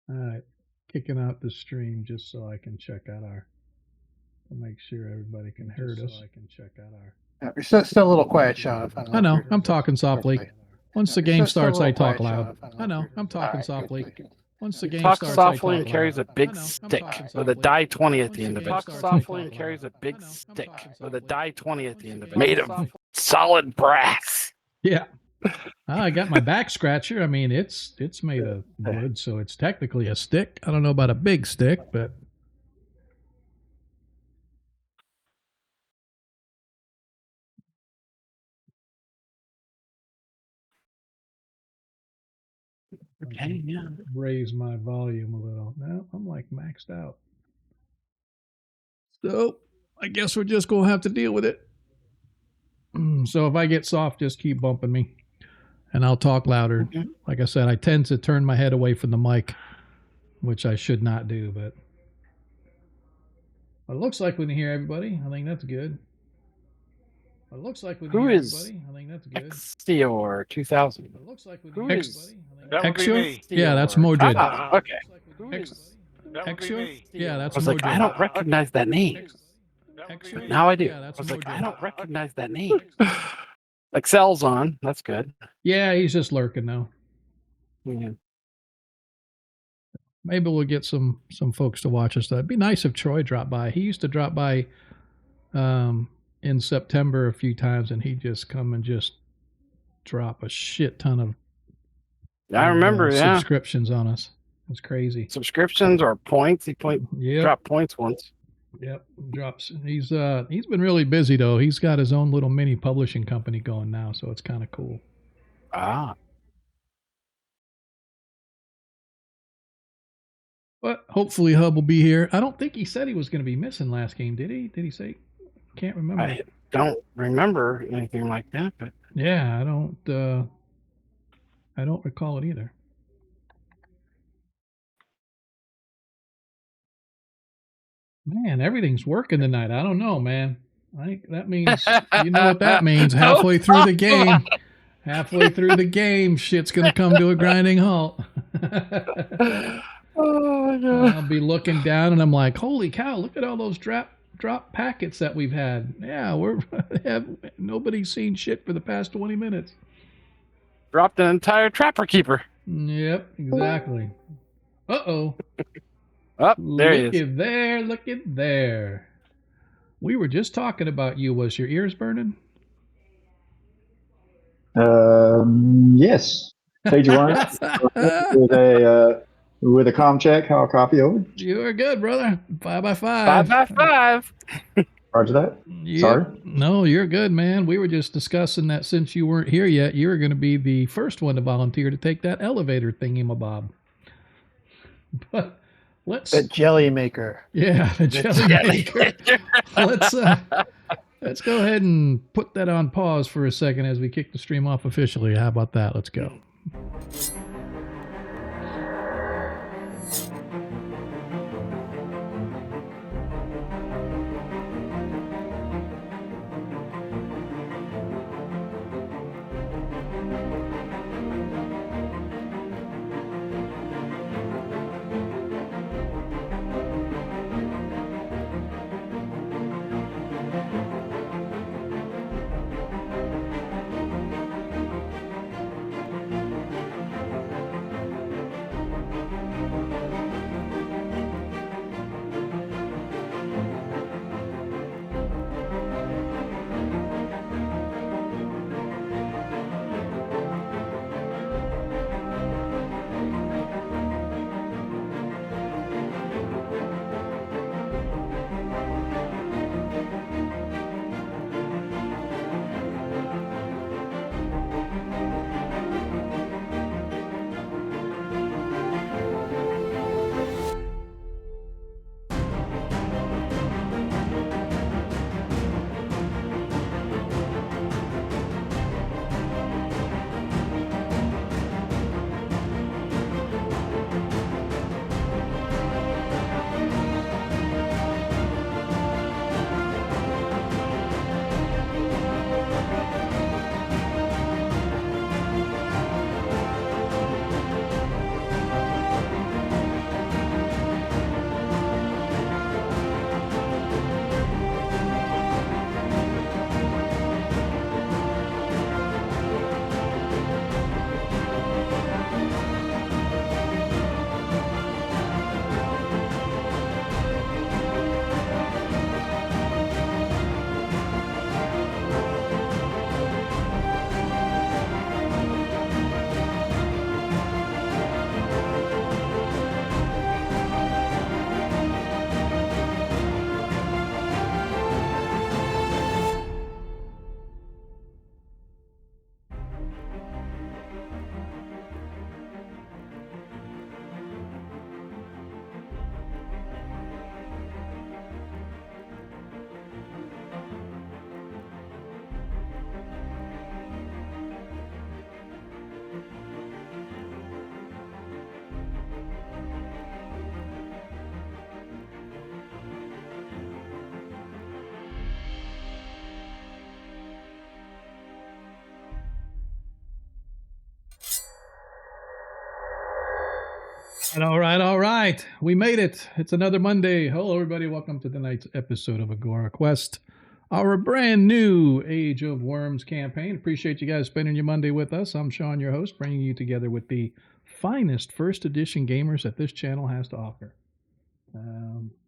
All right, kicking out the stream just so I can check out our. To make sure everybody can hear us. So I can check out our. You're still a little quiet, Sean. I know. I'm talking softly. Once the game starts, I talk loud. I know. I'm talking softly. Once the game talks starts, softly I and talk carries loud. a big stick with a die 20 at the end of it. Talks softly and carries a big stick with a die 20 at the end of it. Made of solid brass. Yeah. I got my back scratcher. I mean, it's made of wood, so it's technically a stick. I don't know about a big stick, but Okay, yeah. Raise my volume a little. No, I'm like maxed out. So I guess we're just gonna have to deal with it. So if I get soft, just keep bumping me, and I'll talk louder. Like I said, I tend to turn my head away from the mic, which I should not do, but it looks like we can hear everybody. I think that's good. It looks like we can Who hear is everybody. I think that's good. Excelsior 2000? It looks like we Who can hear is everybody. That would be me. Yeah, that's Modred. Ah, okay. That would be me. Yeah, that's I was like, Modred. I don't recognize that name. That would be me. Now I do. Yeah, I that's was like, Modred. I don't recognize that name. Excel's on. That's good. Yeah, he's just lurking though. Yeah. Maybe we'll get some folks to watch us. It'd be nice if Troy dropped by. He used to drop by in September a few times, and he'd just come and just drop a shit ton of I remember, yeah. subscriptions on us. It's crazy. Subscriptions or points. He dropped points once. Yep, drops. He's been really busy though. He's got his own little mini publishing company going now, so it's kind of cool. Ah. But hopefully Hub will be here. I don't think he said he was going to be missing last game, did he? Did he say? Can't remember. I don't remember anything like that, but yeah, I don't recall it either. Man, everything's working tonight. I don't know, man. That means you know what that means. Halfway through the game, shit's gonna come to a grinding halt. Oh my God. I'll be looking down and I'm like, holy cow, look at all those drop packets that we've had. Yeah, nobody's seen shit for the past 20 minutes. Dropped an entire Trapper Keeper. Yep, exactly. Uh-oh. Oh, there he is. Look at there. We were just talking about you. Was your ears burning? Yes. Stage one with a comm check. How copy over? You are good, brother. 5x5. 5x5. Roger that. Sorry. No, you're good, man. We were just discussing that since you weren't here yet, you were going to be the first one to volunteer to take that elevator thingy-mabob. But the jelly maker. Yeah, the jelly maker. Let's go ahead and put that on pause for a second as we kick the stream off officially. How about that? Let's go. All right, all right. We made it. It's another Monday. Hello, everybody. Welcome to tonight's episode of Agora Quest, our brand new Age of Worms campaign. Appreciate you guys spending your Monday with us. I'm Sean, your host, bringing you together with the finest first edition gamers that this channel has to offer.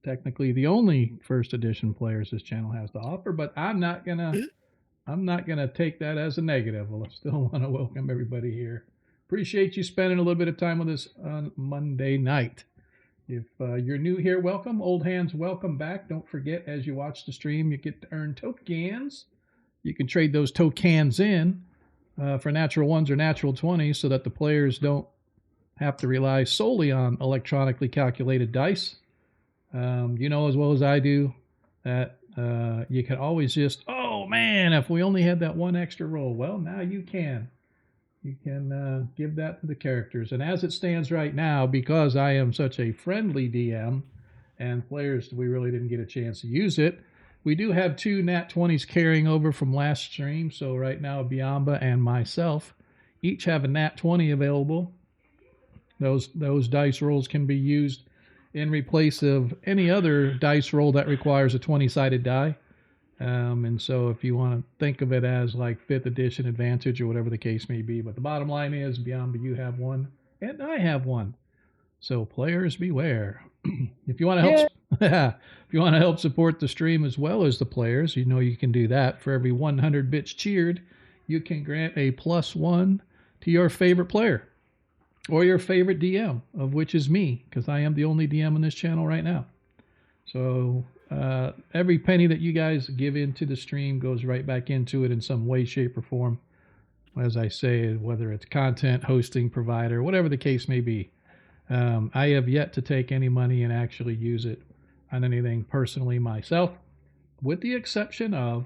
Technically, the only first edition players this channel has to offer, but I'm not gonna take that as a negative. I still want to welcome everybody here. Appreciate you spending a little bit of time with us on Monday night. If you're new here, welcome. Old hands, welcome back. Don't forget, as you watch the stream, you get to earn tokens. You can trade those tokens in for natural ones or natural 20s so that the players don't have to rely solely on electronically calculated dice. You know as well as I do that you can always just, oh man, if we only had that one extra roll. Well, now you can. You can give that to the characters. And as it stands right now, because I am such a friendly DM and players, we really didn't get a chance to use it. We do have 2 Nat 20s carrying over from last stream. So right now, Biamba and myself each have a Nat 20 available. Those dice rolls can be used in replace of any other dice roll that requires a 20-sided die. And so if you want to think of it as like 5th edition advantage or whatever the case may be. But the bottom line is, Biamba, you have one and I have one. So players beware. If you want to help if you want to help support the stream as well as the players, you know you can do that. For every 100 bits cheered, you can grant a +1 to your favorite player or your favorite DM, of which is me, because I am the only DM on this channel right now. So every penny that you guys give into the stream goes right back into it in some way, shape, or form. As I say, whether it's content, hosting, provider, whatever the case may be. I have yet to take any money and actually use it on anything personally myself, with the exception of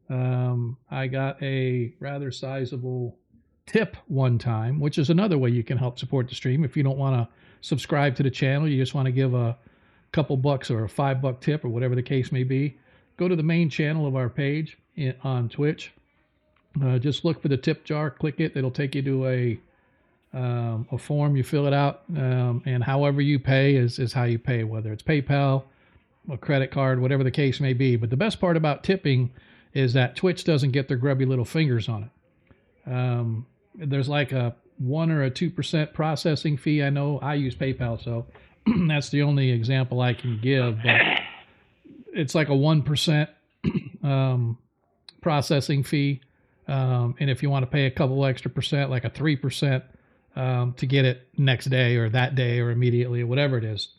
I got a rather sizable tip one time, which is another way you can help support the stream. If you don't want to subscribe to the channel, you just want to give a couple bucks or a $5 tip or whatever the case may be, go to the main channel of our page on Twitch. Just look for the tip jar, click it. It'll take you to a form. You fill it out, and however you pay is how you pay, whether it's PayPal, a credit card, whatever the case may be. But the best part about tipping is that Twitch doesn't get their grubby little fingers on it. There's like a 1 or a 2% processing fee. I know I use PayPal, so that's the only example I can give. But it's like a 1% processing fee. And if you want to pay a couple extra percent, like a 3%, to get it next day or that day or immediately or whatever it is.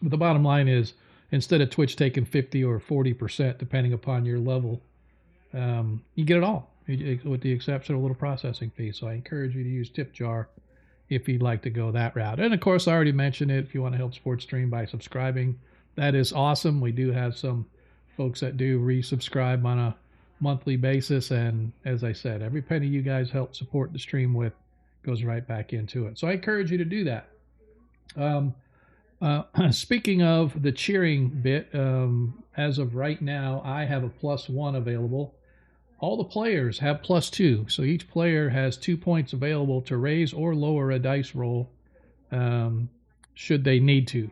But the bottom line is, instead of Twitch taking 50 or 40%, depending upon your level, you get it all, with the exception of a little processing fee. So I encourage you to use TipJar if you'd like to go that route. And of course, I already mentioned it. If you want to help support stream by subscribing, that is awesome. We do have some folks that do resubscribe on a monthly basis. And as I said, every penny you guys help support the stream with goes right back into it. So I encourage you to do that. Speaking of the cheering bit, as of right now, I have a +1 available. All the players have +2, so each player has 2 points available to raise or lower a dice roll, should they need to.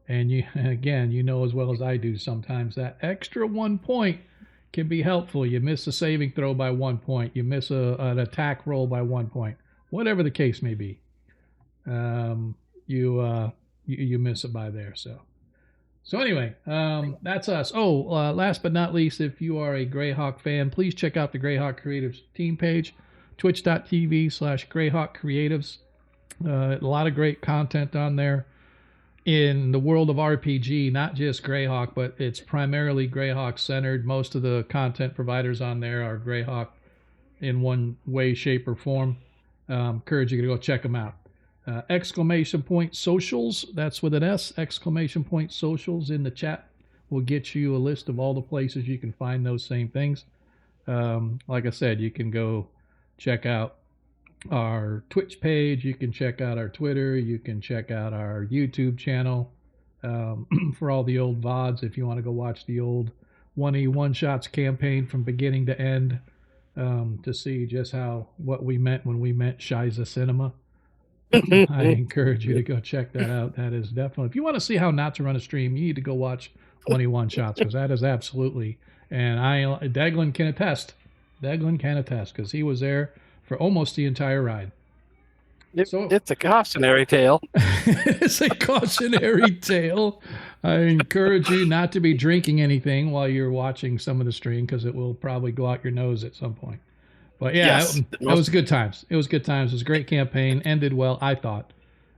And again, you know as well as I do, sometimes that extra 1 point can be helpful. You miss a saving throw by 1 point, you miss an attack roll by 1 point, whatever the case may be. You miss it by there. So anyway, that's us. Last but not least, if you are a Greyhawk fan, please check out the Greyhawk Creatives team page, twitch.tv/Greyhawk Creatives. A lot of great content on there in the world of RPG, not just Greyhawk, but it's primarily Greyhawk centered. Most of the content providers on there are Greyhawk in one way, shape, or form. Encourage you to go check them out. !socials, that's with an S, !socials in the chat will get you a list of all the places you can find those same things. Like I said, you can go check out our Twitch page, you can check out our Twitter, you can check out our YouTube channel for all the old VODs if you want to go watch the old 1E one-shots campaign from beginning to end, to see just what we meant when we meant Shiza Cinema. I encourage you to go check that out. That is definitely, if you want to see how not to run a stream, you need to go watch 21 Shots, because that is absolutely, and Deglin can attest. Deglin can attest because he was there for almost the entire ride. It's a cautionary tale. It's a cautionary tale. I encourage you not to be drinking anything while you're watching some of the stream, because it will probably go out your nose at some point. But yeah, Yes. it was good times. It was good times. It was a great campaign. Ended well, I thought.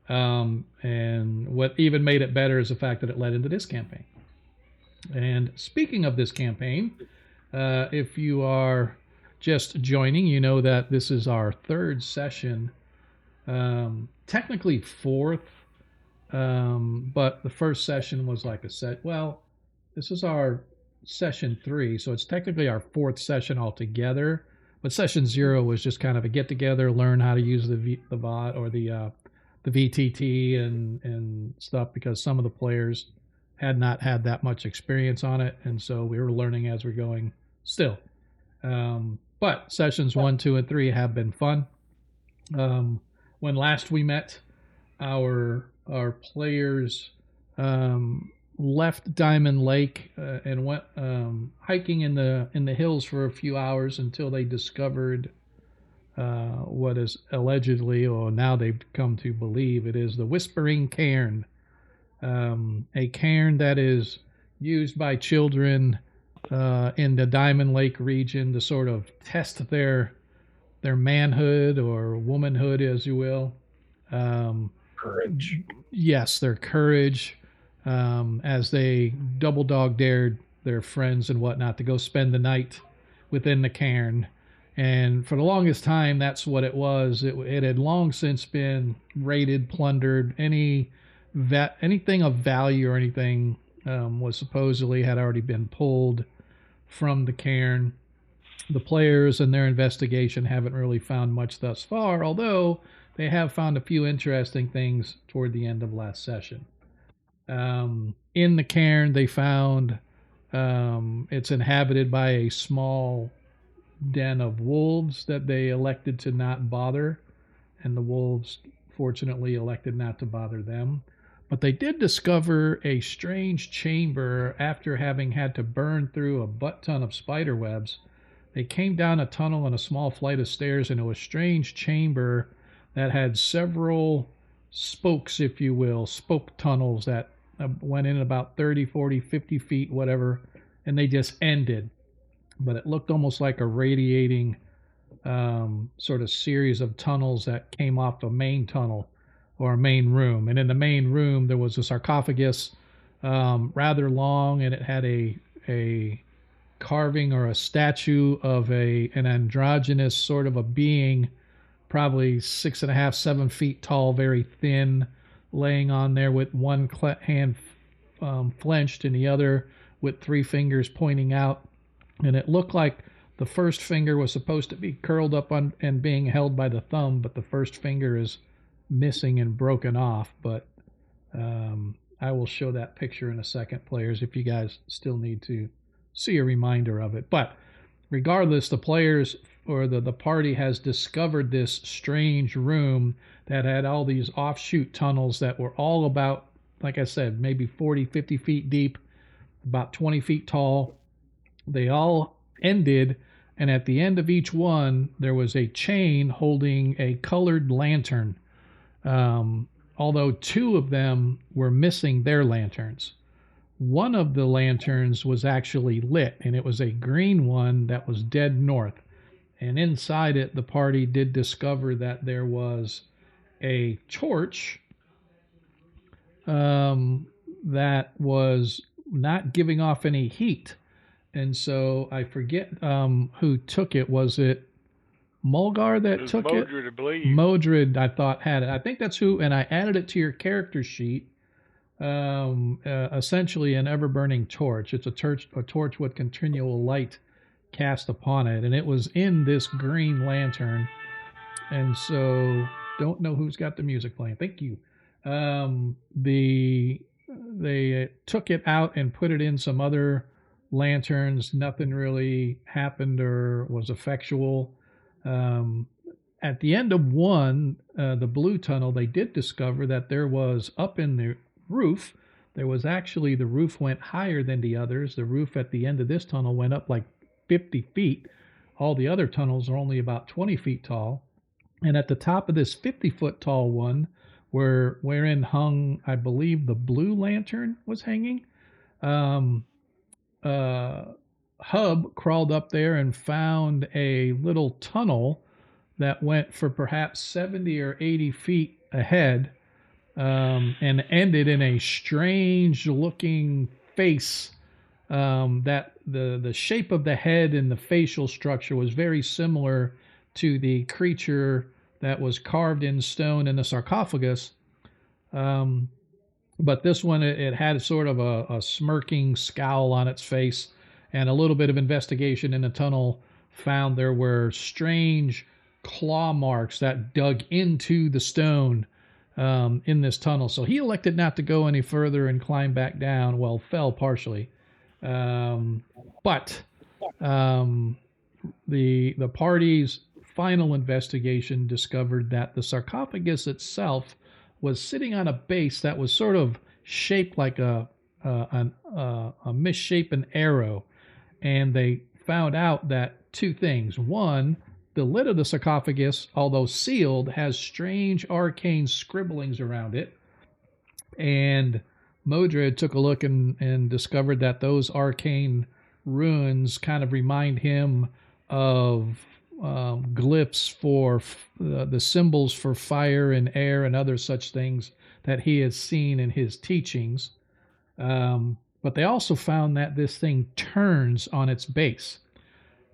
And what even made it better is the fact that it led into this campaign. And speaking of this campaign, if you are just joining, you know that this is our third session. Technically fourth, but the first session was like a set. Well, this is our session 3, so it's technically our fourth session altogether. But session 0 was just kind of a get together, learn how to use the VOD or the VTT and stuff, because some of the players had not had that much experience on it, and so we were learning as we're going still. But sessions 1, 2, and 3 have been fun. When last we met, our players left Diamond Lake and went hiking in the hills for a few hours until they discovered what is allegedly, or now they've come to believe, it is the Whispering Cairn, a cairn that is used by children in the Diamond Lake region to sort of test their manhood or womanhood, as you will. Courage. Yes, their courage, as they double dog dared their friends and whatnot to go spend the night within the cairn. And for the longest time, that's what it was. It had long since been raided, plundered. Anything of value or anything was supposedly had already been pulled from the cairn. The players and their investigation haven't really found much thus far, although they have found a few interesting things toward the end of last session. In the cairn, they found it's inhabited by a small den of wolves that they elected to not bother, and the wolves fortunately elected not to bother them. But they did discover a strange chamber after having had to burn through a butt ton of spider webs. They came down a tunnel and a small flight of stairs into a strange chamber that had several spokes, if you will, spoke tunnels that went in about 30, 40, 50 feet, whatever, and they just ended. But it looked almost like a radiating sort of series of tunnels that came off the main tunnel or a main room. And in the main room, there was a sarcophagus, rather long, and it had a carving or a statue of an androgynous sort of a being, probably 6.5, 7 feet tall, very thin, laying on there with one hand clenched and the other with 3 fingers pointing out. And it looked like the first finger was supposed to be curled up on and being held by the thumb, but the first finger is missing and broken off. But I will show that picture in a second, players, if you guys still need to see a reminder of it. But regardless, the players or the party has discovered this strange room that had all these offshoot tunnels that were all about, like I said, maybe 40, 50 feet deep, about 20 feet tall. They all ended, and at the end of each one, there was a chain holding a colored lantern, although 2 of them were missing their lanterns. One of the lanterns was actually lit, and it was a green one that was dead north. And inside it, the party did discover that there was a torch that was not giving off any heat. And so I forget who took it. Was it Mulgar that took Modred, it? I believe. Modred, I thought, had it. I think that's who, and I added it to your character sheet. Essentially an ever-burning torch. It's a torch with continual light cast upon it, and it was in this green lantern. And so, don't know who's got the music playing. Thank you. They took it out and put it in some other lanterns. Nothing really happened or was effectual. at the end of one, the blue tunnel, they did discover that there was up in the roof, there was actually, the roof went higher than the others. The roof at the end of this tunnel went up like 50 feet. All the other tunnels are only about 20 feet tall. And at the top of this 50-foot tall one, wherein hung, I believe, the blue lantern was hanging, Hub crawled up there and found a little tunnel that went for perhaps 70 or 80 feet ahead, and ended in a strange looking face, that the shape of the head and the facial structure was very similar to the creature that was carved in stone in the sarcophagus. But this one, it had sort of a smirking scowl on its face, and a little bit of investigation in the tunnel found there were strange claw marks that dug into the stone in this tunnel. So he elected not to go any further and climb back down. Well, fell partially. But the party's final investigation discovered that the sarcophagus itself was sitting on a base that was sort of shaped like a misshapen arrow. And they found out that two things. One, the lid of the sarcophagus, although sealed, has strange arcane scribblings around it. And Modred took a look and discovered that those arcane runes kind of remind him of glyphs for the symbols for fire and air and other such things that he has seen in his teachings. But they also found that this thing turns on its base.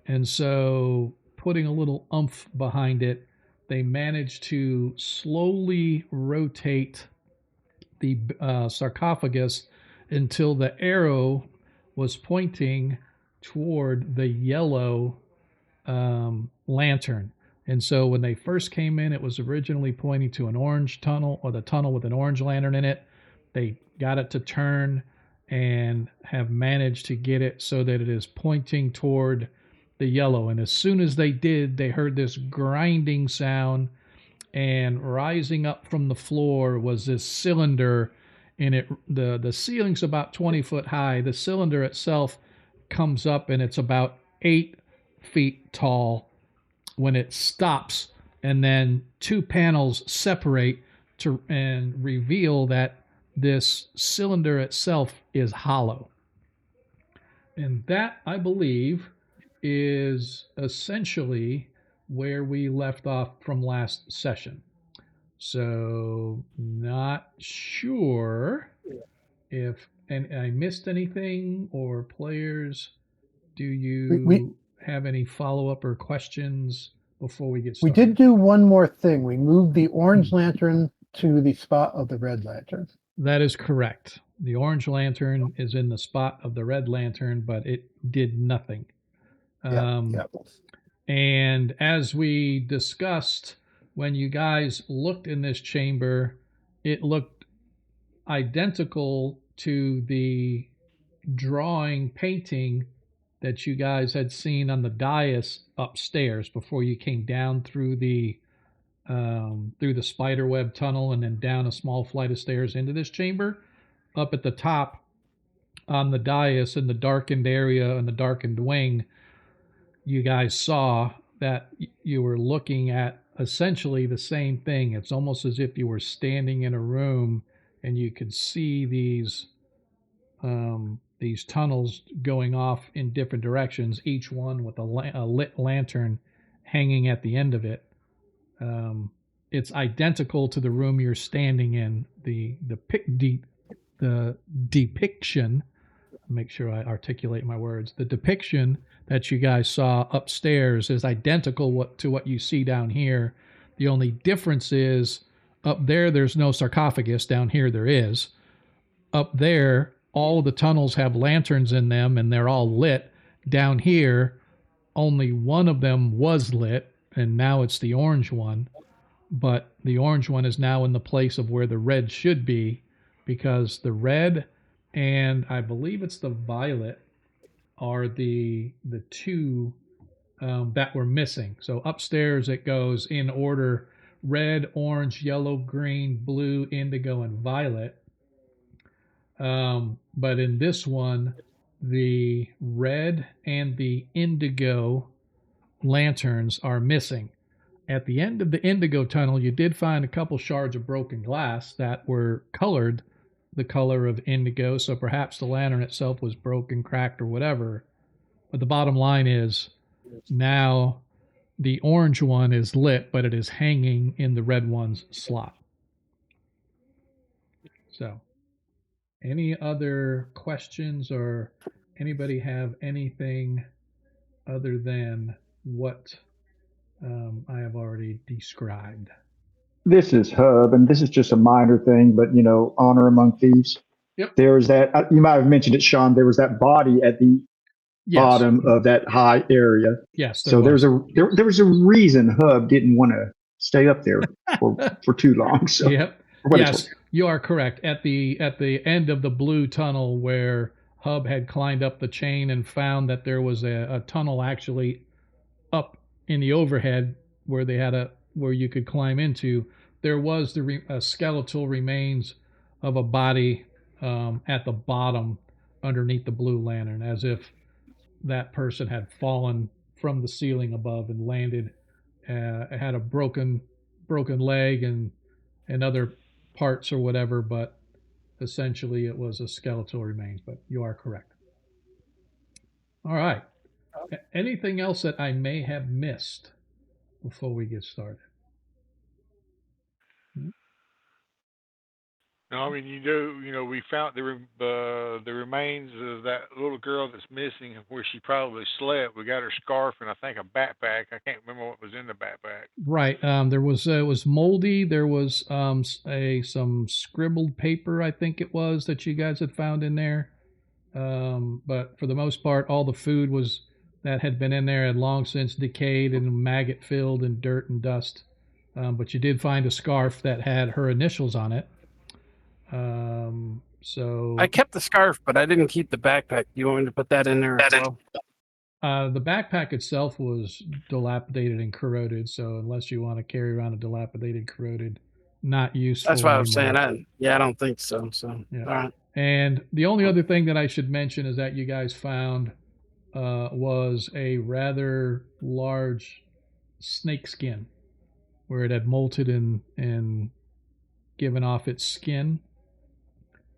And so, putting a little oomph behind it, they managed to slowly rotate the sarcophagus until the arrow was pointing toward the yellow lantern. And so when they first came in, it was originally pointing to an orange tunnel, or the tunnel with an orange lantern in it. They got it to turn and have managed to get it so that it is pointing toward the yellow. And as soon as they did, they heard this grinding sound, and rising up from the floor was this cylinder. And the ceiling's about 20 foot high. The cylinder itself comes up, and it's about 8 feet tall when it stops, and then two panels separate and reveal that this cylinder itself is hollow. And that, I believe, is essentially where we left off from last session. So, not sure if I missed anything, or players, do you have any follow-up or questions before we get started? We did do one more thing. We moved the orange lantern to the spot of the red lantern. That is correct. The orange lantern is in the spot of the red lantern, but it did nothing. Yep. And as we discussed, when you guys looked in this chamber, it looked identical to the painting that you guys had seen on the dais upstairs before you came down through the spiderweb tunnel and then down a small flight of stairs into this chamber. Up at the top on the dais in the darkened area and the darkened wing, you guys saw that you were looking at essentially the same thing. It's almost as if you were standing in a room and you could see these tunnels going off in different directions, each one with a lit lantern hanging at the end of it. It's identical to the room you're standing in. The depiction, make sure I articulate my words, the depiction that you guys saw upstairs is identical to what you see down here. The only difference is up there's no sarcophagus. Down here there is. Up there, all of the tunnels have lanterns in them and they're all lit. Down here, only one of them was lit, and now it's the orange one. But the orange one is now in the place of where the red should be, because the red and I believe it's the violet are the two that were missing. So upstairs it goes in order: red, orange, yellow, green, blue, indigo, and violet. But in this one, the red and the indigo lanterns are missing. At the end of the indigo tunnel, you did find a couple shards of broken glass that were colored the color of indigo, so perhaps the lantern itself was broken, cracked, or whatever. But the bottom line is now the orange one is lit, but it is hanging in the red one's slot. So, any other questions, or anybody have anything other than what I have already described? This is Hub, and this is just a minor thing, but honor among thieves. Yep. There was that, you might have mentioned it, Sean. There was that body at the bottom of that high area. Yes. So there was a reason Hub didn't want to stay up there for too long. So yep. Yes, you are correct. At the end of the blue tunnel, where Hub had climbed up the chain and found that there was a tunnel actually up in the overhead where they had where you could climb into, there was the skeletal remains of a body at the bottom underneath the blue lantern, as if that person had fallen from the ceiling above and landed, had a broken leg and other parts or whatever, but essentially it was a skeletal remains. But you are correct. All right. Anything else that I may have missed before we get started? No, I mean, we found the remains of that little girl that's missing, where she probably slept. We got her scarf and I think a backpack. I can't remember what was in the backpack. Right. There was it was moldy. There was some scribbled paper, I think it was, that you guys had found in there. But for the most part, all the food that had been in there had long since decayed and maggot filled and dirt and dust. But you did find a scarf that had her initials on it. So I kept the scarf, but I didn't keep the backpack. You want me to put that in there as well? The backpack itself was dilapidated and corroded, so unless you want to carry around a dilapidated, corroded, not useful. That's what I was saying. I don't think so. So, yeah. All right. And the only other thing that I should mention is that you guys found was a rather large snake skin, where it had molted and given off its skin,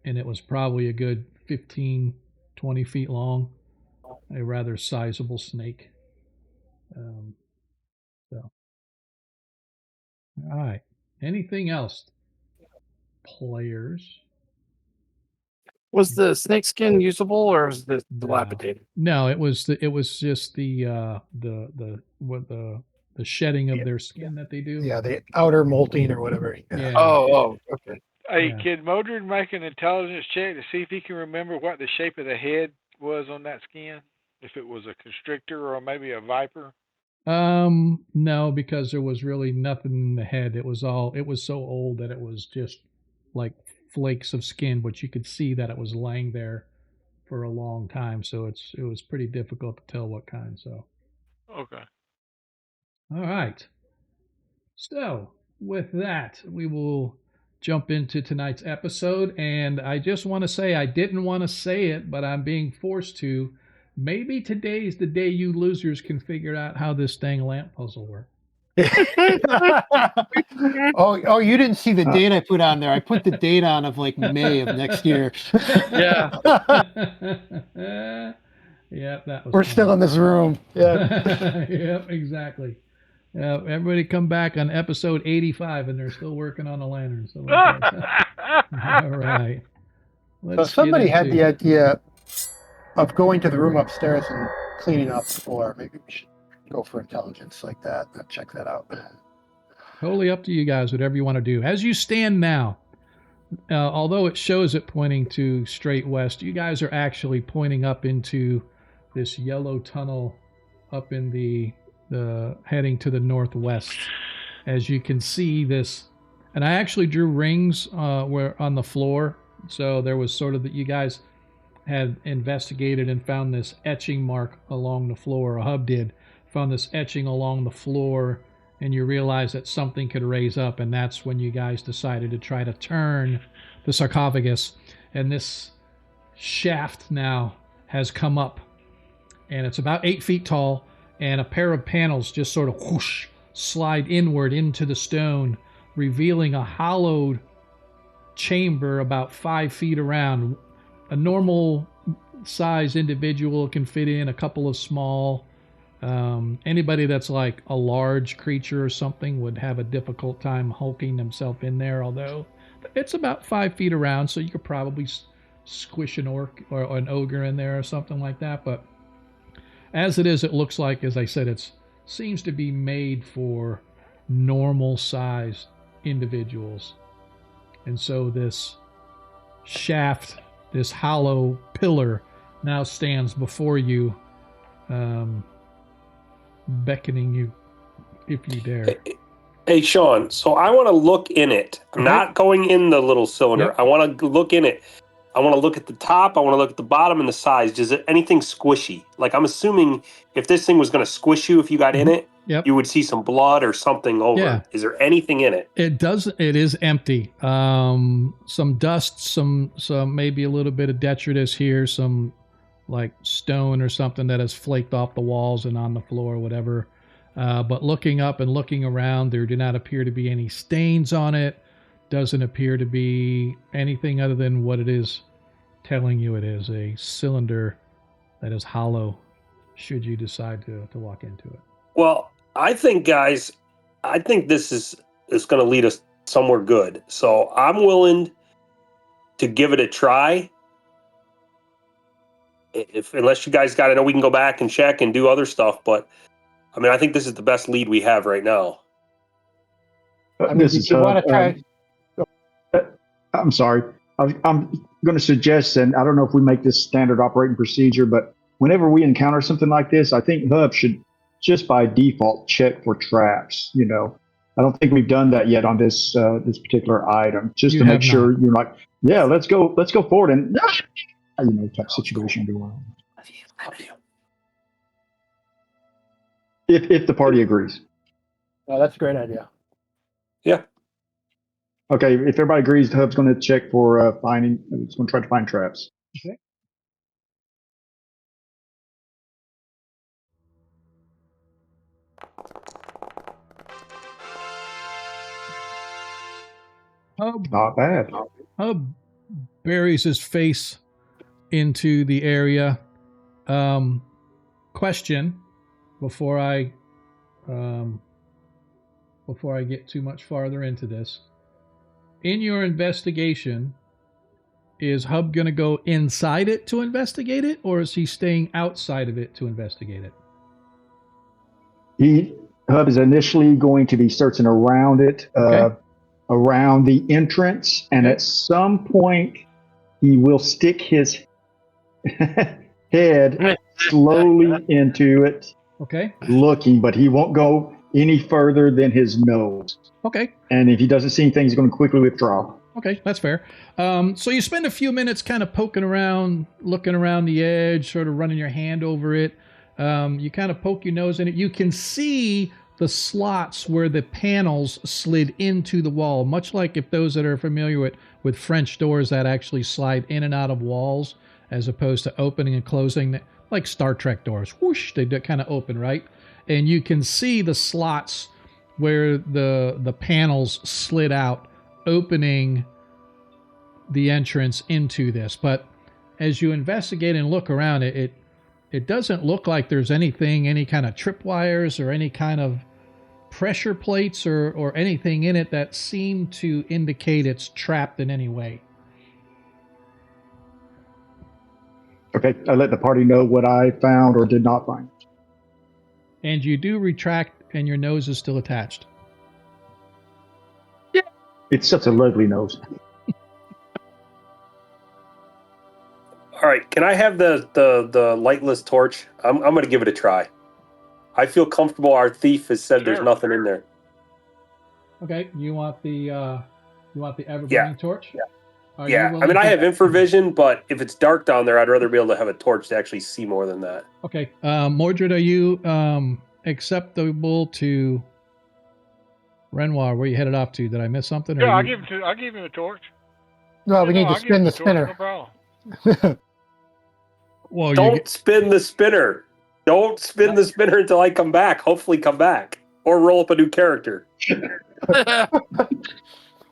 and it was probably a good 15, 20 feet long, a rather sizable snake. So, all right. Anything else, players? Was the snake skin usable, or was it dilapidated? No, it was just the shedding of their skin that they do. Yeah, the outer molting or whatever. Yeah. Oh, okay. Hey, Yeah. can Modred make an intelligence check to see if he can remember what the shape of the head was on that skin? If it was a constrictor or maybe a viper? No, because there was really nothing in the head. It was so old that it was just like flakes of skin, but you could see that it was laying there for a long time. So it was pretty difficult to tell what kind. So. Okay. All right. So with that, we will jump into tonight's episode. And I just want to say, I didn't want to say it, but I'm being forced to. Maybe today's the day you losers can figure out how this dang lamp puzzle works. Oh, you didn't see the date I put on there. I put the date on of like May of next year. Yeah. Yep, that was We're fun. still in this room. Yeah. Yep, exactly. Everybody come back on episode 85 and they're still working on the lantern. So all right. So somebody had the idea of going to the room upstairs and cleaning up the floor. Maybe we should go for intelligence like that. Check that out. Totally up to you guys, whatever you want to do. As you stand now, although it shows it pointing to straight west, you guys are actually pointing up into this yellow tunnel up in the heading to the northwest. As you can see this, and I actually drew rings where on the floor, so there was sort of that you guys had investigated and found this etching mark along the floor. A Hub did found this etching along the floor, and you realize that something could raise up, and that's when you guys decided to try to turn the sarcophagus. And this shaft now has come up, and it's about 8 feet tall, and a pair of panels just sort of whoosh slide inward into the stone, revealing a hollowed chamber about 5 feet around. A normal size individual can fit in, a couple of small. Anybody that's like a large creature or something would have a difficult time hulking themselves in there, although it's about 5 feet around, so you could probably squish an orc or an ogre in there or something like that. But as it is, it looks like, as I said, it seems to be made for normal sized individuals. And so this shaft, this hollow pillar, now stands before you, beckoning you, if you dare. Hey, Sean, so I want to look in it. I'm not going in the little cylinder. Yep. I want to look in it. I want to look at the top. I want to look at the bottom and the sides. Is it anything squishy? Like, I'm assuming if this thing was going to squish you if you got in it, you would see some blood or something over it. Is there anything in it? It is empty. Some dust, some maybe a little bit of detritus here, some like stone or something that has flaked off the walls and on the floor or whatever. But looking up and looking around, there do not appear to be any stains on it. Doesn't appear to be anything other than what it is telling you it is, a cylinder that is hollow, should you decide to walk into it. Well, I think, guys, this is going to lead us somewhere good. So I'm willing to give it a try. Unless you guys got, I know we can go back and check and do other stuff, but I mean, I think this is the best lead we have right now. I mean, you want to try. I'm sorry. I'm going to suggest, and I don't know if we make this standard operating procedure, but whenever we encounter something like this, I think Hub should just by default check for traps. You know, I don't think we've done that yet on this particular item, just to make sure you're like, yeah, let's go forward, and type situation going on. If the party agrees. Oh, that's a great idea. Yeah. Okay, if everybody agrees, Hub's going to check for finding. He's going to try to find traps. Okay. Hub, not bad. Hub buries his face into the area. Question before I get too much farther into this. In your investigation, is Hub going to go inside it to investigate it, or is he staying outside of it to investigate it? Hub is initially going to be searching around it, around the entrance, and at some point he will stick his head slowly into it, looking, but he won't go any further than his nose. Okay. And if he doesn't see anything, he's going to quickly withdraw. Okay, that's fair. So you spend a few minutes kind of poking around, looking around the edge, sort of running your hand over it. You kind of poke your nose in it. You can see the slots where the panels slid into the wall, much like if those that are familiar with French doors that actually slide in and out of walls as opposed to opening and closing, like Star Trek doors. Whoosh, they kind of open, right? And you can see the slots where the panels slid out, opening the entrance into this. But as you investigate and look around it doesn't look like there's any kind of tripwires or any kind of pressure plates or anything in it that seem to indicate it's trapped in any way. Okay, I let the party know what I found or did not find. And you do retract, and your nose is still attached. Yeah. It's such a lovely nose. All right, can I have the lightless torch? I'm going to give it a try. I feel comfortable. Our thief has said there's nothing in there. Okay, you want the ever-burning torch? Yeah. I mean, I have infravision, but if it's dark down there, I'd rather be able to have a torch to actually see more than that. Okay, Modred, are you acceptable to Renoir? Where you headed off to? Did I miss something? Yeah, I'll give him the torch. No, we need to I'll give him spin the torch, spinner. no problem. Well, Don't spin the spinner. Don't spin the spinner until I come back. Hopefully come back. Or roll up a new character.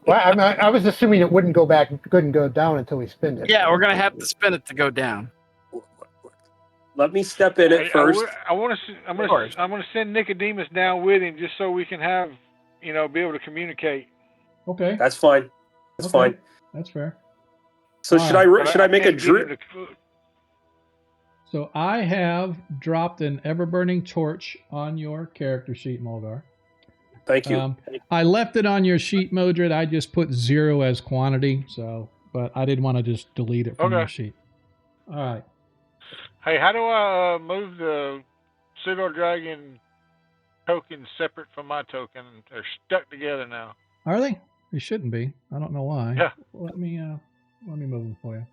Well, I was assuming it wouldn't go back, couldn't go down until we spin it. Yeah, we're gonna have to spin it to go down. Let me step in it first. I'm gonna send Nicodemus down with him just so we can have, be able to communicate. Okay. That's fine. That's fine. That's fair. So should I make a drip? So I have dropped an ever-burning torch on your character sheet, Mulgar. Thank you. I left it on your sheet, Modred. I just put 0 as quantity, but I didn't want to just delete it from your sheet. All right. Hey, how do I move the pseudo dragon tokens separate from my token? They're stuck together now. Are they? They shouldn't be. I don't know why. Yeah. Let me move them for you.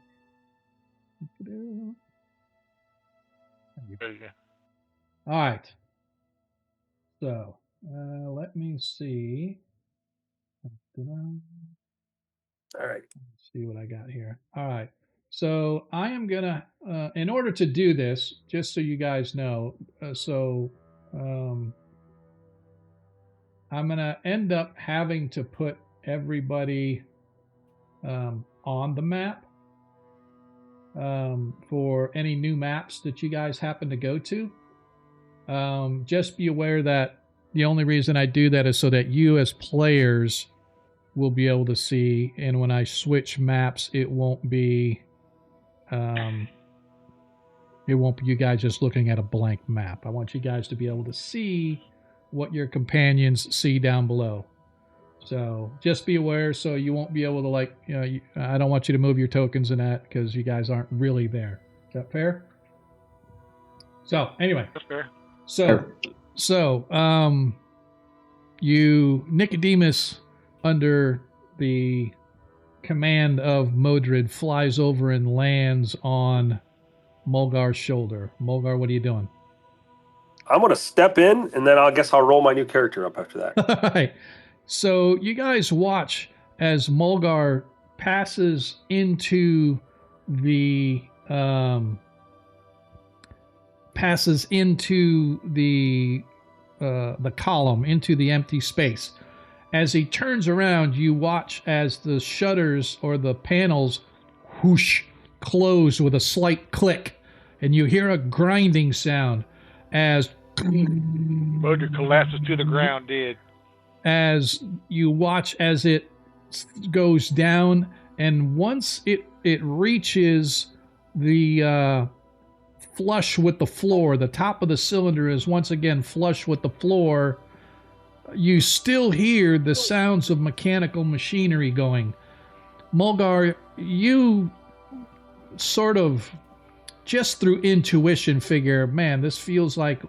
There you go. All right. So let me see. All right. Let's see what I got here. All right. So I am gonna, in order to do this, just so you guys know, I'm gonna end up having to put everybody on the map for any new maps that you guys happen to go to. Just be aware that the only reason I do that is so that you as players will be able to see, and when I switch maps, it won't be you guys just looking at a blank map. I want you guys to be able to see what your companions see down below. So just be aware, so you won't be able to I don't want you to move your tokens in that because you guys aren't really there. Is that fair? So anyway, that's fair. So you Nicodemus, under the command of Modred, flies over and lands on Mulgar's shoulder. Mulgar, what are you doing? I'm going to step in, and then I guess I'll roll my new character up after that. All right. So you guys watch as Mulgar passes into the column, into the empty space. As he turns around, you watch as the shutters or the panels whoosh close with a slight click, and you hear a grinding sound as Modred collapses to the ground dead. As you watch as it goes down, and once it reaches the flush with the floor, the top of the cylinder is once again flush with the floor, you still hear the sounds of mechanical machinery going. Mulgar, you sort of just through intuition figure, man, this feels like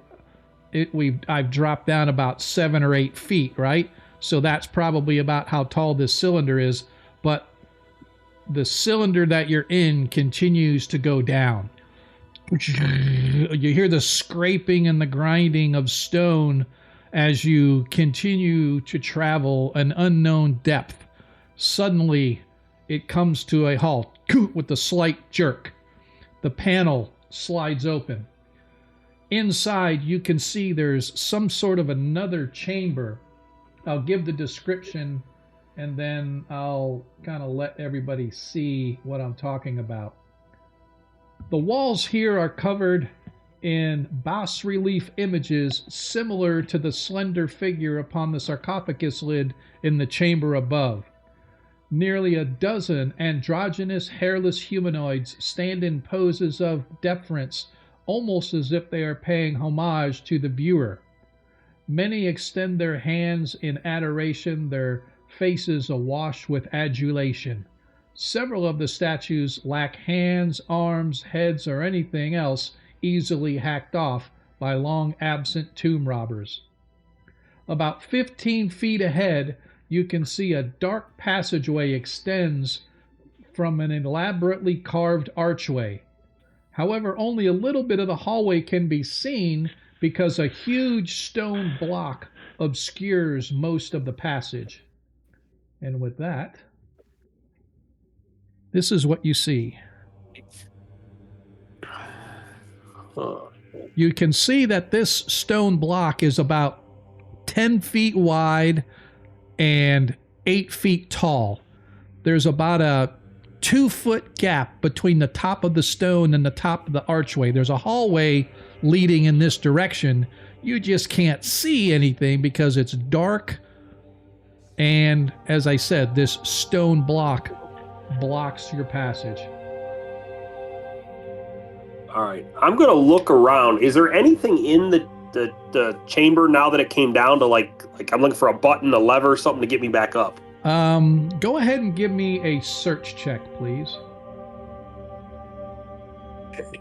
I've dropped down about 7 or 8 feet, right? So that's probably about how tall this cylinder is, but the cylinder that you're in continues to go down. You hear the scraping and the grinding of stone as you continue to travel an unknown depth. Suddenly, it comes to a halt with a slight jerk. The panel slides open. Inside, you can see there's some sort of another chamber. I'll give the description, and then I'll kind of let everybody see what I'm talking about. The walls here are covered in bas-relief images similar to the slender figure upon the sarcophagus lid in the chamber above. Nearly a dozen androgynous hairless humanoids stand in poses of deference, almost as if they are paying homage to the viewer. Many extend their hands in adoration, their faces awash with adulation. Several of the statues lack hands, arms, heads, or anything else easily hacked off by long absent tomb robbers. About 15 feet ahead, you can see a dark passageway extends from an elaborately carved archway. However, only a little bit of the hallway can be seen because a huge stone block obscures most of the passage. And with that, this is what you see. You can see that this stone block is about 10 feet wide and 8 feet tall. There's about a 2-foot gap between the top of the stone and the top of the archway. There's a hallway leading in this direction. You just can't see anything because it's dark. And as I said, this stone block blocks your passage. All right. I'm going to look around. Is there anything in the chamber now that it came down to like I'm looking for a button, a lever, something to get me back up? Go ahead and give me a search check, please. Okay.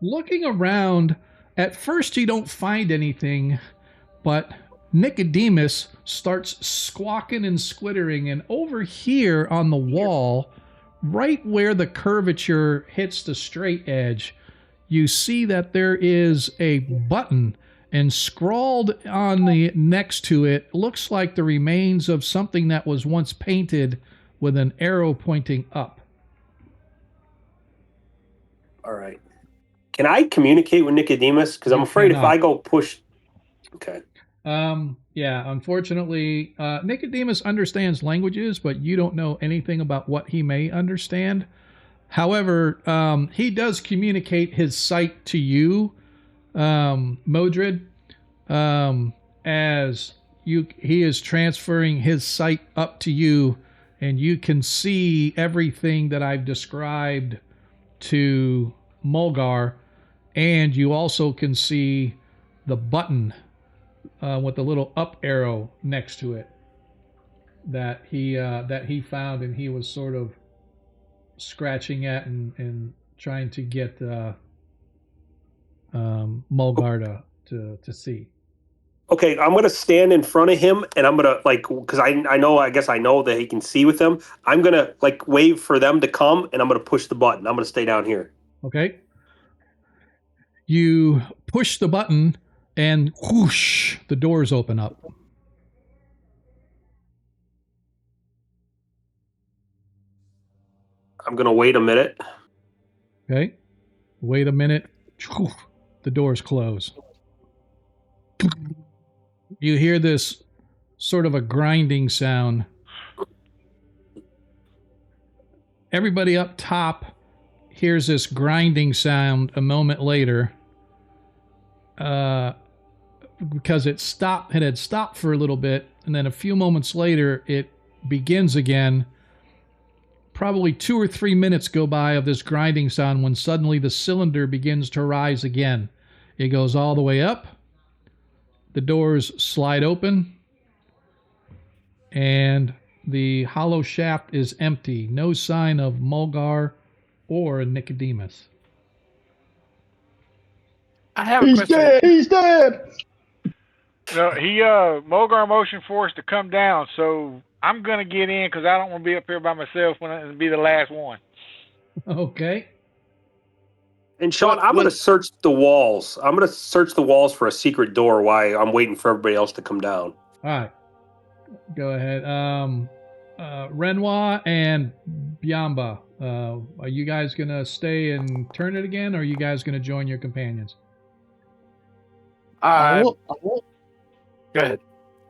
Looking around, at first you don't find anything, but Nicodemus starts squawking and squittering, and over here on the wall, right where the curvature hits the straight edge, you see that there is a button, and scrawled on the next to it looks like the remains of something that was once painted with an arrow pointing up. All right. Can I communicate with Nicodemus? Because I'm afraid if I go push... Okay. Yeah, unfortunately, Nicodemus understands languages, but you don't know anything about what he may understand. However, he does communicate his sight to you, Modred, he is transferring his sight up to you, and you can see everything that I've described to Mulgar, and you also can see the button with the little up arrow next to it that he found, and he was sort of scratching at and trying to get Mulgar to see. Okay, I'm going to stand in front of him, and I'm going to, because I guess I know that he can see with them. I'm going to, wave for them to come, and I'm going to push the button. I'm going to stay down here. Okay. You push the button, and whoosh, the doors open up. I'm going to wait a minute. Okay. Wait a minute. The doors close. You hear this sort of a grinding sound. Everybody up top hears this grinding sound a moment later. Because it had stopped for a little bit, and then a few moments later it begins again. Probably 2 or 3 minutes go by of this grinding sound when suddenly the cylinder begins to rise again. It goes all the way up. The doors slide open, and the hollow shaft is empty. No sign of Mulgar or Nicodemus. I have a question. He's dead. No, Mulgar motioned for us to come down, so I'm gonna get in because I don't want to be up here by myself when I be the last one. Okay. And Sean, I'm going to search the walls. I'm going to search the walls for a secret door while I'm waiting for everybody else to come down. All right. Go ahead. Renoir and Biamba, are you guys going to stay and turn it again, or are you guys going to join your companions? Go ahead.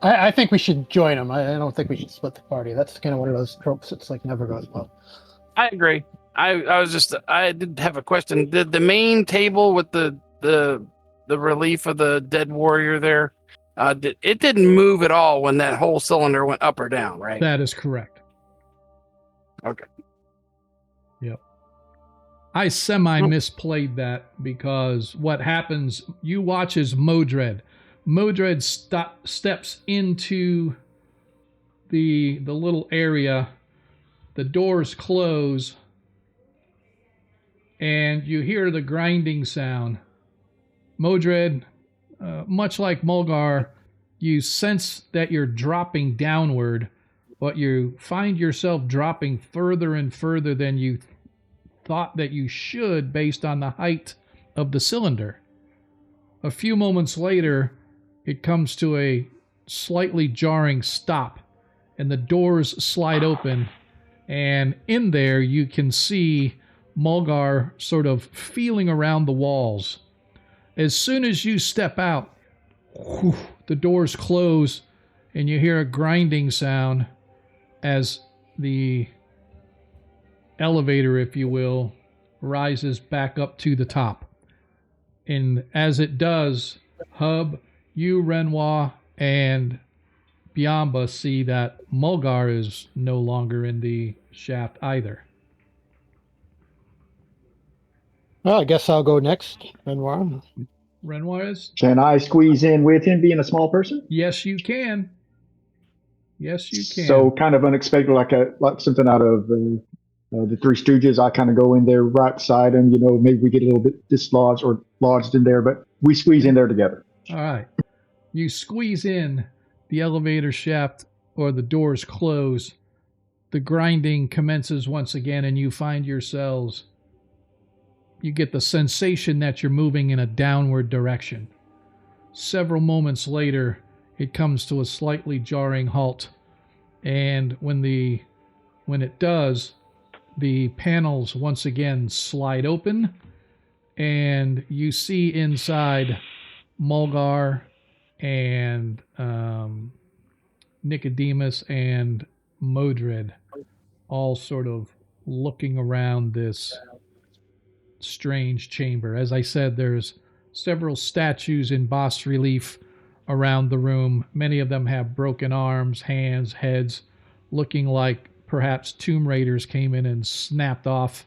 I think we should join them. I don't think we should split the party. That's kind of one of those tropes that's never goes well. I agree. I did have a question. Did the main table with the relief of the dead warrior there, it didn't move at all when that whole cylinder went up or down, right? That is correct. Okay. Yep. I misplayed that because what happens, you watch as Modred steps into the little area, the doors close, and you hear the grinding sound. Modred, much like Mulgar, you sense that you're dropping downward, but you find yourself dropping further and further than you thought that you should based on the height of the cylinder. A few moments later, it comes to a slightly jarring stop, and the doors slide open, and in there you can see Mulgar sort of feeling around the walls. As soon as you step out, the doors close, and you hear a grinding sound as the elevator, if you will, rises back up to the top. And as it does, Hub, you, Renoir, and Biamba see that Mulgar is no longer in the shaft either. Well, I guess I'll go next, Renoir. Renoir is? Can I squeeze in with him, being a small person? Yes, you can. Yes, you can. So kind of unexpected, like something out of the Three Stooges. I kind of go in there right beside him. Maybe we get a little bit dislodged or lodged in there, but we squeeze in there together. All right. You squeeze in, the elevator shaft or the doors close. The grinding commences once again, and you find yourselves, you get the sensation that you're moving in a downward direction. Several moments later, it comes to a slightly jarring halt. And when it does, the panels once again slide open, and you see inside Mulgar and Nicodemus and Modred all sort of looking around this strange chamber. As I said, there's several statues in bas relief around the room. Many of them have broken arms, hands, heads, looking like perhaps Tomb Raiders came in and snapped off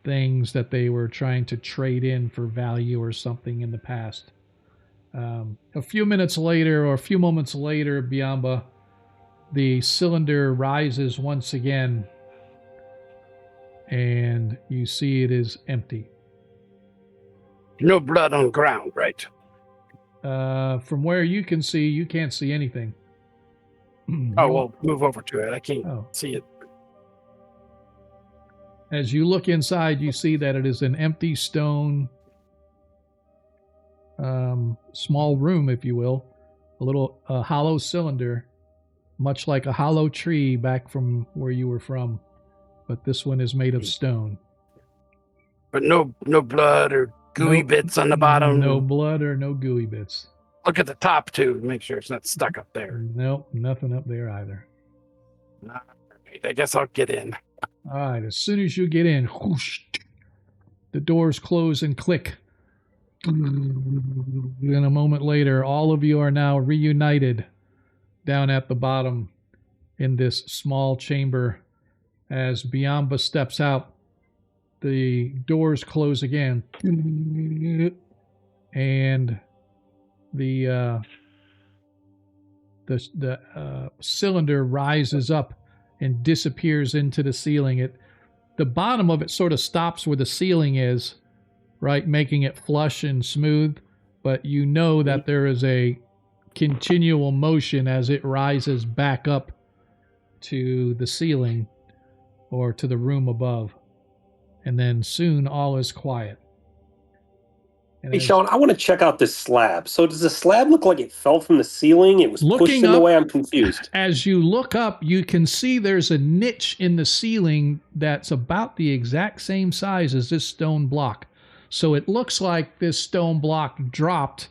things that they were trying to trade in for value or something in the past. A few minutes later, or a few moments later, Biamba, the cylinder rises once again, and you see it is empty. No blood on ground, right? From where you can see, you can't see anything. Oh, well, move over to it. I can't see it. As you look inside, you see that it is an empty stone, small room, if you will, a little hollow cylinder, much like a hollow tree back from where you were from, but this one is made of stone. But no blood or gooey bits on the bottom? No blood or no gooey bits. Look at the top, too, to make sure it's not stuck up there. Nope, nothing up there either. All right, I guess I'll get in. All right, as soon as you get in, whoosh, the doors close and click. Then a moment later, all of you are now reunited down at the bottom in this small chamber. As Biamba steps out, the doors close again, and the cylinder rises up and disappears into the ceiling. The bottom of it sort of stops where the ceiling is, right, making it flush and smooth, but you know that there is a continual motion as it rises back up to the ceiling or to the room above. And then soon all is quiet. Hey, Sean, I want to check out this slab. So does the slab look like it fell from the ceiling? It was pushed in the way? I'm confused. As you look up, you can see there's a niche in the ceiling that's about the exact same size as this stone block. So it looks like this stone block dropped,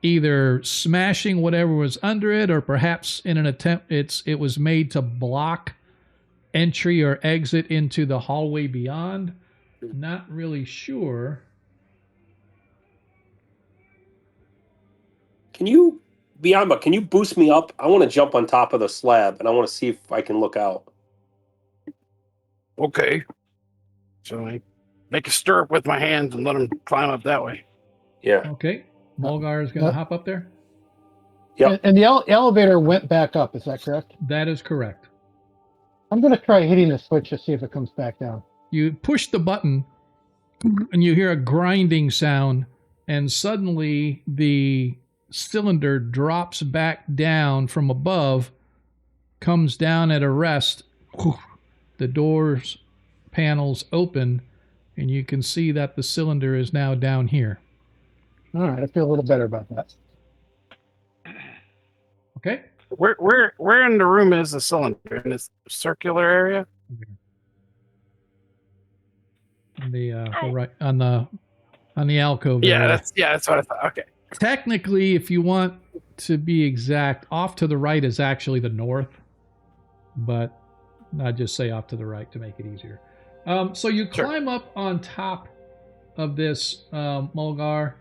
either smashing whatever was under it, or perhaps in an attempt, it was made to block entry or exit into the hallway beyond. Not really sure. Can you boost me up? I want to jump on top of the slab, and I want to see if I can look out. Okay. So I make a stirrup with my hands and let him climb up that way. Yeah. Okay. Mulgar is going to hop up there? Yep. And the elevator went back up, is that correct? That is correct. I'm going to try hitting the switch to see if it comes back down. You push the button, and you hear a grinding sound, and suddenly the cylinder drops back down from above, comes down at a rest, the doors panels open, and you can see that the cylinder is now down here. All right, I feel a little better about that. Okay. Where in the room is the cylinder? In this circular area? Right on the alcove area. That's what I thought. Okay. Technically, if you want to be exact, off to the right is actually the north, but I just say off to the right to make it easier. So you climb up on top of this Mulgar,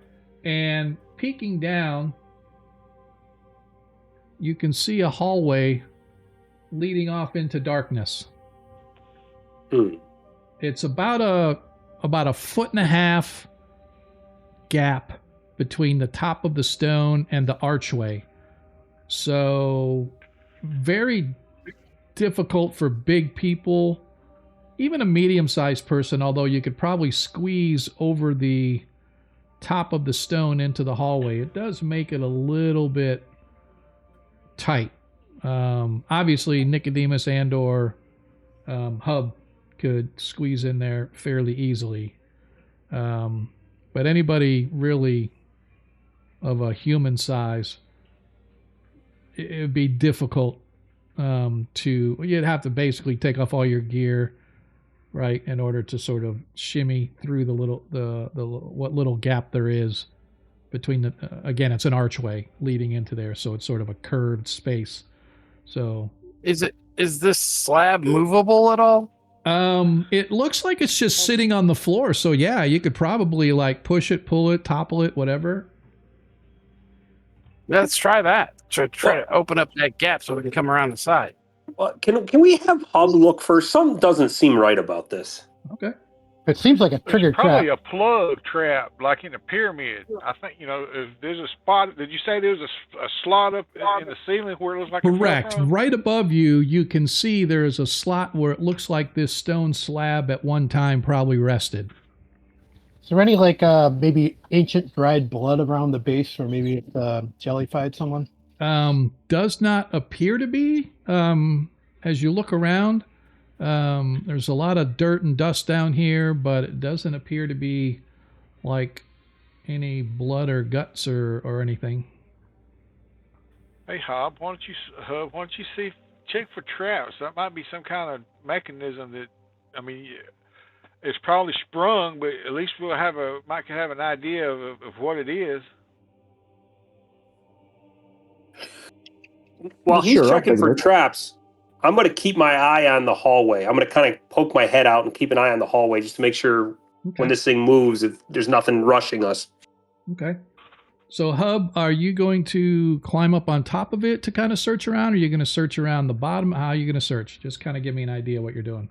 and peeking down, you can see a hallway leading off into darkness. It's about a 1.5 foot gap between the top of the stone and the archway. So very difficult for big people, even a medium-sized person, although you could probably squeeze over the top of the stone into the hallway. It does make it a little bit tight. Obviously, Nicodemus and or Hub could squeeze in there fairly easily. But anybody really of a human size, it would be difficult you'd have to basically take off all your gear, right, in order to sort of shimmy through the what little gap there is between again, it's an archway leading into there, so it's sort of a curved space. So is this slab movable at all? It looks like it's just sitting on the floor, so yeah, you could probably like push it, pull it, topple it, whatever. Let's try that. Try to open up that gap so we can come around the side. Can we have Hub look first? Something doesn't seem right about this. Okay. It seems like a trigger trap. Probably a plug trap, like in a pyramid. I think, if there's a spot. Did you say there's a slot up in the ceiling where it looks like correct? Right above you, you can see there is a slot where it looks like this stone slab at one time probably rested. Is there any maybe ancient dried blood around the base, or maybe it jellified someone? Does not appear to be. As you look around, there's a lot of dirt and dust down here, but it doesn't appear to be like any blood or guts or anything. Hey, Hub, why don't you check for traps? That might be some kind of mechanism that, it's probably sprung, but at least we'll might have an idea of what it is. While he's checking for traps, I'm going to keep my eye on the hallway. I'm going to kind of poke my head out and keep an eye on the hallway just to make sure when this thing moves, if there's nothing rushing us. Okay. So, Hub, are you going to climb up on top of it to kind of search around, or are you going to search around the bottom? How are you going to search? Just kind of give me an idea what you're doing.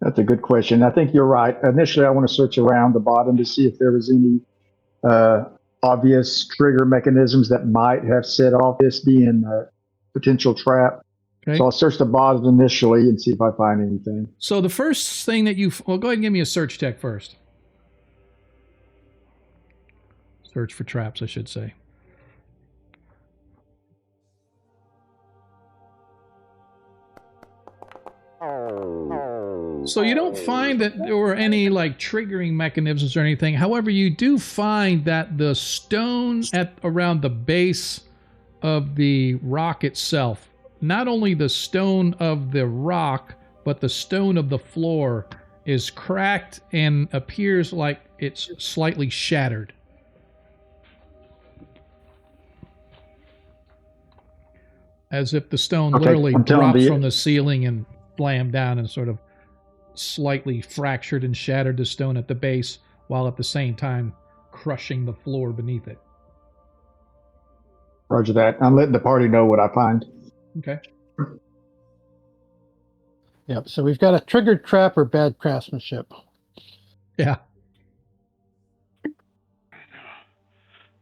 That's a good question. I think you're right. Initially, I want to search around the bottom to see if there was any obvious trigger mechanisms that might have set off this being a potential trap. Okay. So I'll search the bottom initially and see if I find anything. So the first thing that go ahead and give me a search check first. Search for traps, I should say. So you don't find that there were any triggering mechanisms or anything. However, you do find that the stone around the base of the rock itself, not only the stone of the rock, but the stone of the floor is cracked and appears like it's slightly shattered. As if the stone literally dropped from the ceiling and slammed down and sort of slightly fractured and shattered the stone at the base, while at the same time crushing the floor beneath it. Roger that. I'm letting the party know what I find. Okay. Yep. So we've got a triggered trap or bad craftsmanship. Yeah.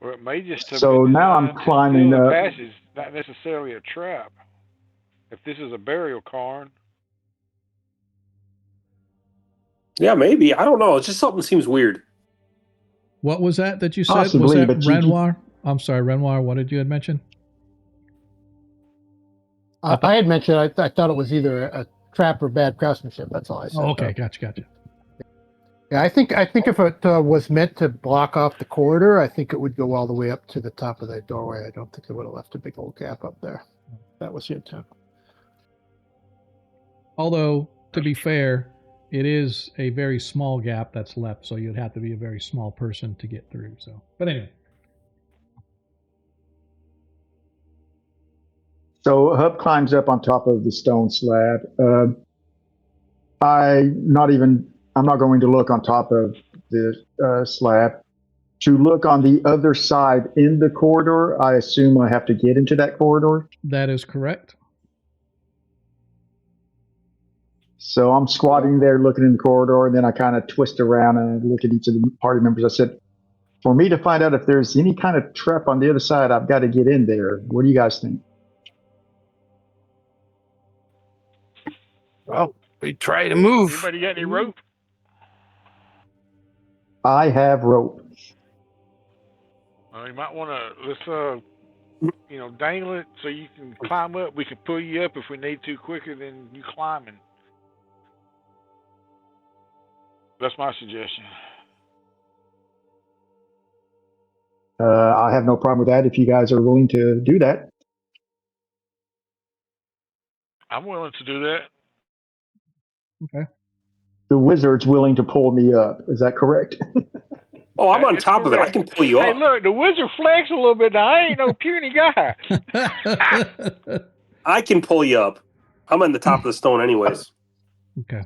Or it may just have so been now I'm climbing up. up. Passage, not necessarily a trap. If this is a burial cairn. Yeah, maybe. I don't know. It's just something seems weird. What was that you said? Possibly, was that Renoir? I'm sorry, Renoir, what did you had mentioned? I had mentioned I thought it was either a trap or bad craftsmanship. That's all I said. Oh, okay, gotcha. Yeah, I think if it was meant to block off the corridor, I think it would go all the way up to the top of that doorway. I don't think it would have left a big old gap up there. That was the intent. Although, to be fair, it is a very small gap that's left, so you'd have to be a very small person to get through. So, but anyway. So Hub climbs up on top of the stone slab. I'm not going to look on top of the slab. To look on the other side in the corridor, I assume I have to get into that corridor? That is correct. So I'm squatting there looking in the corridor, and then I kind of twist around and I look at each of the party members. I said, for me to find out if there's any kind of trap on the other side, I've got to get in there. What do you guys think? Well, we try to move. Anybody got any rope? I have rope. You might want to, let's, dangle it so you can climb up. We can pull you up if we need to quicker than you climbing. That's my suggestion. I have no problem with that if you guys are willing to do that. I'm willing to do that. Okay. The wizard's willing to pull me up. Is that correct? Oh, I'm on top of it. I can pull you up. Hey, look, the wizard flex a little bit now. I ain't no puny guy. I can pull you up. I'm on the top of the stone anyways. Okay.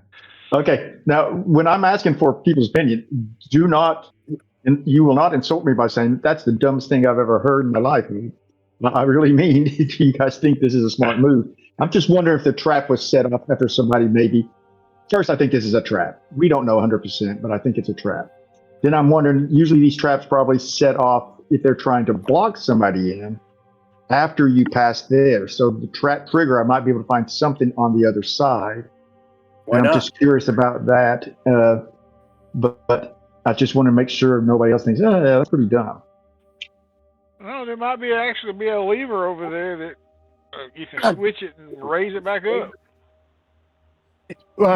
Okay. Now, when I'm asking for people's opinion, you will not insult me by saying that's the dumbest thing I've ever heard in my life. I really mean, if you guys think this is a smart move. I'm just wondering if the trap was set up after somebody maybe. First, I think this is a trap. We don't know 100%, but I think it's a trap. Then I'm wondering, usually these traps probably set off if they're trying to block somebody in after you pass there. So the trap trigger, I might be able to find something on the other side. Why and not? I'm just curious about that. But I just want to make sure nobody else thinks, oh, yeah, that's pretty dumb. Well, there might actually be a lever over there that you can switch it and raise it back up.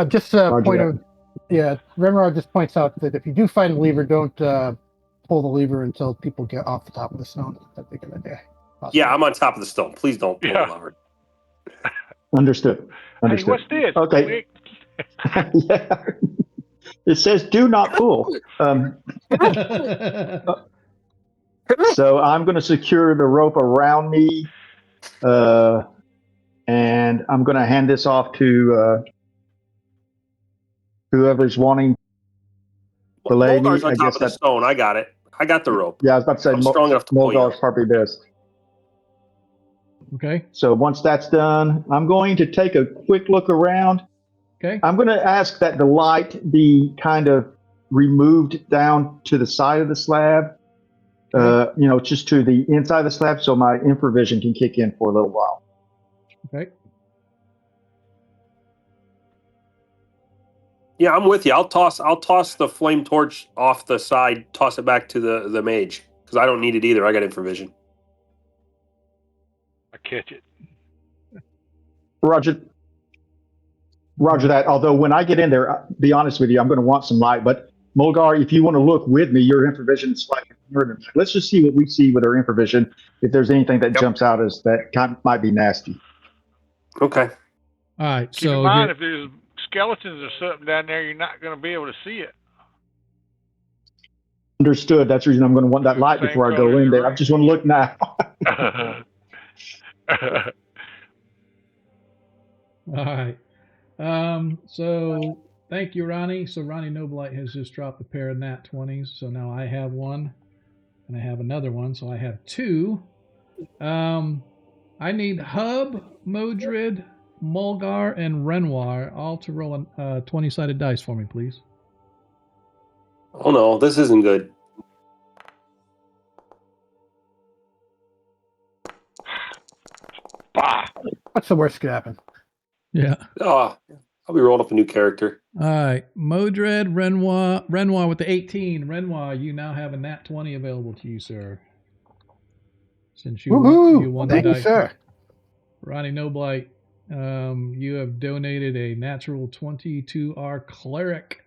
Just a point of, Renrar just points out that if you do find a lever, don't pull the lever until people get off the top of the stone. That'd be a good idea. Possibly. Yeah, I'm on top of the stone. Please don't pull the lever. Understood. Hey, what's this? Okay. Yeah. It says do not pull. So I'm going to secure the rope around me, and I'm going to hand this off to whoever's wanting the lady. Mulgar's on top of the stone. I got it. I got the rope. Yeah, I was about to say I'm strong enough to pull you Mulgar's up. probably best. Okay. So once that's done, I'm going to take a quick look around. Okay. I'm going to ask that the light be kind of removed down to the side of the slab, just to the inside of the slab, so my infravision can kick in for a little while. Okay. Yeah, I'm with you. I'll toss the flame torch off the side, toss it back to the mage, because I don't need it either. I got infravision. I catch it. Roger that. Although when I get in there, be honest with you, I'm going to want some light. But Mulgar, if you want to look with me, your infravision is slightly more. Let's just see what we see with our infravision. If there's anything that jumps out as that might be nasty. Okay. All right. Keep in mind, if there's skeletons or something down there, you're not going to be able to see it. Understood. That's the reason I'm going to want that light before I go in there. I just want to look now. All right. So thank you, Ronnie. So Ronnie Noblight has just dropped a pair of nat 20s. So now I have one and I have another one. So I have two. I need Hub, Modred, Mulgar, and Renoir all to roll a 20-sided dice for me, please. Oh no, this isn't good. What's the worst that could happen? Yeah. Oh, I'll be rolling up a new character. All right. Modred, Renoir with the 18. Renoir, you now have a nat 20 available to you, sir. Since you won the Thank you, dice. sir. Ronnie Noblight, you have donated a natural 20 to our cleric.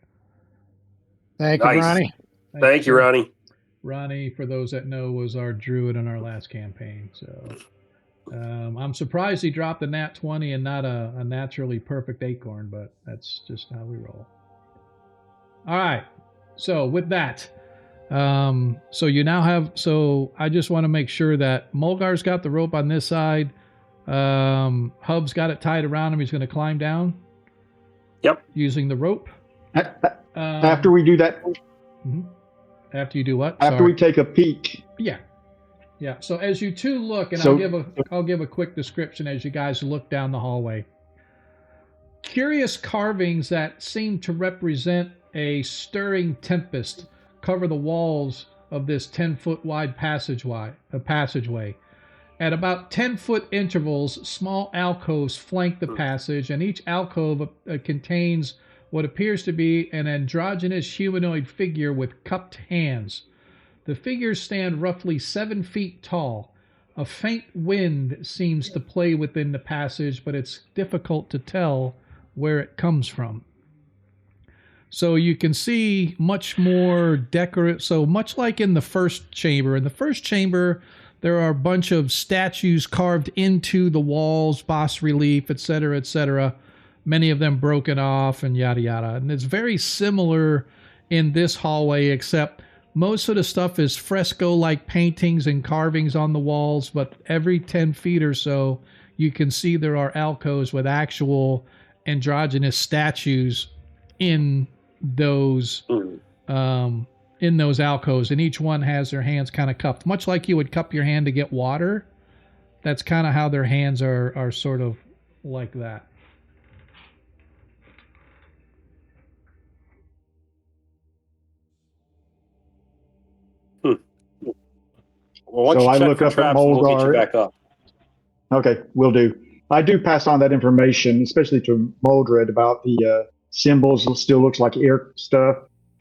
Thank you, Ronnie. Thank you, Ronnie. Ronnie, for those that know, was our druid in our last campaign. So I'm surprised he dropped a nat 20 and not a naturally perfect acorn, but that's just how we roll. All right. So with that, so you now have. So I just want to make sure that Mulgar's got the rope on this side. Hub's got it tied around him. He's going to climb down. Yep. Using the rope. After we do that. Mm-hmm. After you do what? After we take a peek. Yeah. Yeah. So as you two look, and I'll give a quick description as you guys look down the hallway. Curious carvings that seem to represent a stirring tempest cover the walls of this 10-foot wide passageway. At about 10-foot intervals, small alcoves flank the passage, and each alcove contains what appears to be an androgynous humanoid figure with cupped hands. The figures stand roughly 7 feet tall. A faint wind seems to play within the passage, but it's difficult to tell where it comes from. So you can see much more decorative. So much like in the first chamber. In the first chamber, there are a bunch of statues carved into the walls, bas relief, etc., etc. Many of them broken off and yada yada. And it's very similar in this hallway, except most of the stuff is fresco-like paintings and carvings on the walls, but every 10 feet or so, you can see there are alcoves with actual androgynous statues in those alcoves, and each one has their hands kind of cupped, much like you would cup your hand to get water. That's kind of how their hands are sort of like that. Well, once So you I check look for up at traps, we'll get you Mulgar. back up. Okay, will do. I do pass on that information, especially to Modred, about the symbols. It still looks like air stuff.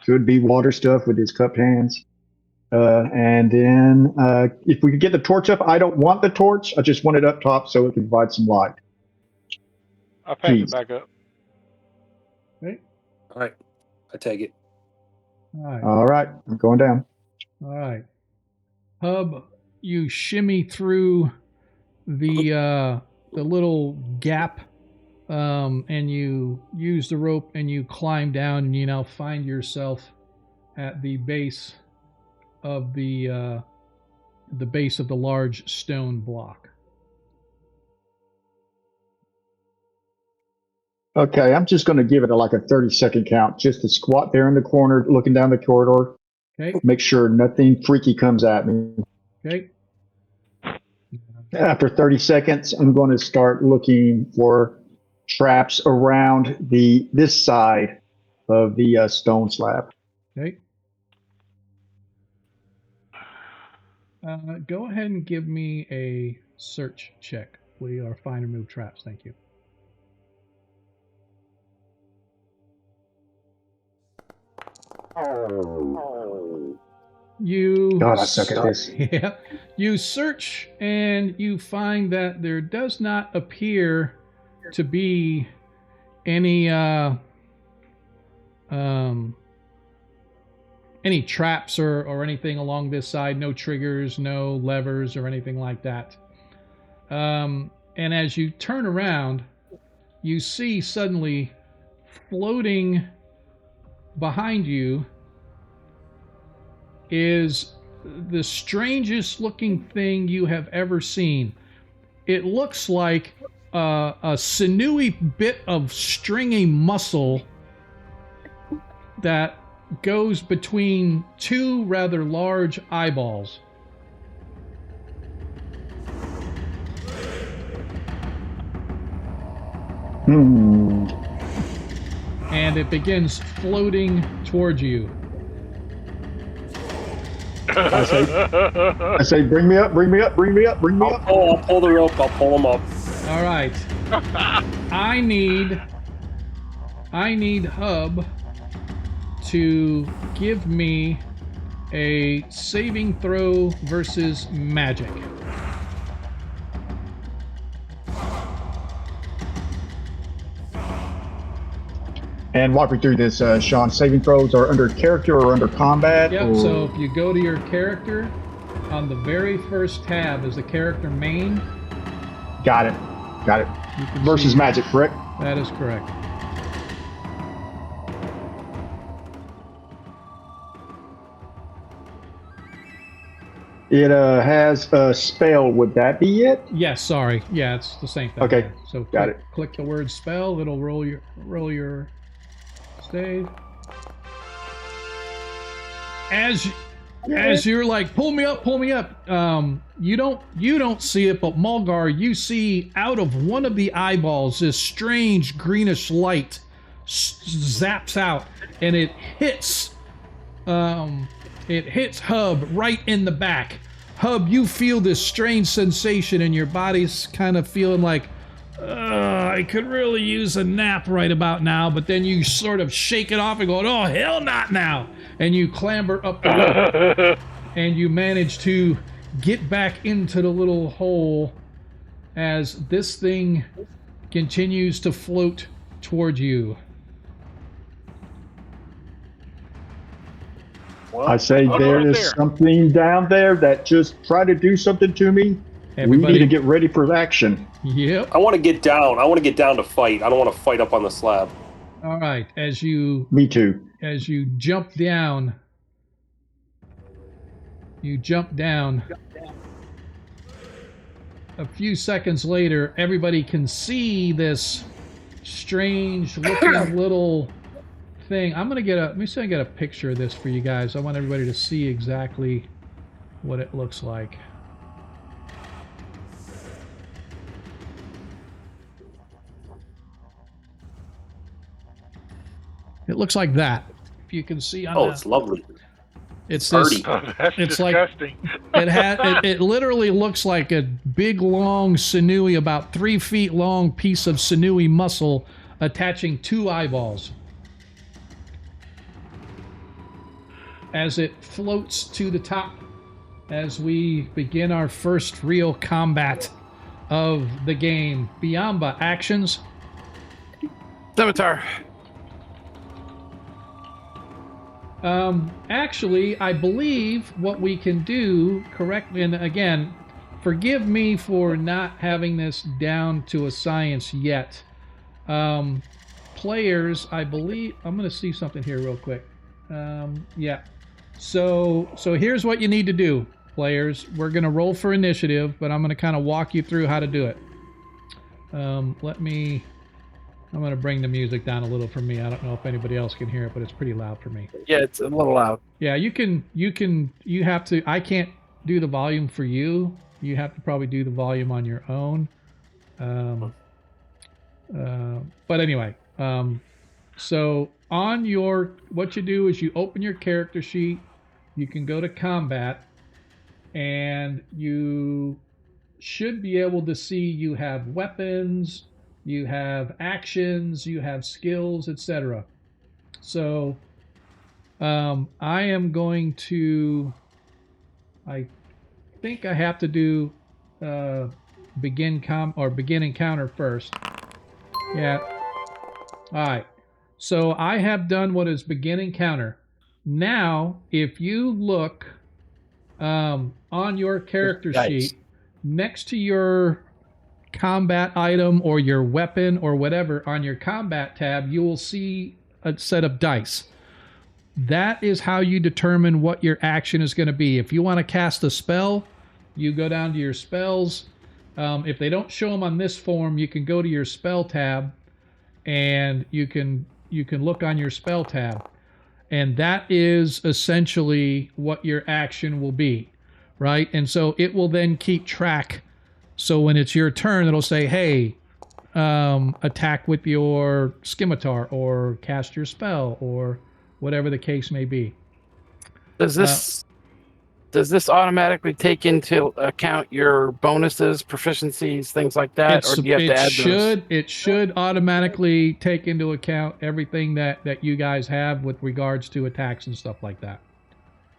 Could be water stuff with his cupped hands. And then if we could get the torch up, I don't want the torch. I just want it up top so it can provide some light. I'll pass it back up. Okay. All right. I take it. All right. I'm going down. All right. Hub, you shimmy through the little gap, and you use the rope and you climb down, and you now find yourself at the base of the base of the large stone block. Okay, I'm just going to give it like a 30-second count, just to squat there in the corner, looking down the corridor. Okay. Make sure nothing freaky comes at me. Okay. After 30 seconds, I'm going to start looking for traps around this side of the stone slab. Okay. Go ahead and give me a search check. We are find and remove traps. Thank you. God, I suck at this. Yeah. You search and you find that there does not appear to be any traps or anything along this side. No triggers, no levers or anything like that. And as you turn around, you see suddenly floating behind you is the strangest looking thing you have ever seen. It looks like a sinewy bit of stringy muscle that goes between two rather large eyeballs. And it begins floating towards you. I say, bring me up, bring me up, bring me up, bring me up. I'll pull the rope. I'll pull him up. All right. I need Hub to give me a saving throw versus magic. And walk me through this, Sean. Saving throws are under character or under combat? Yep, or... so if you go to your character, on the very first tab is the character main. Got it. Versus magic, correct? That is correct. It has a spell. Would that be it? Yes, sorry. Yeah, it's the same thing. Okay, so got it. Click the word spell. It'll roll your save. As you're like, pull me up. You don't see it, but Mulgar, you see out of one of the eyeballs this strange greenish light zaps out, and it hits Hub right in the back. Hub, you feel this strange sensation, and your body's kind of feeling like, I could really use a nap right about now, but then you sort of shake it off and go, oh, hell not now. And you clamber up the rope, and you manage to get back into the little hole as this thing continues to float toward you. Well, I say there is something down there that just tried to do something to me. We need to get ready for action. Yep. I want to get down. I want to get down to fight. I don't want to fight up on the slab. All right. Me too. As you jump down, a few seconds later, everybody can see this strange looking little thing. Let me see if I get a picture of this for you guys. I want everybody to see exactly what it looks like. It looks like that. If you can see on it's lovely. It's this. That's it's disgusting. Like it literally looks like a big long sinewy, about 3 feet long piece of sinewy muscle attaching 2 eyeballs. As it floats to the top, as we begin our first real combat of the game. Biamba, actions. Scimitar. Actually, I believe what we can do correctly, and again, forgive me for not having this down to a science yet. Players, I believe, I'm going to see something here real quick. Yeah. So here's what you need to do, players. We're going to roll for initiative, but I'm going to kind of walk you through how to do it. I'm going to bring the music down a little for me. I don't know if anybody else can hear it, but it's pretty loud for me. Yeah, it's a little loud. Yeah, you have to, I can't do the volume for you. You have to probably do the volume on your own. But anyway, so what you do is you open your character sheet, you can go to combat, and you should be able to see you have weapons, you have actions, you have skills, etc. So I am going to, I think I have to do begin encounter first. Yeah. All right. So I have done what is begin encounter. Now, if you look on your character sheet, next to your combat item or your weapon or whatever, on your combat tab, you will see a set of dice. That is how you determine what your action is going to be. If you want to cast a spell, you go down to your spells. If they don't show them on this form, you can go to your spell tab, and you can look on your spell tab, and that is essentially what your action will be, right? And so it will then keep track. So when it's your turn, it'll say, hey, attack with your scimitar, or cast your spell, or whatever the case may be. Does this automatically take into account your bonuses, proficiencies, things like that, or do you have to add those? It should automatically take into account everything that you guys have with regards to attacks and stuff like that.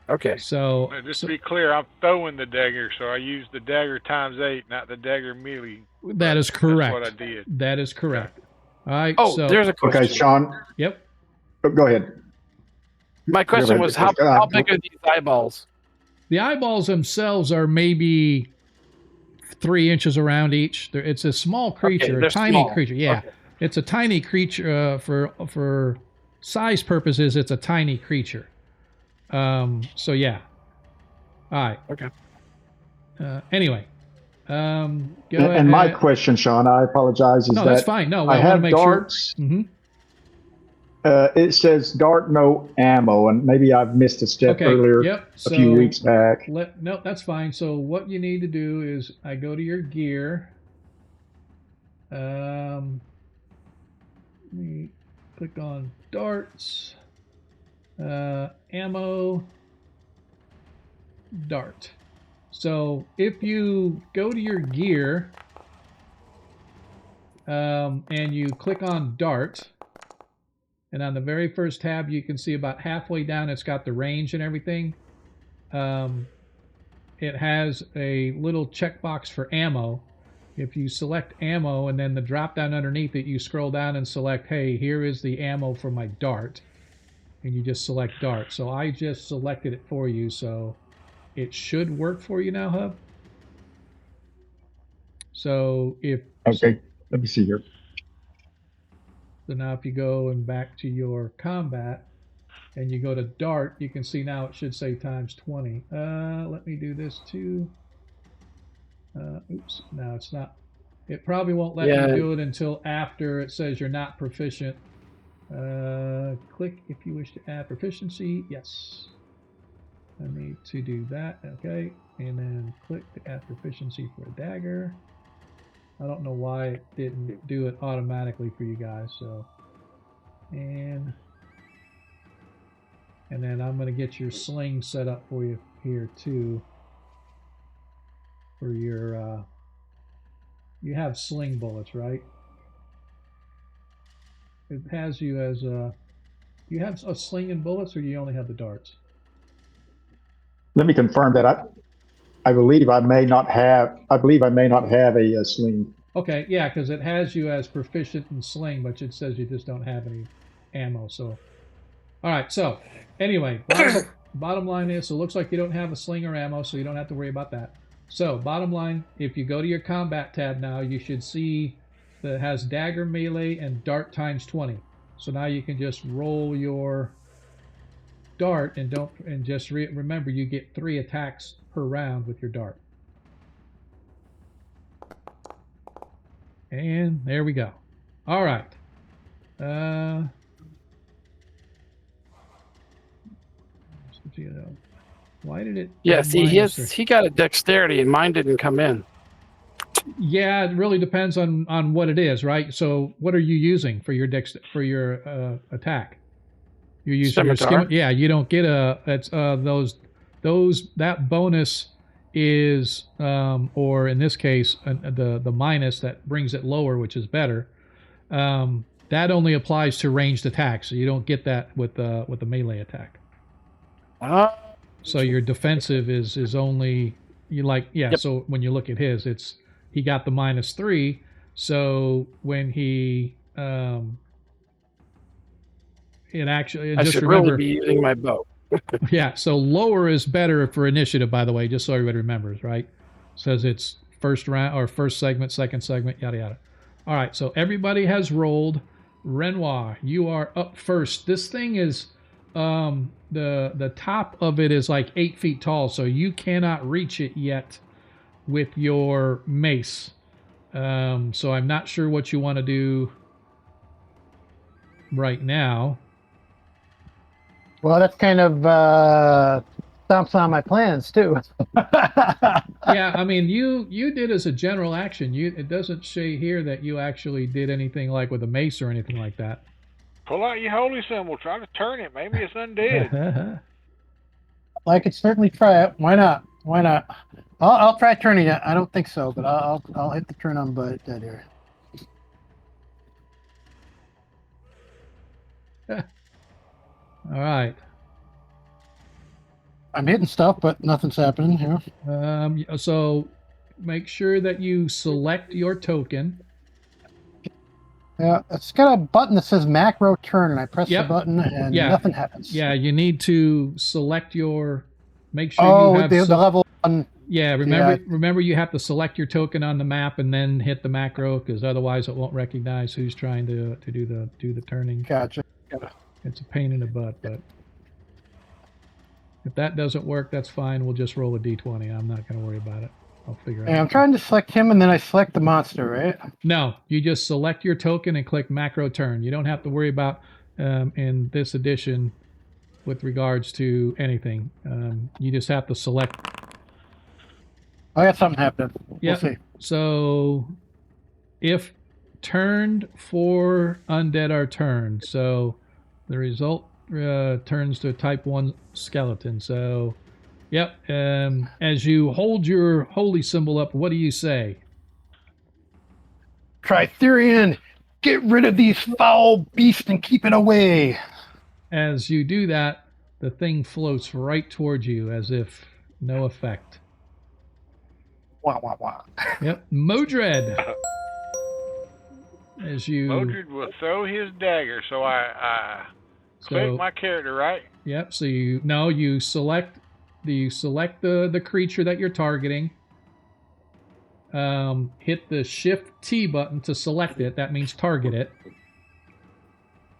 Okay. So just to be clear, I'm throwing the dagger, so I use the dagger ×8, not the dagger melee. That is correct. That's what I did. That is correct. All right. Oh, so, there's a question. Okay, Sean. Yep. Go ahead. My question was, how big are these eyeballs? The eyeballs themselves are maybe 3 inches around each. It's a small creature, Okay, a tiny small. creature. Yeah, Okay. it's a tiny creature. For size purposes, it's a tiny creature. So yeah. All right. Okay. Anyway, go ahead. And my question, Sean, I apologize, is no, that that's fine. No, I I want to have make darts. sure. Mm-hmm. It says dart no ammo, and maybe I've missed a step earlier Yep. a few weeks back. No, that's fine. So what you need to do is I go to your gear. Let me click on darts, ammo, dart. So if you go to your gear and you click on dart, and on the very first tab you can see about halfway down it's got the range and everything. It has a little checkbox for ammo. If you select ammo and then the drop down underneath it, you scroll down and select, hey, here is the ammo for my dart. And you just select dart. So I just selected it for you, so it should work for you now, Hub. So if... Okay, let me see here. So now if you go and back to your combat and you go to dart, you can see now it should say times 20. Let me do this too. Oops, no, it's not. It probably won't let you do it until after it says you're not proficient. Click if you wish to add proficiency. Yes. I need to do that. Okay. And then click to add proficiency for a dagger. I don't know why it didn't do it automatically for you guys. So, and then I'm going to get your sling set up for you here too. For your, you have sling bullets, right? It has you as you have a sling and bullets, or you only have the darts? Let me confirm that. I believe I may not have. I believe I may not have a sling. Okay, yeah, because it has you as proficient in sling, but it says you just don't have any ammo. So, all right. So, anyway, bottom line is, so it looks like you don't have a sling or ammo, so you don't have to worry about that. So, bottom line, if you go to your combat tab now, you should see that it has dagger, melee, and dart times 20. So now you can just roll your dart and just remember you get 3 attacks per round with your dart. And there we go. All right. Why did it? Yeah, see, he got a dexterity, and mine didn't come in. Yeah, it really depends on what it is, right? So, what are you using for your attack? You're using your skim. Yeah, you don't get that's that bonus is or in this case the minus that brings it lower, which is better. That only applies to ranged attacks, so you don't get that with the melee attack. So your defensive is only So when you look at his, he got the -3. So when he it actually I just should remember, really be using my bow. Yeah, so lower is better for initiative, by the way, just so everybody remembers, right? Says it's first round or first segment, second segment, yada yada. All right, so everybody has rolled. Renoir, you are up first. This thing is the top of it is like 8 feet tall, so you cannot reach it yet with your mace. So I'm not sure what you want to do right now. Well, that's kind of stomps on my plans too. Yeah, I mean, you did as a general action. It doesn't say here that you actually did anything like with a mace or anything like that. Pull out your holy symbol. Try to turn it. Maybe it's undead. I could certainly try it. Why not? Why not? I'll try turning it. I don't think so, but I'll hit the turn on button dead here. All right. I'm hitting stuff, but nothing's happening here. So make sure that you select your token. Yeah, it's got a button that says macro turn, and I press Yep. the button, and Yeah. nothing happens. Yeah, you need to select your. Make sure Oh, you have the level one. Yeah, remember you have to select your token on the map and then hit the macro, because otherwise it won't recognize who's trying to do the turning. Gotcha. It's a pain in the butt, but if that doesn't work, that's fine. We'll just roll a d20. I'm not going to worry about it. I'll figure it out. I'm trying to select him, and then I select the monster, right? No, you just select your token and click macro turn. You don't have to worry about in this edition with regards to anything. You just have to select. I got something happening. Yep. We'll see. So if turned, 4 undead are turned. So the result turns to a type 1 skeleton. So, yep. As you hold your holy symbol up, what do you say? Tritherian, get rid of these foul beasts and keep it away. As you do that, the thing floats right towards you as if no effect. Wah, wah, wah. Yep. Modred. As you. Modred will throw his dagger, so I click my character, right? Yep. So you select the creature that you're targeting. Hit the Shift T button to select it. That means target it.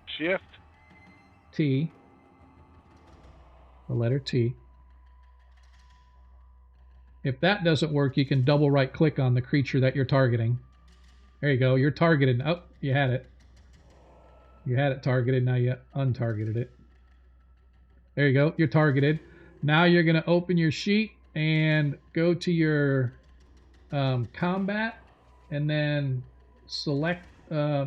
Shift T. The letter T. If that doesn't work, you can double right click on the creature that you're targeting. There you go. You're targeted. Oh, you had it. You had it targeted. Now you untargeted it. There you go. You're targeted. Now you're going to open your sheet and go to your combat, and then select.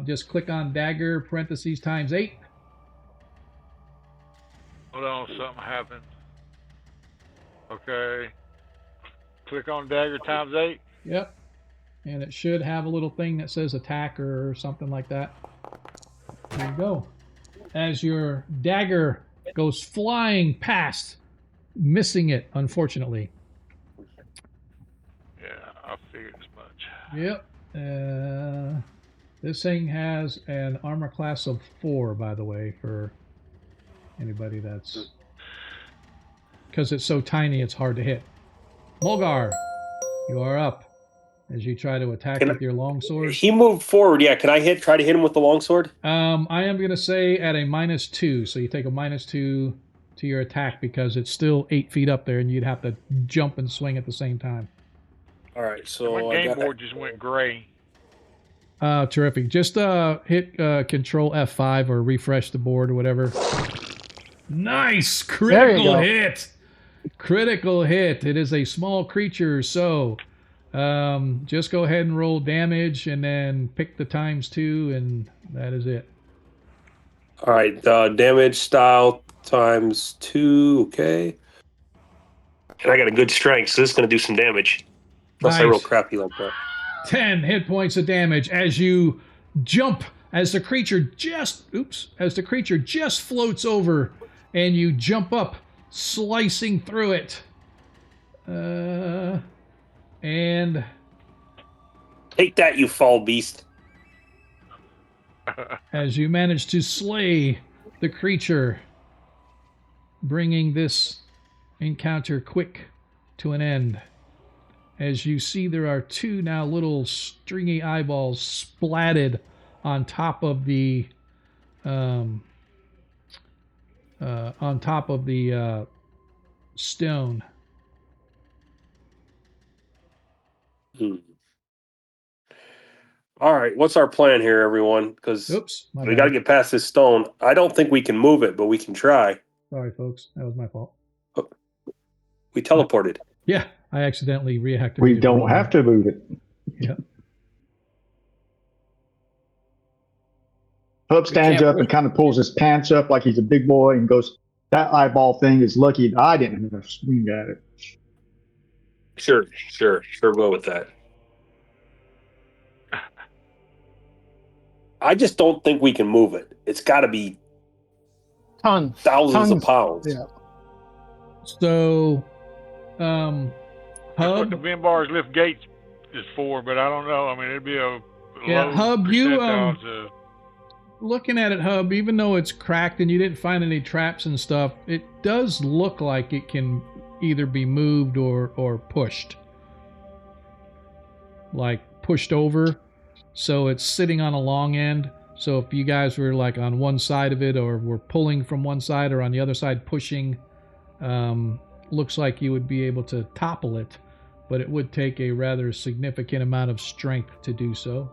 Just click on dagger parentheses ×8. Hold on, something happened. Okay. Click on dagger ×8. Yep. And it should have a little thing that says attack or something like that. There you go. As your dagger goes flying past, missing it, unfortunately. Yeah, I figured as much. Yep. This thing has an armor class of 4, by the way, for anybody that's... Because it's so tiny, it's hard to hit. Mulgar, you are up as you try to attack with your longsword. He moved forward. Yeah, can I try to hit him with the longsword? I am going to say at a -2, so you take a -2 to your attack because it's still 8 feet up there, and you'd have to jump and swing at the same time. All right, so my game board just went gray. Terrific. Just hit Control F5 or refresh the board or whatever. Nice! Critical hit! Critical hit. It is a small creature, so just go ahead and roll damage and then pick the ×2, and that is it. All right, damage style ×2, okay. And I got a good strength, so this is going to do some damage. Unless I roll crappy like that. 10 hit points of damage as you jump, as the creature just floats over, and you jump up, slicing through it. And take that, you foul beast. As you manage to slay the creature, bringing this encounter quick to an end. As you see, there are 2 now little stringy eyeballs splatted on top of the stone. All right, what's our plan here, everyone? Because we got to get past this stone. I don't think we can move it, but we can try. Sorry, folks. That was my fault. We teleported. Yeah, I accidentally reactivated. We don't have to move it. Yeah. Hub stands up and kind of pulls his pants up like he's a big boy and goes, that eyeball thing is lucky I didn't have a swing at it. Sure, go with that. I just don't think we can move it. It's got to be thousands of pounds. Yeah. So, What the bin bars lift gates is for, but I don't know. I mean, it'd be a Hub, you looking at it, Hub, even though it's cracked and you didn't find any traps and stuff, it does look like it can either be moved or pushed. Like pushed over. So it's sitting on a long end. So if you guys were like on one side of it or were pulling from one side or on the other side pushing, looks like you would be able to topple it, but it would take a rather significant amount of strength to do so.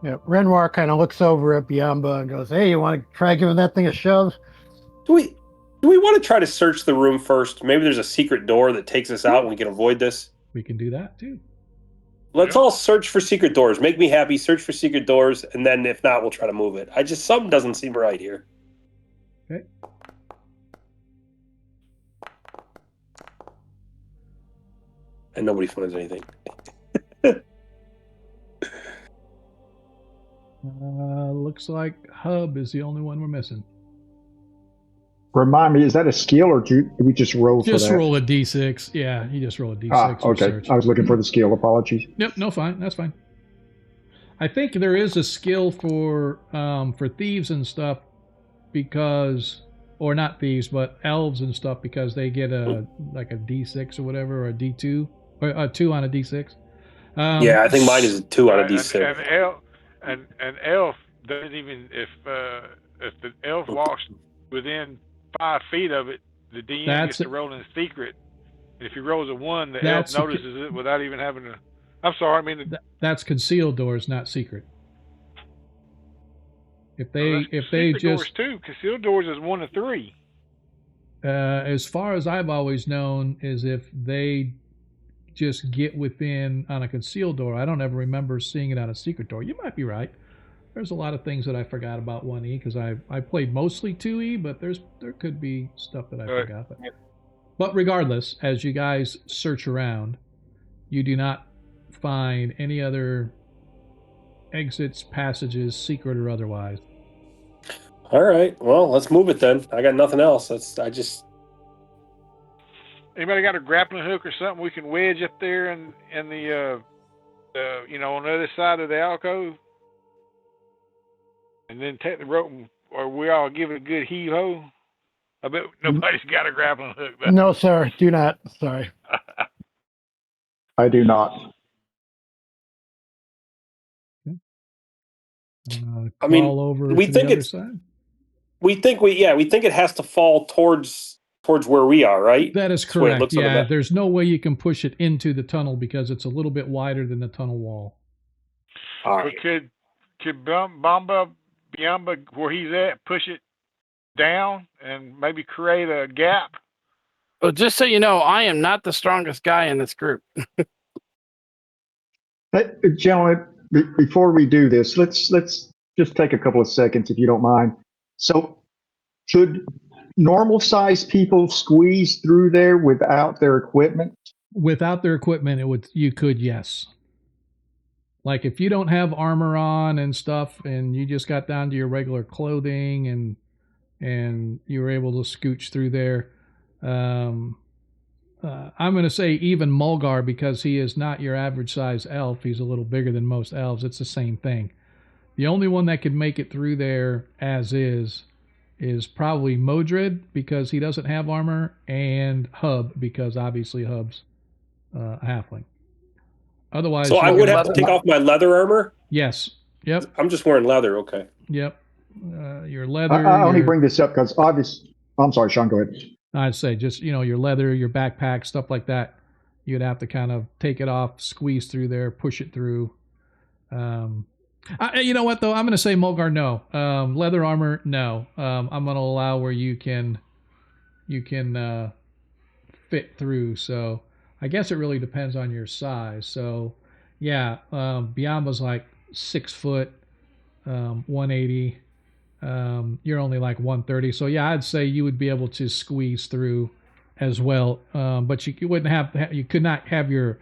Yeah, Renoir kind of looks over at Biamba and goes, "Hey, you want to try giving that thing a shove?" Do we want to try to search the room first? Maybe there's a secret door that takes us out and we can avoid this. We can do that too. Let's all search for secret doors. Make me happy. Search for secret doors, and then if not, we'll try to move it. Something doesn't seem right here. Okay. And nobody finds anything. Looks like Hub is the only one we're missing. Remind me, is that a skill or do we just roll for that? Just roll a d6. Yeah, you just roll a d6. Okay. Search. I was looking for the skill. Apologies. Yep, no, fine. That's fine. I think there is a skill for thieves and stuff because, or not thieves, but elves and stuff because they get a d6 or whatever, or a d2, or a 2 on a d6. Yeah, I think mine is a 2 on a d6. And elf doesn't even if the elf walks within 5 feet of it, the DM gets to roll in secret. And if he rolls a 1, the elf notices it without even having to. I'm sorry, I mean that's concealed doors, not secret. If they just doors too, concealed doors is 1 to 3. As far as I've always known, is if they just get within on a concealed door. I don't ever remember seeing it on a secret door. You might be right. There's a lot of things that I forgot about 1E because I played mostly 2E, but there could be stuff that I forgot. But regardless, as you guys search around, you do not find any other exits, passages, secret or otherwise. All right. Well, let's move it then. I got nothing else. Anybody got a grappling hook or something we can wedge up there in the on the other side of the alcove? And then take the rope, or we all give it a good heave-ho. I bet nobody's got a grappling hook. Though. No, sir, do not. Sorry. I do not. I mean, we think it's. We think it has to fall towards where we are, right? That is correct. Yeah, there's no way you can push it into the tunnel because it's a little bit wider than the tunnel wall. All right. But could Biamba, where he's at, push it down and maybe create a gap? Well, just so you know, I am not the strongest guy in this group. Hey, gentlemen, before we do this, let's just take a couple of seconds, if you don't mind. So, should normal-sized people squeeze through there without their equipment? Without their equipment, you could, yes. Like if you don't have armor on and stuff, and you just got down to your regular clothing, and you were able to scooch through there. I'm going to say even Mulgar, because he is not your average size elf. He's a little bigger than most elves. It's the same thing. The only one that could make it through there as is probably Modred, because he doesn't have armor, and Hub, because obviously Hub's a halfling. Otherwise, so I would have to take off my leather armor? Yes. Yep. I'm just wearing leather. Okay. Yep. Your leather. I only bring this up because obviously. I'm sorry, Sean. Go ahead. I'd say just your leather, your backpack, stuff like that. You'd have to kind of take it off, squeeze through there, push it through. You know what though? I'm going to say Mulgar, no. Leather armor, no. I'm going to allow where you can fit through. So I guess it really depends on your size. So yeah, Biamba's like 6 foot, 180. You're only like 130. So yeah, I'd say you would be able to squeeze through as well. But you could not have your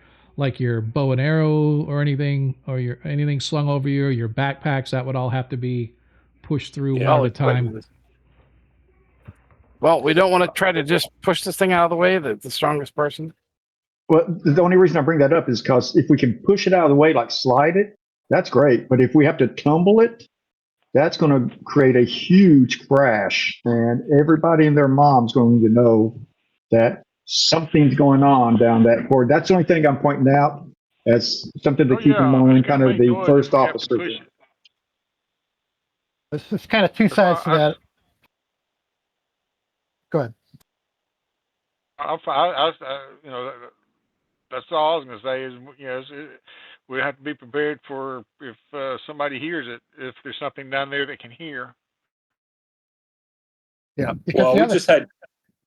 bow and arrow or anything, or anything slung over you, or your backpacks. That would all have to be pushed through one at a time. Well, we don't want to try to just push this thing out of the way, the strongest person. Well, the only reason I bring that up is because if we can push it out of the way, like slide it, that's great. But if we have to tumble it, that's going to create a huge crash, and everybody and their mom's going to know that something's going on down that corridor. That's the only thing I'm pointing out. That's something to Oh keep in yeah, if it's mind, gonna kind of make the noise, first then we have to officer. push it. There's kind of two That's sides to why that. Go ahead. you know, that's all I was gonna say is, you know, we have to be prepared for if somebody hears it, if there's something down there that can hear. Yeah. Because Well, the other,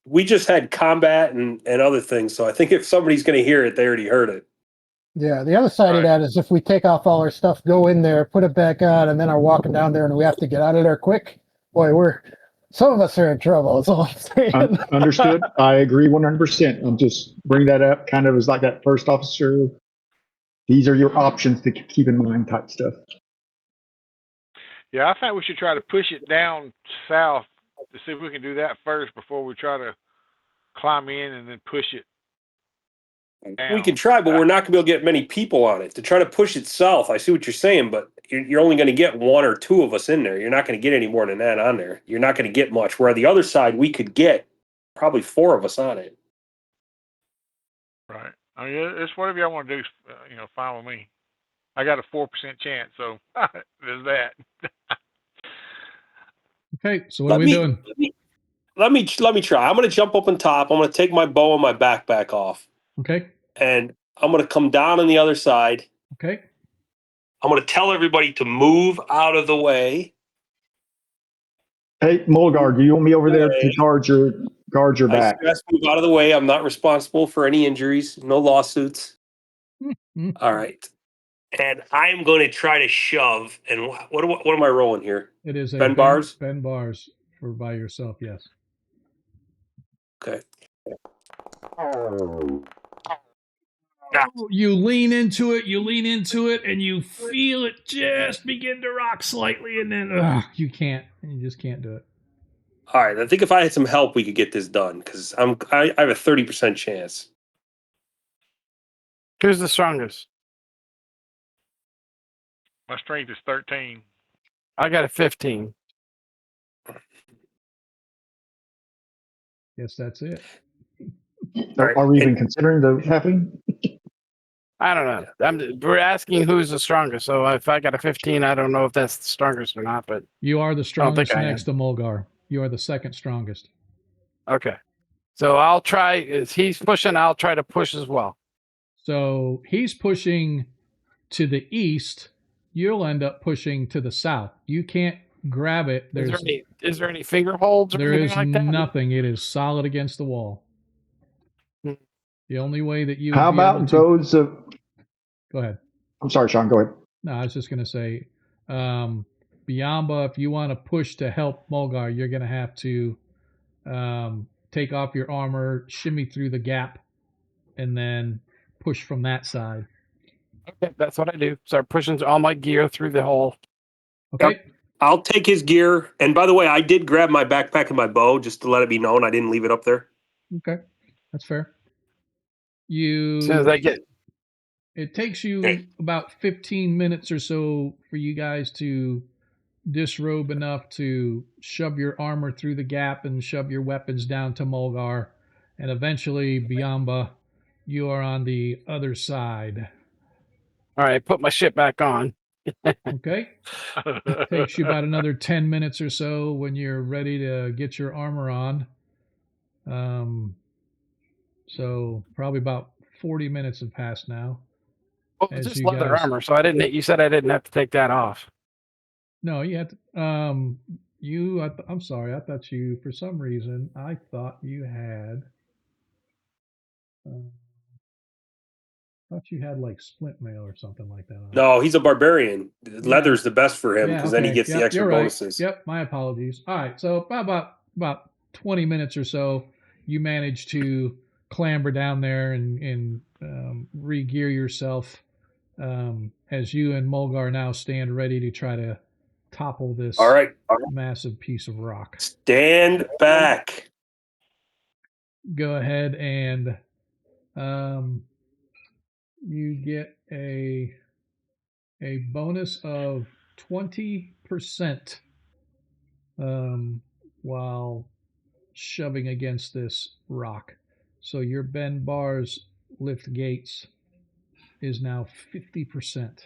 we just had combat and other things, so I think if somebody's going to hear it, they already heard it. yeah, the other side of Right. that is if we take off all our stuff, go in there, put it back on, and then are walking down there and we have to get out of there quick. Boy, some of us are in trouble. That's all I'm saying. Understood. I agree 100%. I'm just bring that up kind of as like that first officer. These are your options to keep in mind type stuff. Yeah, I think we should try to push it down south to see if we can do that first before we try to climb in and then push it down. We can try, but we're not going to be able to get many people on it. To try to push it south, I see what you're saying, but you're only going to get one or two of us in there. You're not going to get any more than that on there. You're not going to get much. Where the other side, we could get probably 4 of us on it. Right. I mean, it's whatever y'all want to do. You know, fine with me. I got a 4% chance, so there's that. Okay, so what are we doing? Let me try. I'm going to jump up on top. I'm going to take my bow and my backpack off. Okay. And I'm going to come down on the other side. Okay. I'm going to tell everybody to move out of the way. Hey, Mulgar, do you want me over there to guard your back? I move out of the way. I'm not responsible for any injuries. No lawsuits. All right. And I'm going to try to shove. And what am I rolling here? It is a bend bars. Bend bars for by yourself. Yes. Okay. You lean into it, and you feel it just begin to rock slightly, and then you just can't do it. All right. I think if I had some help, we could get this done because I have a 30% chance. Who's the strongest? My strength is 13. I got a 15. Yes, that's it. Are we even considering the happening? I don't know. We're asking who's the strongest. So if I got a 15, I don't know if that's the strongest or not. But you are the strongest I next to Mulgar. You are the second strongest. Okay. So I'll try. As he's pushing, I'll try to push as well. So he's pushing to the east. You'll end up pushing to the south. You can't grab it. Is there any finger holds or there anything is like that? nothing. It is solid against the wall. The only way that you would How be about able to, those of? Go ahead. I'm sorry, Sean. Go ahead. No, I was just going to say, Biamba, if you want to push to help Mulgar, you're going to have to take off your armor, shimmy through the gap, and then push from that side. Okay, that's what I do. Start pushing all my gear through the hole. Okay. Yep. I'll take his gear. And by the way, I did grab my backpack and my bow just to let it be known I didn't leave it up there. Okay, that's fair. As soon as I get. It takes you about 15 minutes or so for you guys to disrobe enough to shove your armor through the gap and shove your weapons down to Mulgar. And eventually, Biamba, you are on the other side. All right, put my shit back on. Okay. Takes you about another 10 minutes or so when you're ready to get your armor on. So probably about 40 minutes have passed now. Well, it's just leather armor, so I didn't. You said I didn't have to take that off. No, you had to. I'm sorry. I thought you, for some reason, I thought you had. Thought you had like splint mail or something like that. No, he's a barbarian. Leather's the best for him because then he gets the extra bonuses. Right. Yep, my apologies. All right, so about 20 minutes or so, you manage to clamber down there and re-gear yourself as you and Mulgar now stand ready to try to topple this massive piece of rock. Stand back. Go ahead and you get a bonus of 20 while shoving against this rock. So your bend bars lift gates is now 50%.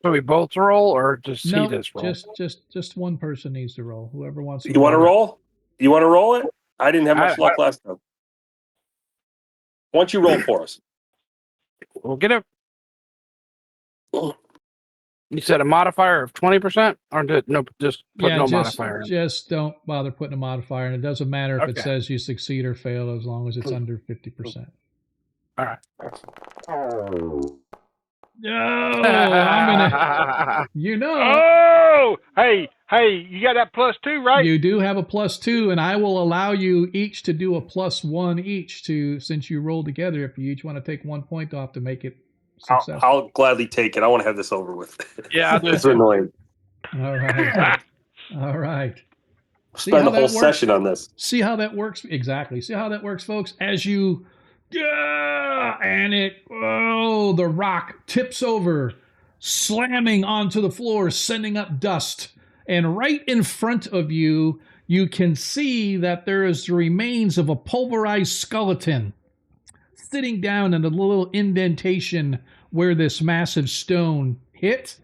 So we both roll, or just No, he does roll? just one person needs to roll. Whoever wants to. You want to roll? You want to roll it? I didn't have much luck last time. Why don't you roll for us? We'll get it. You said a modifier of 20%, or no? Just put no modifier. Just don't bother putting a modifier, and it doesn't matter if it says you succeed or fail as long as it's under 50%. All right. No, I'm gonna. Oh, hey, you got that +2, right? You do have a +2, and I will allow you each to do a +1 each since you roll together. If you each want to take 1 point off to make it successful. I'll gladly take it. I want to have this over with. Yeah, it's annoying. All right. All right. Spend the whole session on this. See how that works? Exactly. See how that works, folks? As you, and the rock tips over, slamming onto the floor, sending up dust. And right in front of you, you can see that there is the remains of a pulverized skeleton sitting down in a little indentation where this massive stone hit.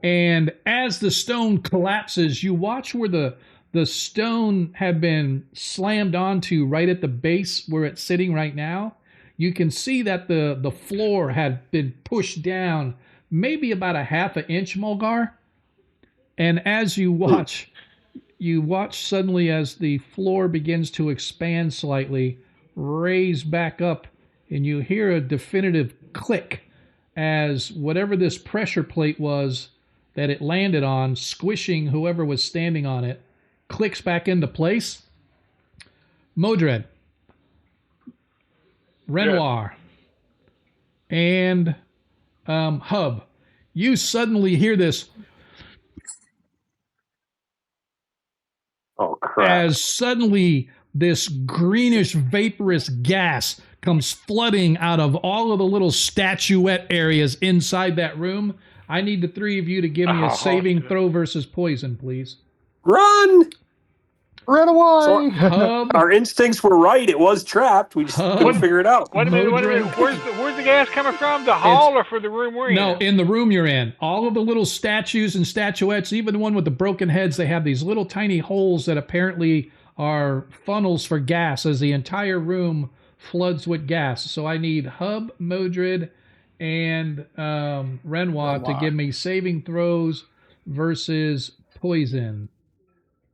And as the stone collapses, you watch where the stone had been slammed onto right at the base where it's sitting right now. You can see that the floor had been pushed down maybe about a half an inch, Mulgar. And as you watch suddenly as the floor begins to expand slightly, raise back up, and you hear a definitive click as whatever this pressure plate was that it landed on, squishing whoever was standing on it, clicks back into place. Modred, Renoir, and Hub, you suddenly hear this. Oh, crap. As suddenly this greenish vaporous gas comes flooding out of all of the little statuette areas inside that room. I need the three of you to give me a saving throw versus poison, please. Run! Run away! So our instincts were right. It was trapped. We just couldn't figure it out. Wait a minute. Where's the gas coming from? The hall or for the room we're in? No, in the room you're in. All of the little statues and statuettes, even the one with the broken heads, they have these little tiny holes that apparently are funnels for gas as the entire room floods with gas. So I need Hub, Modred, and Renoir to give me saving throws versus poison.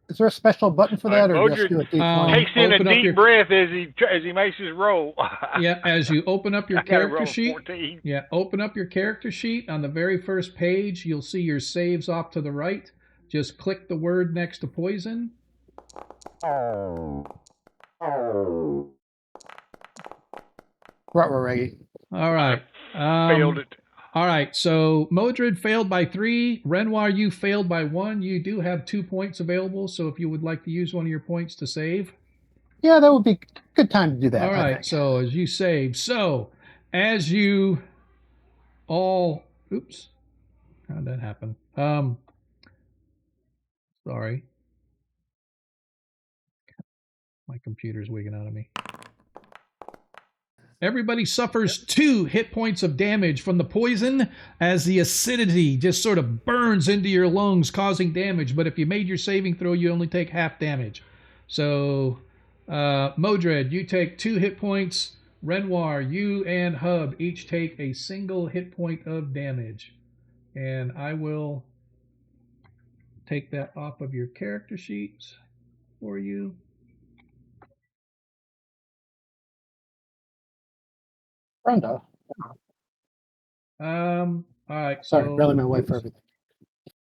Is there a special button for that, or just do a deep takes in a deep breath as he makes his roll. Yeah, as you open up your character sheet. 14. Yeah, open up your character sheet. On the very first page, you'll see your saves off to the right. Just click the word next to poison. Right. All right. Failed it. All right, so Modred failed by 3. Renoir, you failed by 1. You do have 2 points available, so if you would like to use one of your points to save. Yeah, that would be a good time to do that. All right, so as you save. So as you all... Oops. How did that happen? Sorry. My computer's wigging out of me. Everybody suffers 2 hit points of damage from the poison as the acidity just sort of burns into your lungs, causing damage. But if you made your saving throw, you only take half damage. So, Modred, you take 2 hit points. Renoir, you and Hub each take a single hit point of damage. And I will take that off of your character sheets for you. Brenda. All right. Sorry, really my wife for everything.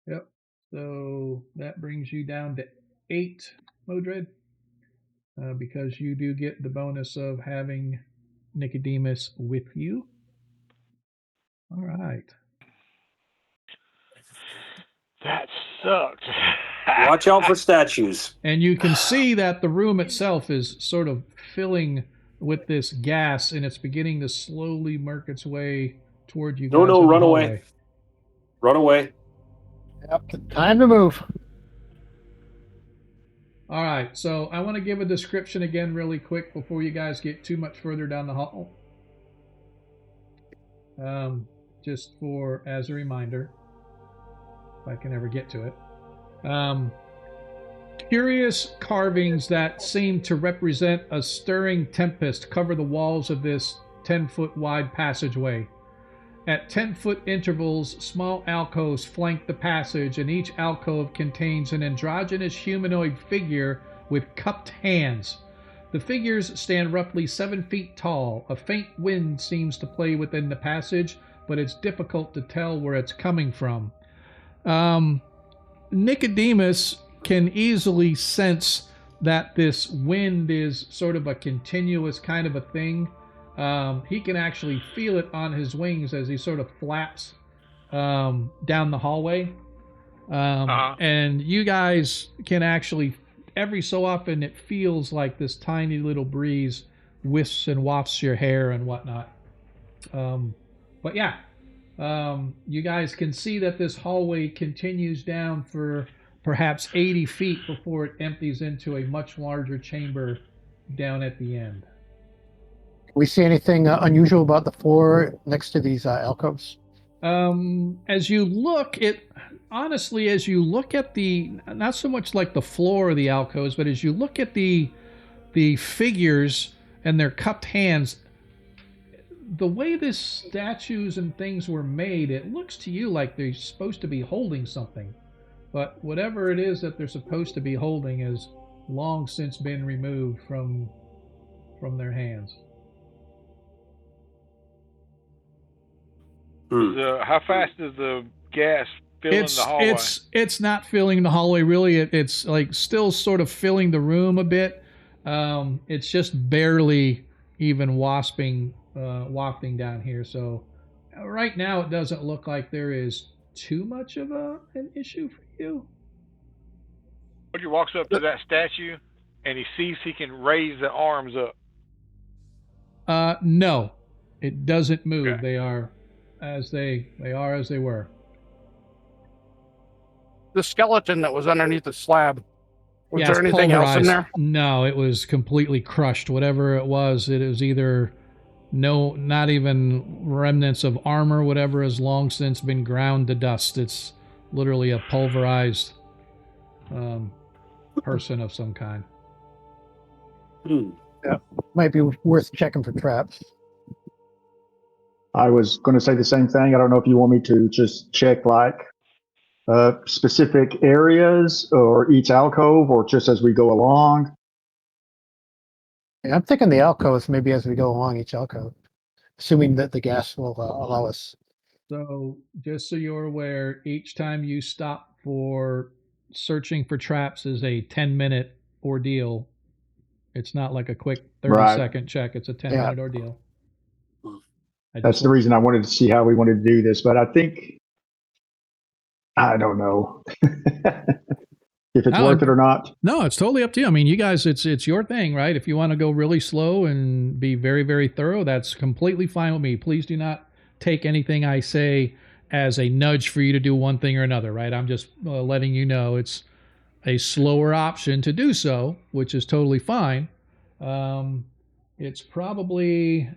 Yep. So that brings you down to 8, Modred, because you do get the bonus of having Nicodemus with you. All right. That sucks. Watch out for statues. And you can see that the room itself is sort of filling with this gas, and it's beginning to slowly work its way toward you guys. No, run away. Run away. Yep, time to move. All right, so I want to give a description again really quick before you guys get too much further down the hall. Just for as a reminder, if I can ever get to it. Curious carvings that seem to represent a stirring tempest cover the walls of this 10-foot wide passageway. At 10-foot intervals, small alcoves flank the passage, and each alcove contains an androgynous humanoid figure with cupped hands. The figures stand roughly 7 feet tall. A faint wind seems to play within the passage, but it's difficult to tell where it's coming from. Nicodemus can easily sense that this wind is sort of a continuous kind of a thing. He can actually feel it on his wings as he sort of flaps down the hallway. And you guys can actually, every so often, it feels like this tiny little breeze whisks and wafts your hair and whatnot. But yeah, you guys can see that this hallway continues down for perhaps 80 feet before it empties into a much larger chamber down at the end. We see anything unusual about the floor next to these alcoves? As you look at, honestly, as you look at the, not so much like the floor of the alcoves, but as you look at the figures and their cupped hands, the way the statues and things were made, it looks to you like they're supposed to be holding something. But whatever it is that they're supposed to be holding has long since been removed from their hands. How fast is the gas filling the hallway? It's not filling the hallway really. It's like still sort of filling the room a bit. It's just barely even wafting down here. So right now it doesn't look like there is too much of an issue for you. Roger walks up to that statue and he sees he can raise the arms up. No, it doesn't move. Okay. They are as they were. The skeleton that was underneath the slab. Was Yeah, there anything else in there? No, it was completely crushed. Whatever it was either not even remnants of armor, whatever has long since been ground to dust. It's literally a pulverized person of some kind. Yeah, might be worth checking for traps. I was going to say the same thing. I don't know if you want me to just check like specific areas or each alcove or just as we go along. Yeah, I'm thinking the alcoves maybe as we go along each alcove, assuming that the gas will allow us. So just so you're aware, each time you stop for searching for traps is a 10-minute ordeal. It's not like a quick 30-second check. It's a 10-minute ordeal. That's the reason I wanted to see how we wanted to do this, but I think, I don't know if it's worth it or not. No, it's totally up to you. I mean, you guys, it's your thing, right? If you want to go really slow and be very, very thorough, that's completely fine with me. Please do not take anything I say as a nudge for you to do one thing or another, right? I'm just letting you know it's a slower option to do so, which is totally fine. It's probably...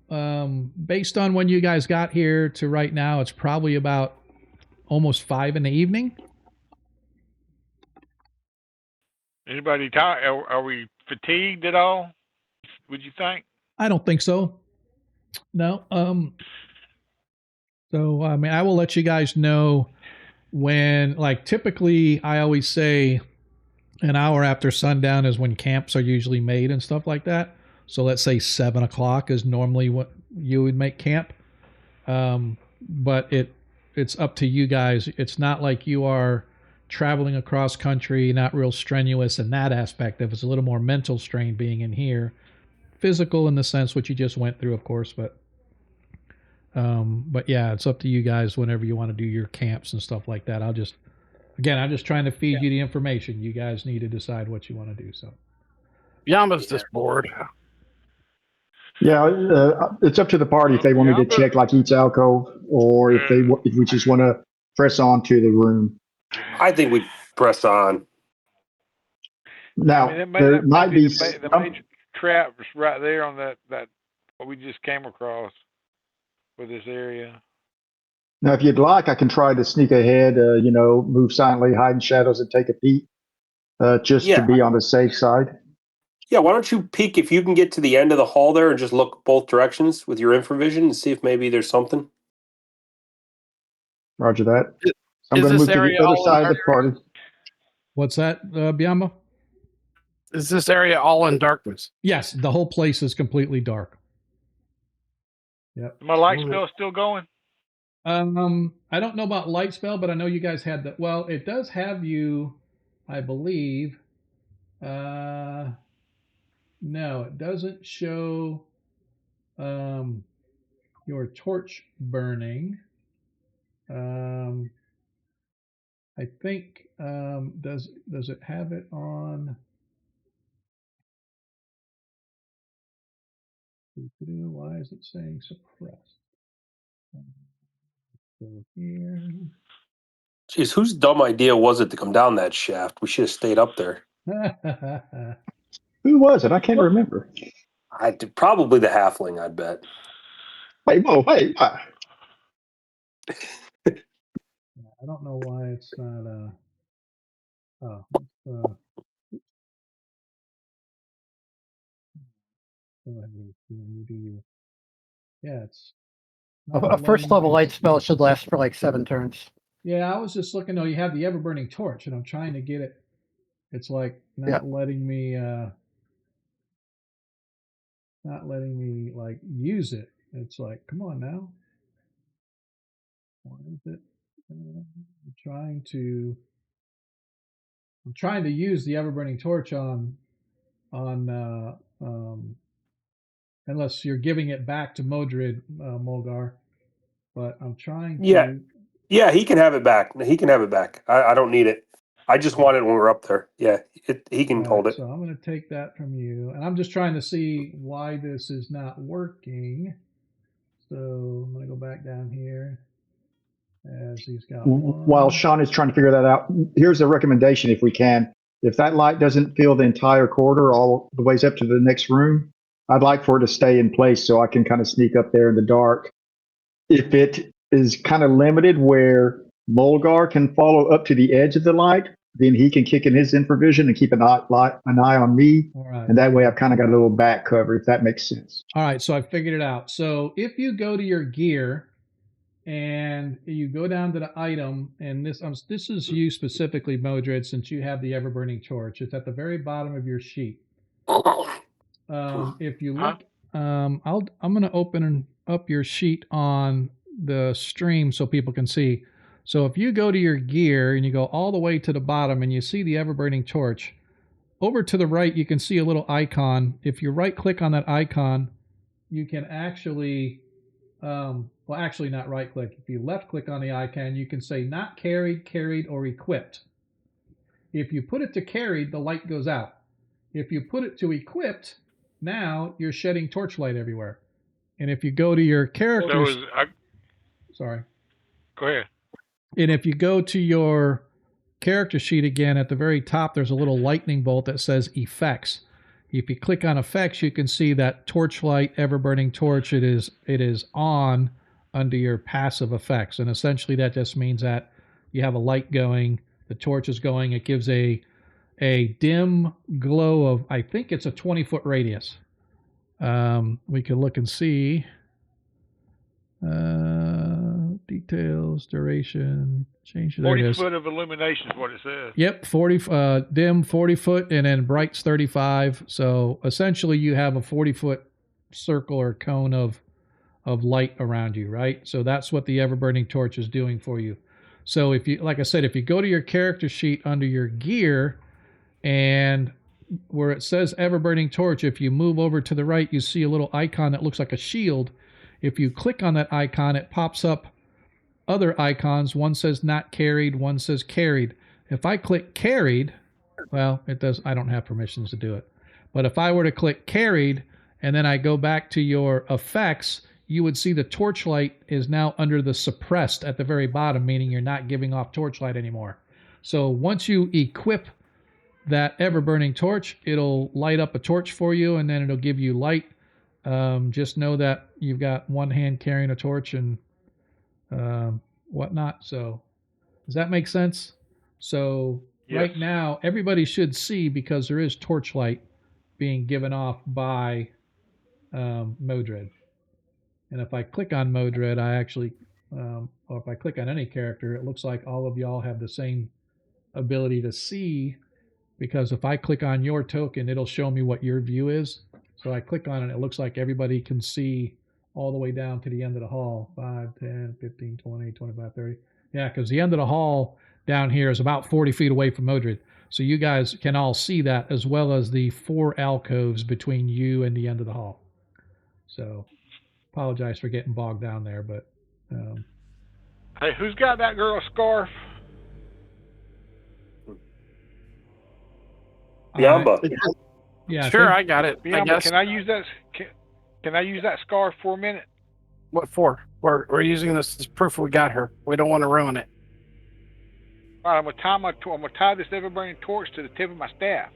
based on when you guys got here to right now, it's probably about almost 5 in the evening. Anybody tired? Are we fatigued at all? Would you think? I don't think so. No. So I mean, I will let you guys know when. Like typically, I always say an hour after sundown is when camps are usually made and stuff like that. So let's say 7 o'clock is normally what you would make camp. But it's up to you guys. It's not like you are traveling across country, not real strenuous in that aspect. If it's a little more mental strain being in here, physical in the sense what you just went through, of course. But yeah, it's up to you guys whenever you want to do your camps and stuff like that. I'm just trying to feed you the information. You guys need to decide what you want to do. So Yama's just bored. Yeah, it's up to the party if they want me to check like each alcove, or if we just want to press on to the room. I think we press on. Now, I mean, there might be the major trap was right there on that what we just came across for this area. Now, if you'd like, I can try to sneak ahead, move silently, hide in shadows, and take a peek, just to be on the safe side. Yeah, why don't you peek if you can get to the end of the hall there and just look both directions with your infravision and see if maybe there's something. Roger that. So I'm Is going to this move to the area other all side of in the party. What's that, Biamba? Is this area all in darkness? Yes, the whole place is completely dark. Yep. My light spell still going? I don't know about light spell, but I know you guys had that. Well, it does have you, I believe. No, it doesn't show your torch burning. I think does it have it on? Why is it saying suppressed? So here. Jeez, whose dumb idea was it to come down that shaft? We should have stayed up there. Who was it? I can't remember. Probably the halfling, I bet. Wait, whoa, wait. I don't know why it's not. Go ahead and do you. Yeah, it's. A first level light spell should last for like 7 turns. Yeah, I was just looking. You have the ever burning torch, and I'm trying to get it. It's like not letting me. Not letting me like use it. It's like, come on now. Why is it? I'm trying to use the ever burning torch on unless you're giving it back to Modred, Mulgar. But I'm trying to. Yeah, he can have it back. He can have it back. I don't need it. I just want it when we're up there. Yeah, he can hold it. So I'm going to take that from you, and I'm just trying to see why this is not working. So I'm going to go back down here. As he's got one. While Sean is trying to figure that out, here's a recommendation if we can. If that light doesn't fill the entire corridor all the ways up to the next room, I'd like for it to stay in place so I can kind of sneak up there in the dark. If it is kind of limited where Mulgar can follow up to the edge of the light, then he can kick in his infravision and keep an eye on me. And that way I've kind of got a little back cover, if that makes sense. All right, so I figured it out. So if you go to your gear and you go down to the item, and this is you specifically, Modred, since you have the ever-burning torch. It's at the very bottom of your sheet. If you look, I'm going to open up your sheet on the stream so people can see. So if you go to your gear and you go all the way to the bottom and you see the ever-burning torch, over to the right you can see a little icon. If you right-click on that icon, you can actually, actually not right-click. If you left-click on the icon, you can say not carried, carried, or equipped. If you put it to carried, the light goes out. If you put it to equipped, now you're shedding torchlight everywhere. And if you go to your characters, sorry. Go ahead. And if you go to your character sheet again, at the very top, there's a little lightning bolt that says effects. If you click on effects, you can see that torchlight, ever-burning torch. It is on under your passive effects, and essentially that just means that you have a light going, the torch is going. It gives a dim glow of, I think it's a 20-foot radius. We can look and see. Details, duration, change. 40 foot of illumination is what it says. Yep, 40 dim 40 foot, and then bright's 35. So essentially, you have a 40-foot circle or cone of light around you, right? So that's what the ever-burning torch is doing for you. So if you, like I said, if you go to your character sheet under your gear, and where it says ever-burning torch, if you move over to the right, you see a little icon that looks like a shield. If you click on that icon, it pops up other icons. One says not carried, one says carried. If I click carried, well, it does. I don't have permissions to do it. But if I were to click carried and then I go back to your effects, you would see the torchlight is now under the suppressed at the very bottom, meaning you're not giving off torchlight anymore. So once you equip that ever-burning torch, it'll light up a torch for you, and then it'll give you light. Just know that you've got one hand carrying a torch and whatnot. So does that make sense? So right now, everybody should see, because there is torchlight being given off by Modred. And if I click on Modred, I actually, or if I click on any character, it looks like all of y'all have the same ability to see, because if I click on your token, it'll show me what your view is. So I click on it, it looks like everybody can see all the way down to the end of the hall. 5, 10, 15, 20, 25, 30. Yeah, because the end of the hall down here is about 40 feet away from Modred. So you guys can all see that, as well as the 4 alcoves between you and the end of the hall. So apologize for getting bogged down there, but hey, who's got that girl's scarf? Biamba. Yeah, sure, I got it. Biamba, I guess. can I use that? Can I use that scarf for a minute? What for? We're using this as proof we got her. We don't want to ruin it. All right, I'm gonna tie this ever-burning torch to the tip of my staff.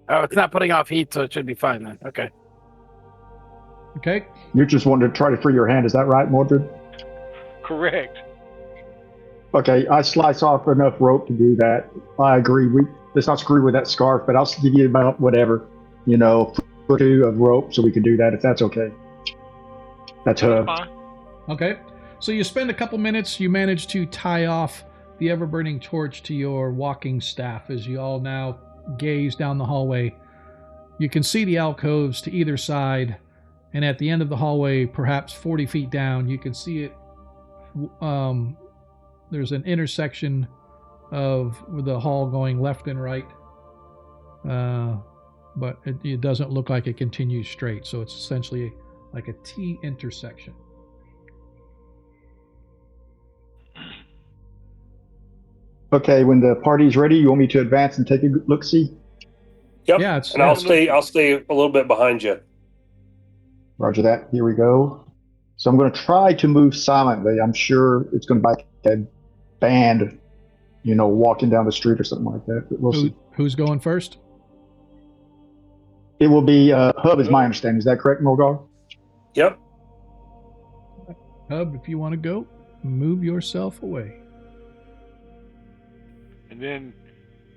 Oh, it's not putting off heat, so it should be fine then. Okay. Okay. You just wanted to try to free your hand, is that right, Modred? Correct. Okay, I slice off enough rope to do that. I agree. Let's not screw with that scarf, but I'll give you about whatever, foot or two of rope, so we can do that if that's okay. That's fine. Okay. So you spend a couple minutes. You manage to tie off the ever-burning torch to your walking staff as you all now gaze down the hallway. You can see the alcoves to either side, and at the end of the hallway, perhaps 40 feet down, you can see it. There's an intersection of the hall going left and right, but it doesn't look like it continues straight. So it's essentially like a T intersection. Okay, when the party's ready, you want me to advance and take a look-see? Yep. Yeah, and I'll stay a little bit behind you. Roger that. Here we go. So I'm going to try to move silently. I'm sure it's going to be like a band, walking down the street or something like that. But we'll see. Who's going first? It will be Hub, is my understanding. Is that correct, Mulgar? Yep. Hub, if you want to go, move yourself away. And then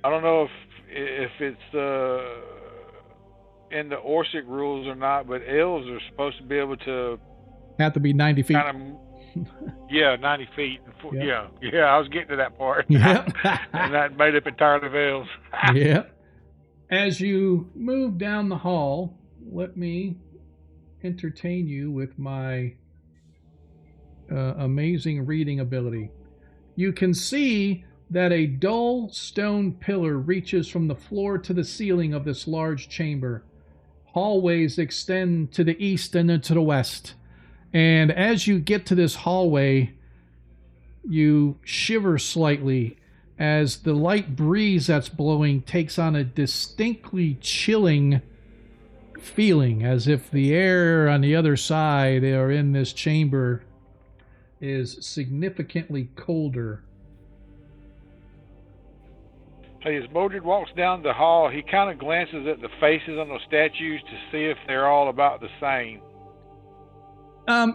I don't know if it's in the Orsic rules or not, but elves are supposed to be able to have to be 90 feet. 90 feet. Yep. Yeah, I was getting to that part. Yep. And that made up entirely of elves. Yep. As you move down the hall, let me entertain you with my amazing reading ability. You can see that a dull stone pillar reaches from the floor to the ceiling of this large chamber. Hallways extend to the east and then to the west. And as you get to this hallway, you shiver slightly as the light breeze that's blowing takes on a distinctly chilling feeling, as if the air on the other side or in this chamber is significantly colder. Hey, as Modred walks down the hall, he kind of glances at the faces on those statues to see if they're all about the same.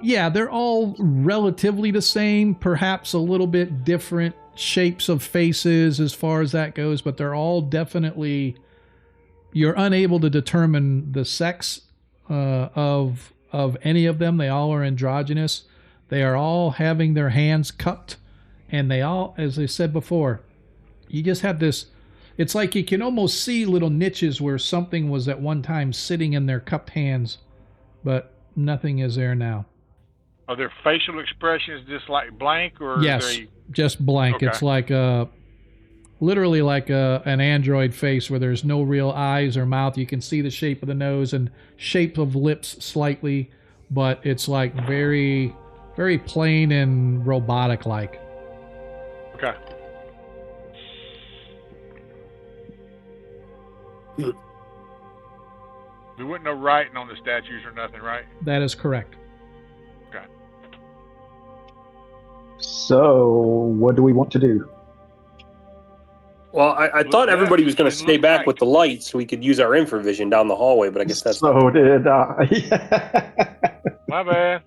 Yeah, they're all relatively the same, perhaps a little bit different shapes of faces as far as that goes, but they're all definitely, you're unable to determine the sex of any of them. They all are androgynous. They are all having their hands cupped, and they all, as I said before, you just have this, it's like you can almost see little niches where something was at one time sitting in their cupped hands, but nothing is there now. Are their facial expressions just like blank, or yes, just blank? Okay. It's like literally like an android face where there's no real eyes or mouth. You can see the shape of the nose and shape of lips slightly, but it's like very, very plain and robotic-like. Okay. There wasn't no writing on the statues or nothing, right? That is correct. Okay. So, what do we want to do? Well, I thought everybody was going to stay back with the light so we could use our infravision down the hallway, but I guess that's so did I. My bad.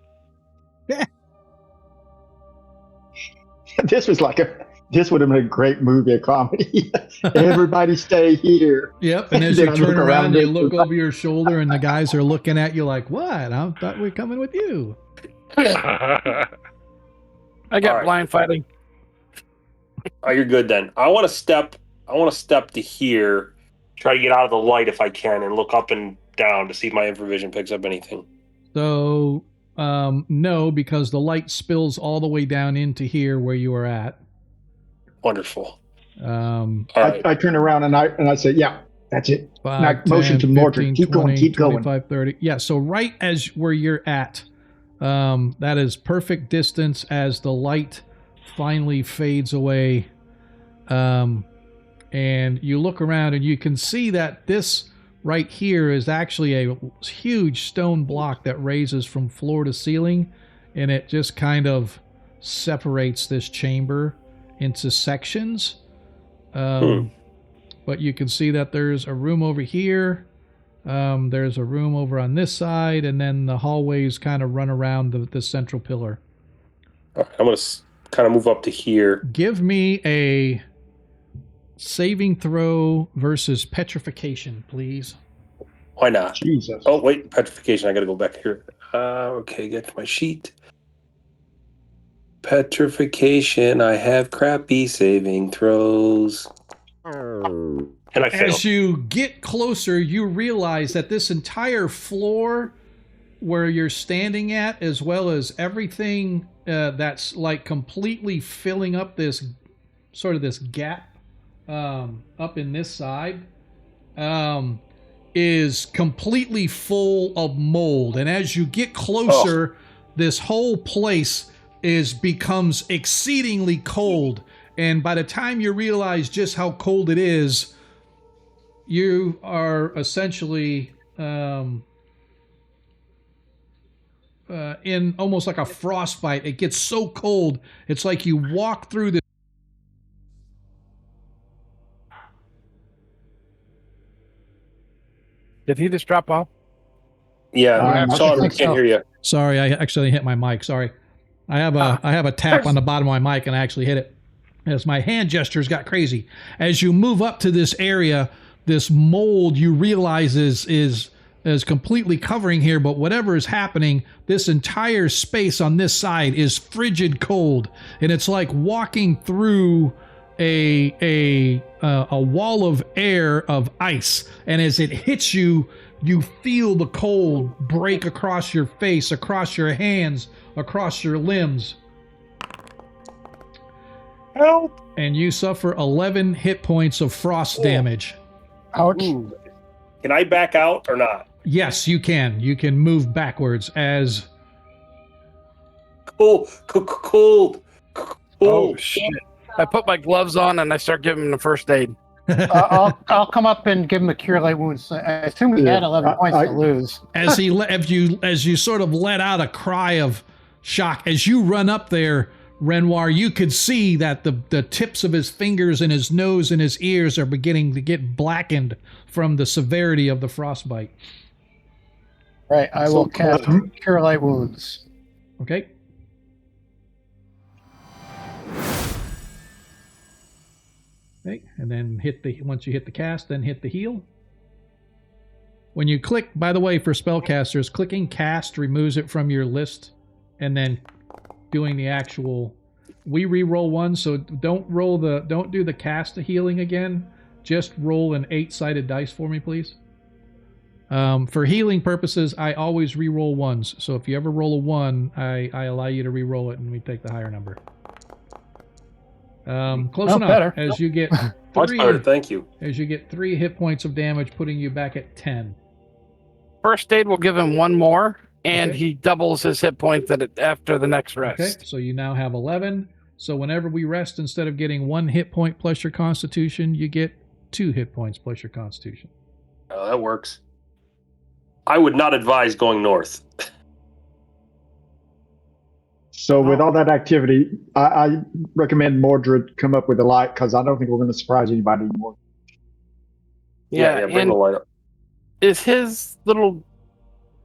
This would have been a great movie, a comedy. Everybody stay here. Yep. And as you turn around, you look over your shoulder, and the guys are looking at you like, "What? I thought we were coming with you." I got blind fighting. Oh, you're good then. I want to step to here, try to get out of the light if I can, and look up and down to see if my infravision picks up anything. So, no, because the light spills all the way down into here where you are at. Wonderful. All right. I turn around and I say, "Yeah, that's it." 5, 10, motion to 15, Modred. Keep 20, going. Keep 25, going. 30. Yeah. So right as where you're at, that is perfect distance as the light finally fades away. And you look around and you can see that this right here is actually a huge stone block that raises from floor to ceiling, and it just kind of separates this chamber into sections. But you can see that there's a room over here. There's a room over on this side, and then the hallways kind of run around the central pillar. I'm going to kind of move up to here. Give me a saving throw versus petrification, please. Why not? Jesus. Oh, wait, petrification. I got to go back here. Okay, get to my sheet. Petrification. I have crappy saving throws. And I failed. As you get closer, you realize that this entire floor where you're standing at, as well as everything that's like completely filling up this sort of this gap up in this side, is completely full of mold. And as you get closer, this whole place becomes exceedingly cold. And by the time you realize just how cold it is, you are essentially in almost like a frostbite. It gets so cold, it's like you walk through this. Did he just drop off? Yeah, Sean, we can't hear you. Sorry, I actually hit my mic. Sorry. I have a tap on the bottom of my mic, and I actually hit it as my hand gestures got crazy. As you move up to this area, this mold you realize is completely covering here, but whatever is happening, this entire space on this side is frigid cold, and it's like walking through a wall of air of ice. And as it hits you, you feel the cold break across your face, across your hands, across your limbs. Help! And you suffer 11 hit points of frost damage. Ouch. Ooh. Can I back out or not? Yes, you can. You can move backwards as... Cold. Oh, shit. I put my gloves on and I start giving him the first aid. I'll come up and give him a cure light wounds. I assume he had 11 points to lose. As you sort of let out a cry of shock, as you run up there, Renoir, you could see that the tips of his fingers and his nose and his ears are beginning to get blackened from the severity of the frostbite. Right, I will cast cure light wounds. Okay. Okay, and then once you hit the cast, then hit the heal. When you click, by the way, for spellcasters, clicking cast removes it from your list, and then doing the actual, we re-roll one, so don't do the cast healing again. Just roll an 8-sided dice for me, please. For healing purposes, I always re-roll ones. So if you ever roll a 1, I allow you to re-roll it, and we take the higher number. Close enough. Better. As you get Much better, thank you. As you get 3 hit points of damage, putting you back at 10. First aid will give him 1 more, and he doubles his hit points after the next rest. Okay, so you now have 11. So whenever we rest, instead of getting 1 hit point plus your constitution, you get 2 hit points plus your constitution. Oh, that works. I would not advise going north. So with all that activity, I recommend Modred come up with a light because I don't think we're going to surprise anybody anymore. Yeah, bring and the light up. is his little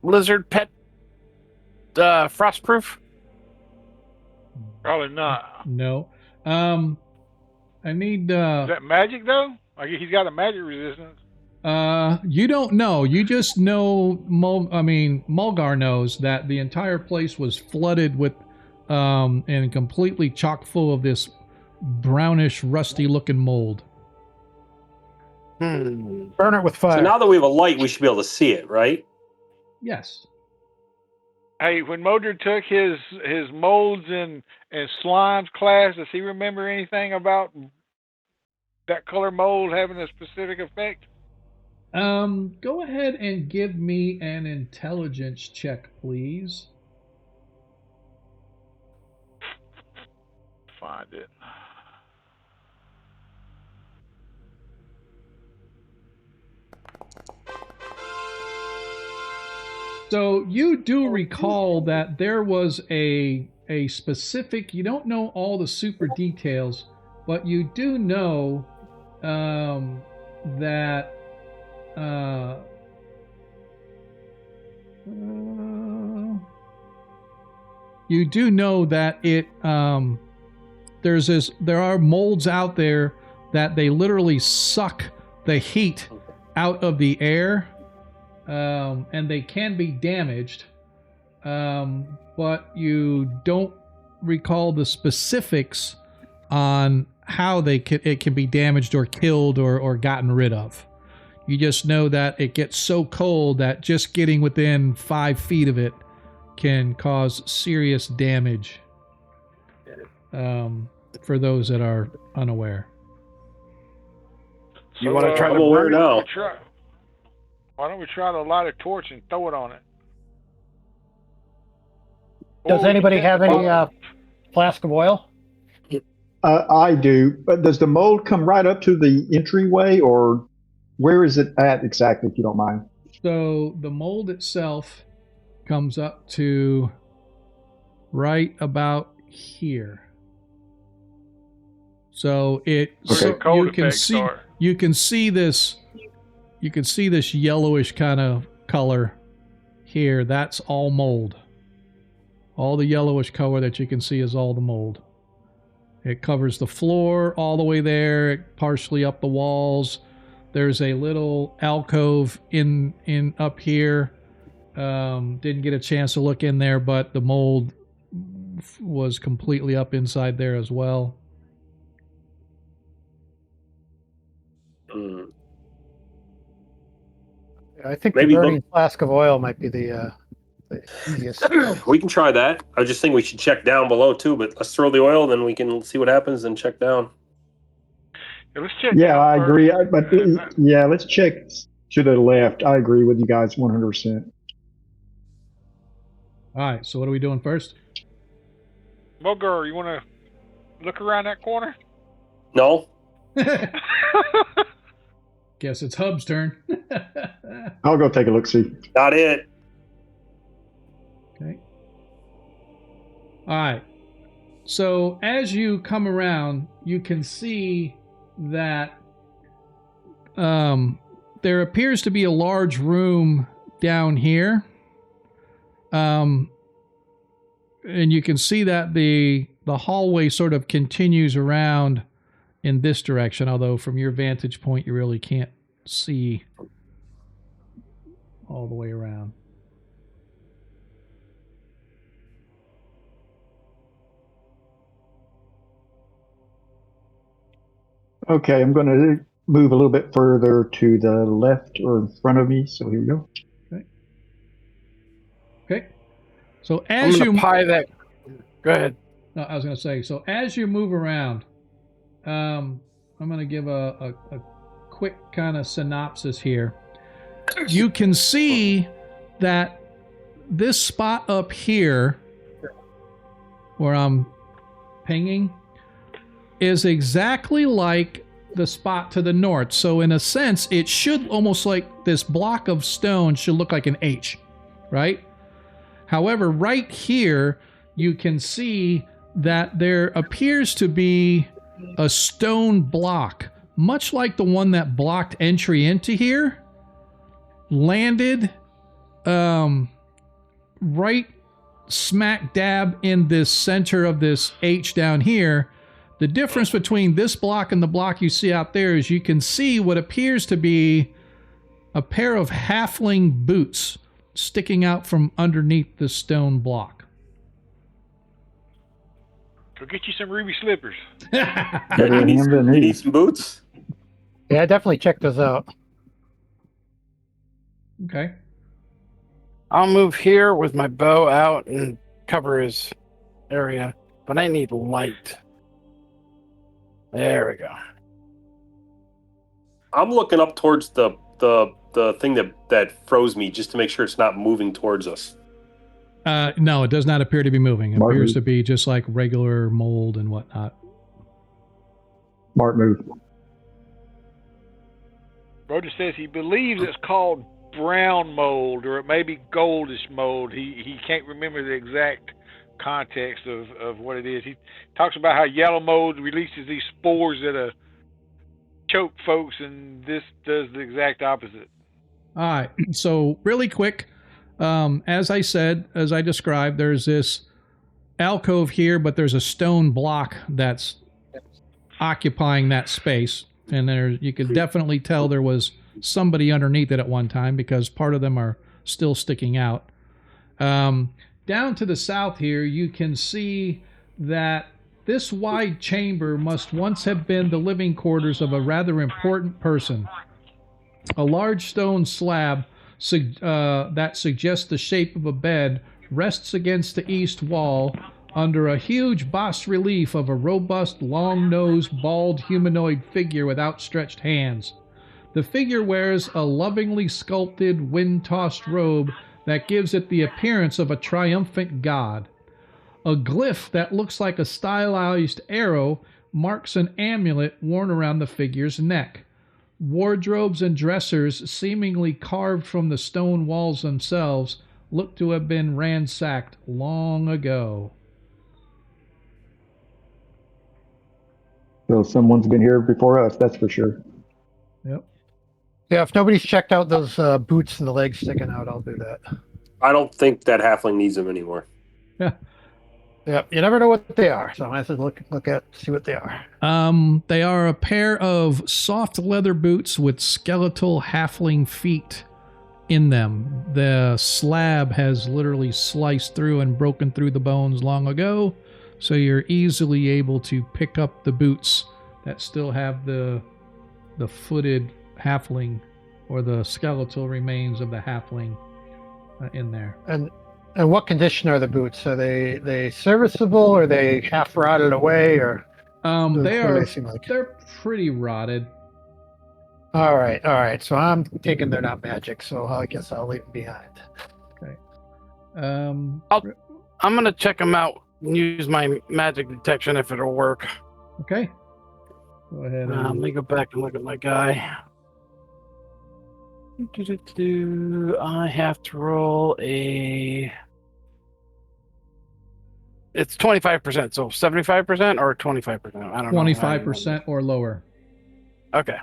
lizard pet frostproof? Probably not. No. I need. Is that magic though? Like he's got a magic resistance. You don't know. You just know. Mulgar knows that the entire place was flooded with, and completely chock full of this brownish, rusty-looking mold. Burn it with fire. So now that we have a light, we should be able to see it, right? Yes. Hey, when Modred took his molds and slimes class, does he remember anything about that color mold having a specific effect? Go ahead and give me an intelligence check, please. Find it. So you do recall that there was a specific, you don't know all the super details, but you do know that you do know that it there are molds out there that they literally suck the heat out of the air, and they can be damaged, but you don't recall the specifics on how it can be damaged or killed or gotten rid of. You just know that it gets so cold that just getting within 5 feet of it can cause serious damage, for those that are unaware. You want to try to burn it now? Why don't we try to light a torch and throw it on it? Does anybody have any flask of oil? I do, but does the mold come right up to the entryway, or where is it at exactly, if you don't mind? So the mold itself comes up to right about here. So you can see this yellowish kind of color here. That's all mold. All the yellowish color that you can see is all the mold. It covers the floor all the way there, partially up the walls. There's a little alcove in up here. Didn't get a chance to look in there, but the mold was completely up inside there as well. I think the burning flask of oil might be the easiest. We can try that. I just think we should check down below too, but let's throw the oil, then we can see what happens and check down. Yeah, let's check. Yeah, I agree. Let's check to the left. I agree with you guys 100%. All right, so what are we doing first? Mulgar, you want to look around that corner? No. Guess it's Hub's turn. I'll go take a look, see. Not it. Okay. All right. So as you come around, you can see that there appears to be a large room down here. And you can see that the hallway sort of continues around in this direction, although from your vantage point, you really can't see all the way around. Okay, I'm going to move a little bit further to the left or in front of me. So here we go. Okay. So as you pie that. Go ahead. No, I was going to say. So as you move around, I'm going to give a quick kind of synopsis here. You can see that this spot up here, where I'm pinging, is exactly like the spot to the north. So in a sense, it should almost like this block of stone should look like an H, right? However, right here, you can see that there appears to be a stone block, much like the one that blocked entry into here, landed right smack dab in this center of this H down here. The difference between this block and the block you see out there is you can see what appears to be a pair of halfling boots sticking out from underneath the stone block. Go get you some ruby slippers. Better You need, him than you he. need some boots? Yeah, definitely check those out. Okay. I'll move here with my bow out and cover his area, but I need light. There we go. I'm looking up towards the thing that froze me just to make sure it's not moving towards us. No, it does not appear to be moving. It Martin. appears to be just like regular mold and whatnot. Smart move. Roger says he believes it's called brown mold, or it may be goldish mold. He can't remember the exact context of what it is. He talks about how yellow mold releases these spores that choke folks, and this does the exact opposite. All right. So really quick, as I said, as I described, there's this alcove here, but there's a stone block that's occupying that space. And there, you could definitely tell there was somebody underneath it at one time because part of them are still sticking out. Down to the south here, you can see that this wide chamber must once have been the living quarters of a rather important person. A large stone slab that suggests the shape of a bed rests against the east wall under a huge bas-relief of a robust, long-nosed, bald humanoid figure with outstretched hands. The figure wears a lovingly sculpted, wind-tossed robe that gives it the appearance of a triumphant god. A glyph that looks like a stylized arrow marks an amulet worn around the figure's neck. Wardrobes and dressers, seemingly carved from the stone walls themselves, look to have been ransacked long ago. So someone's been here before us, that's for sure. Yep. Yeah, if nobody's checked out those boots and the legs sticking out, I'll do that. I don't think that halfling needs them anymore. Yeah, you never know what they are, so I have to look at see what they are. They are a pair of soft leather boots with skeletal halfling feet in them. The slab has literally sliced through and broken through the bones long ago, so you're easily able to pick up the boots that still have the footed halfling or the skeletal remains of the halfling in there. And what condition are the boots? Are they serviceable? Or are they half rotted away? Or They seem like? they're pretty rotted. All right. So I'm taking they're not magic, so I guess I'll leave them behind. Okay. I'm gonna check them out and use my magic detection if it'll work. Okay. Go ahead. Let me go back and look at my guy. I have to roll a. It's 25%, so 75% or 25%. I don't know. 25% or lower. Okay.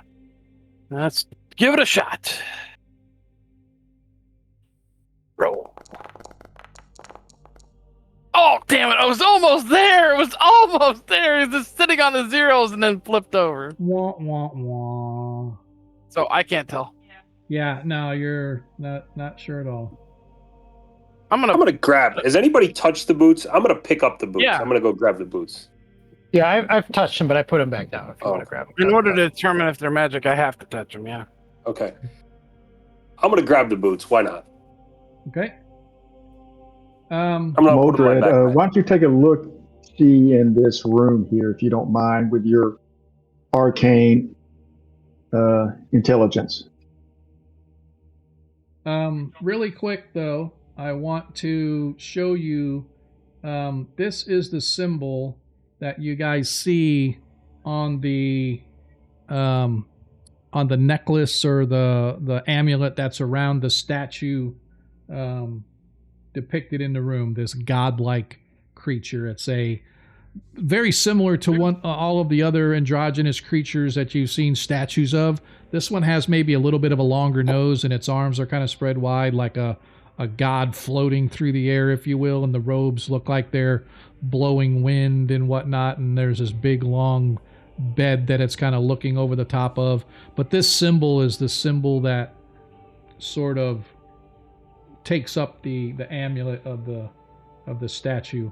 Let's give it a shot. Roll. Oh, damn it. I was almost there. It was almost there. It was just sitting on the zeros and then flipped over. Wah, wah, wah. So I can't tell. Yeah, no, you're not sure at all. I'm gonna grab. Has anybody touched the boots? I'm gonna pick up the boots. Yeah. I'm gonna go grab the boots. Yeah, I've touched them, but I put them back down. If you Oh. want to grab them. In order to determine if they're magic, I have to touch them, yeah. Okay. I'm gonna grab the boots. Why not? Okay. I'm gonna put them in my Modred, backpack. why don't you take a look, see in this room here, if you don't mind, with your arcane intelligence. Really quick though, I want to show you. This is the symbol that you guys see on the on the necklace or the amulet that's around the statue depicted in the room, this godlike creature. It's a very similar to all of the other androgynous creatures that you've seen statues of. This one has maybe a little bit of a longer nose, and its arms are kind of spread wide, like a god floating through the air, if you will, and the robes look like they're blowing wind and whatnot, and there's this big long bed that it's kind of looking over the top of. But this symbol is the symbol that sort of takes up the amulet of the statue.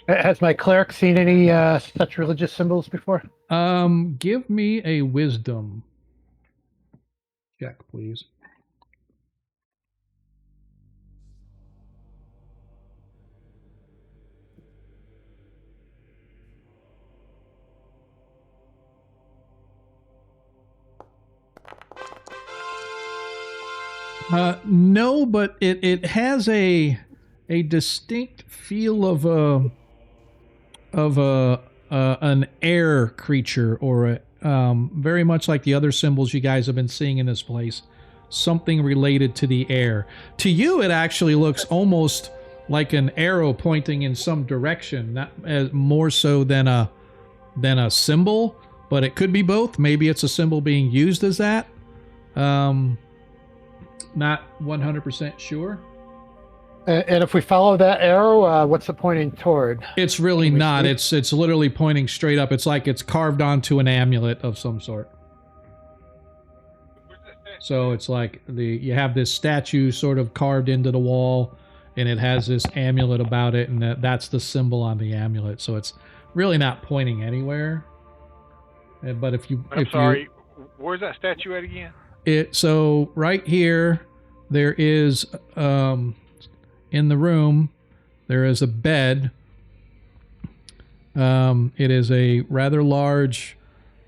Has my cleric seen any such religious symbols before? Give me a wisdom check, please. No, but it has a distinct feel of an air creature, or very much like the other symbols you guys have been seeing in this place. Something related to the air. To you, it actually looks almost like an arrow pointing in some direction, not more so than a symbol. But it could be both. Maybe it's a symbol being used as that. Not 100% sure. And if we follow that arrow, what's it pointing toward? It's really not. It's literally pointing straight up. It's like it's carved onto an amulet of some sort. So it's like you have this statue sort of carved into the wall, and it has this amulet about it, and that's the symbol on the amulet. So it's really not pointing anywhere. But where's that statue at again? So right here, there is in the room, there is a bed. It is a rather large,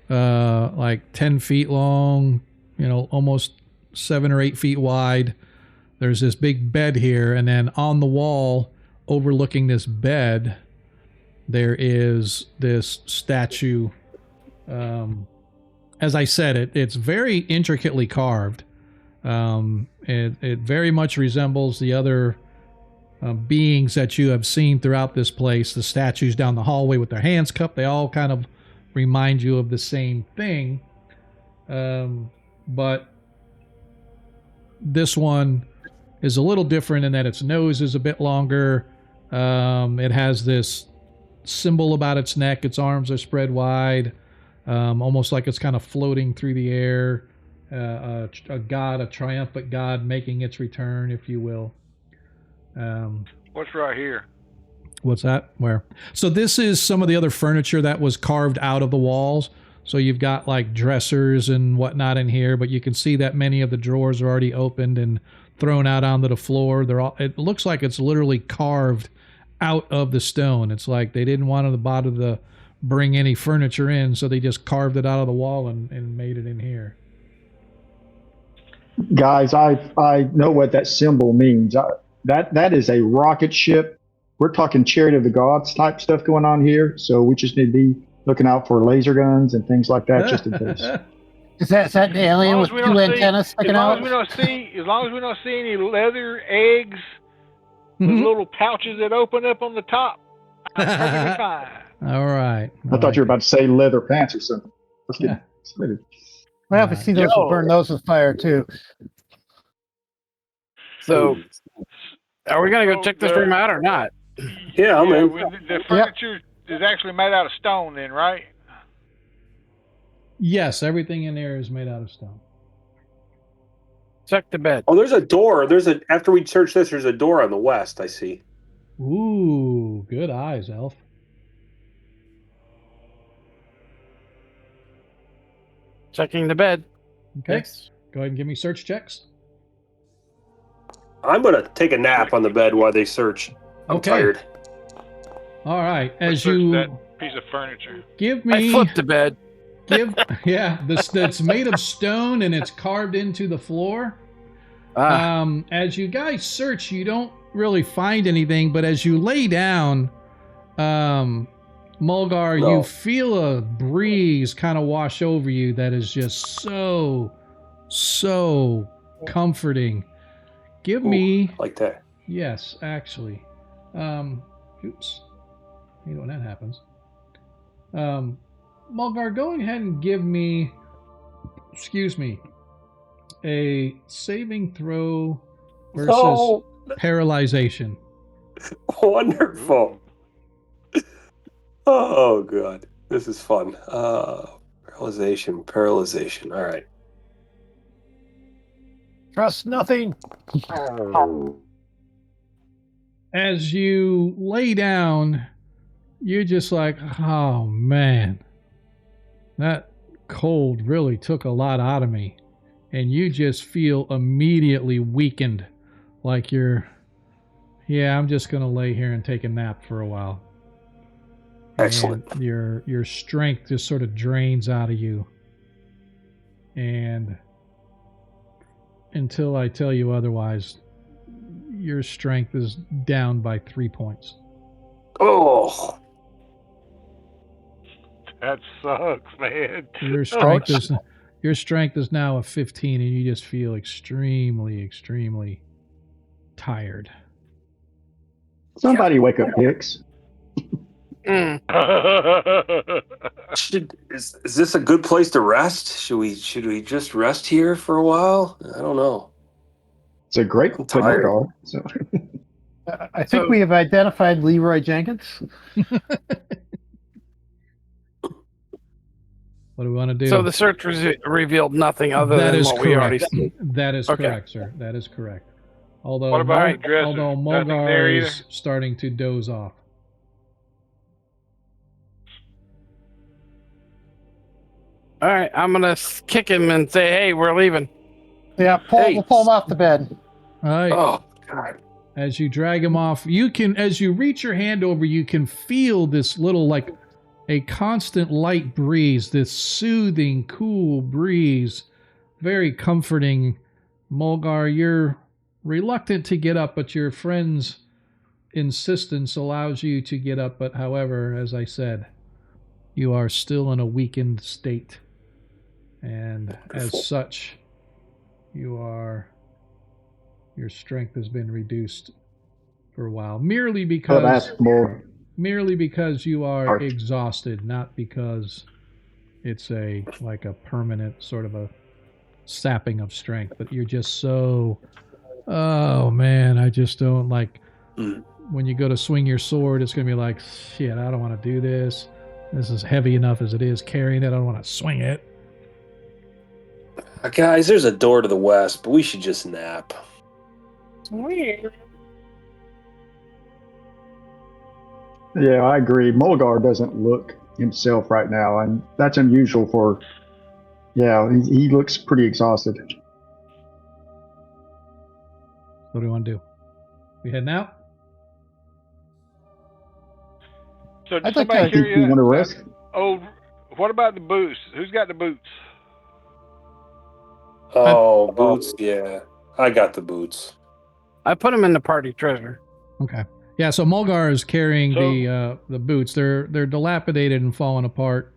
like 10 feet long, almost 7 or 8 feet wide. There's this big bed here, and then on the wall overlooking this bed, there is this statue. As I said, it's very intricately carved. It very much resembles the other beings that you have seen throughout this place. The statues down the hallway with their hands cupped, they all kind of remind you of the same thing. But this one is a little different in that its nose is a bit longer. It has this symbol about its neck. Its arms are spread wide. Almost like it's kind of floating through the air, a triumphant god making its return, if you will. What's right here? What's that? Where? So this is some of the other furniture that was carved out of the walls. So you've got like dressers and whatnot in here, but you can see that many of the drawers are already opened and thrown out onto the floor. It looks like it's literally carved out of the stone. It's like they didn't want to bother to bring any furniture in, so they just carved it out of the wall and made it in here. Guys, I know what that symbol means. That is a rocket ship. We're talking Chariot of the Gods type stuff going on here, so we just need to be looking out for laser guns and things like that, just in case. Is that an alien with 2 antennas sticking out? As long as we don't see any leather eggs with little pouches that open up on the top, I'm perfectly fine. All right. I thought you were about to say leather pants or something. Let's get excited. Well, if we see those, we'll burn those with fire too. So, are we gonna go check this room out or not? Yeah, I'm in. The furniture is actually made out of stone, then, right? Yes, everything in there is made out of stone. Check the bed. Oh, there's a door. After we search this, there's a door on the west, I see. Ooh, good eyes, Elf. Checking the bed. Okay. Yes. Go ahead and give me search checks. I'm going to take a nap on the bed while they search. I'm tired. All right. As you that piece of furniture. Give me. I flipped the bed. That's made of stone and it's carved into the floor. As you guys search, you don't really find anything, but as you lay down, Mulgar, No. you feel a breeze kind of wash over you that is just so comforting. Give me like that. Yes, actually. Oops. I hate when that happens. Mulgar, go ahead and give me, a saving throw versus paralyzation. Wonderful. Oh, God. This is fun. Paralyzation. All right. Trust nothing. As you lay down, you're just like, oh man, that cold really took a lot out of me. And you just feel immediately weakened, like I'm just going to lay here and take a nap for a while. Excellent. And your strength just sort of drains out of you. And until I tell you otherwise, your strength is down by 3 points. Oh. That sucks, man. Your strength is now a 15, and you just feel extremely tired. Somebody wake up Hicks. Is this a good place to rest? Should we just rest here for a while? I don't know. It's a great tired. So. I think we have identified Leroy Jenkins. What do we want to do? So the search revealed nothing other than what we already said. That is correct, sir. That is correct. Although What about dresser? although Nothing Mulgar there is starting to doze off. All right, I'm gonna kick him and say, "Hey, we're leaving." Yeah, we'll pull him off the bed. All right. Oh, God. As you drag him off, as you reach your hand over, you can feel this little, like, a constant light breeze, this soothing, cool breeze, very comforting. Mulgar, you're reluctant to get up, but your friend's insistence allows you to get up. But however, as I said, you are still in a weakened state. And as such, your strength has been reduced for a while, merely because you are exhausted, not because it's a permanent sort of a sapping of strength. But you're just so, oh man, I just don't like when you go to swing your sword. It's gonna be like, shit, I don't want to do this. This is heavy enough as it is carrying it. I don't want to swing it. Guys, there's a door to the west, but we should just nap. Yeah, I agree. Mulgar doesn't look himself right now, and that's unusual for. Yeah, he looks pretty exhausted. What do we want to do? We heading out? So did somebody hear you want to rest? Oh, what about the boots? Who's got the boots? Oh, boots. Yeah, I got the boots. I put them in the party treasure. Okay. Yeah, so Mulgar is carrying the boots. They're dilapidated and falling apart.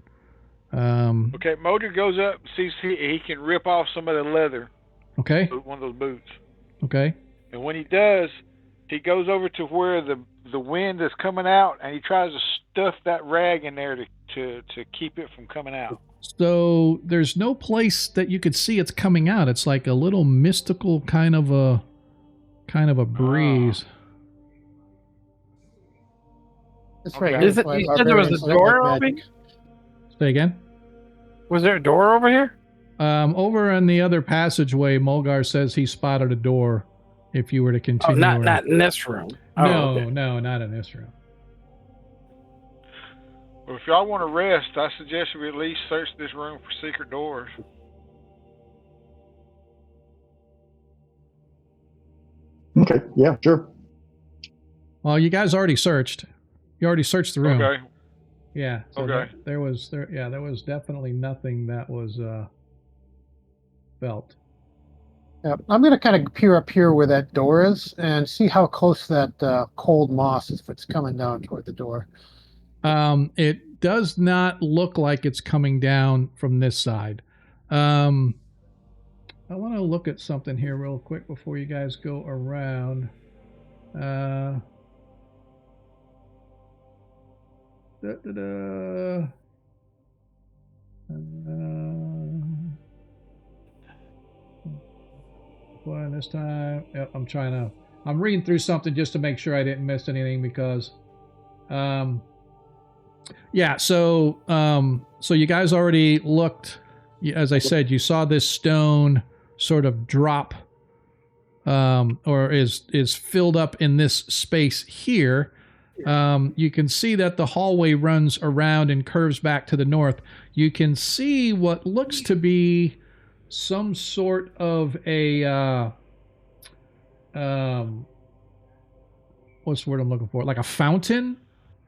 Okay, Modred goes up, sees he can rip off some of the leather. Okay. One of those boots. Okay. And when he does, he goes over to where the wind is coming out, and he tries to stuff that rag in there to keep it from coming out. So there's no place that you could see it's coming out. It's like a little mystical kind of a breeze. That's right. You said there was a door over here? Say again? Was there a door over here? Over in the other passageway, Mulgar says he spotted a door. If you were to continue, not in this room. No, not in this room. Well, if y'all want to rest, I suggest we at least search this room for secret doors. Okay. Yeah. Sure. Well, you guys already searched. You already searched the room. Okay. Yeah. So okay. There was definitely nothing that was felt. Yeah, I'm going to kind of peer up here where that door is and see how close that cold moss is if it's coming down toward the door. It does not look like it's coming down from this side. I want to look at something here real quick before you guys go around. One this time. Yep, I'm reading through something just to make sure I didn't miss anything because, yeah. So you guys already looked. As I said, you saw this stone sort of drop, or is filled up in this space here. You can see that the hallway runs around and curves back to the north. You can see what looks to be some sort of a what's the word I'm looking for? Like a fountain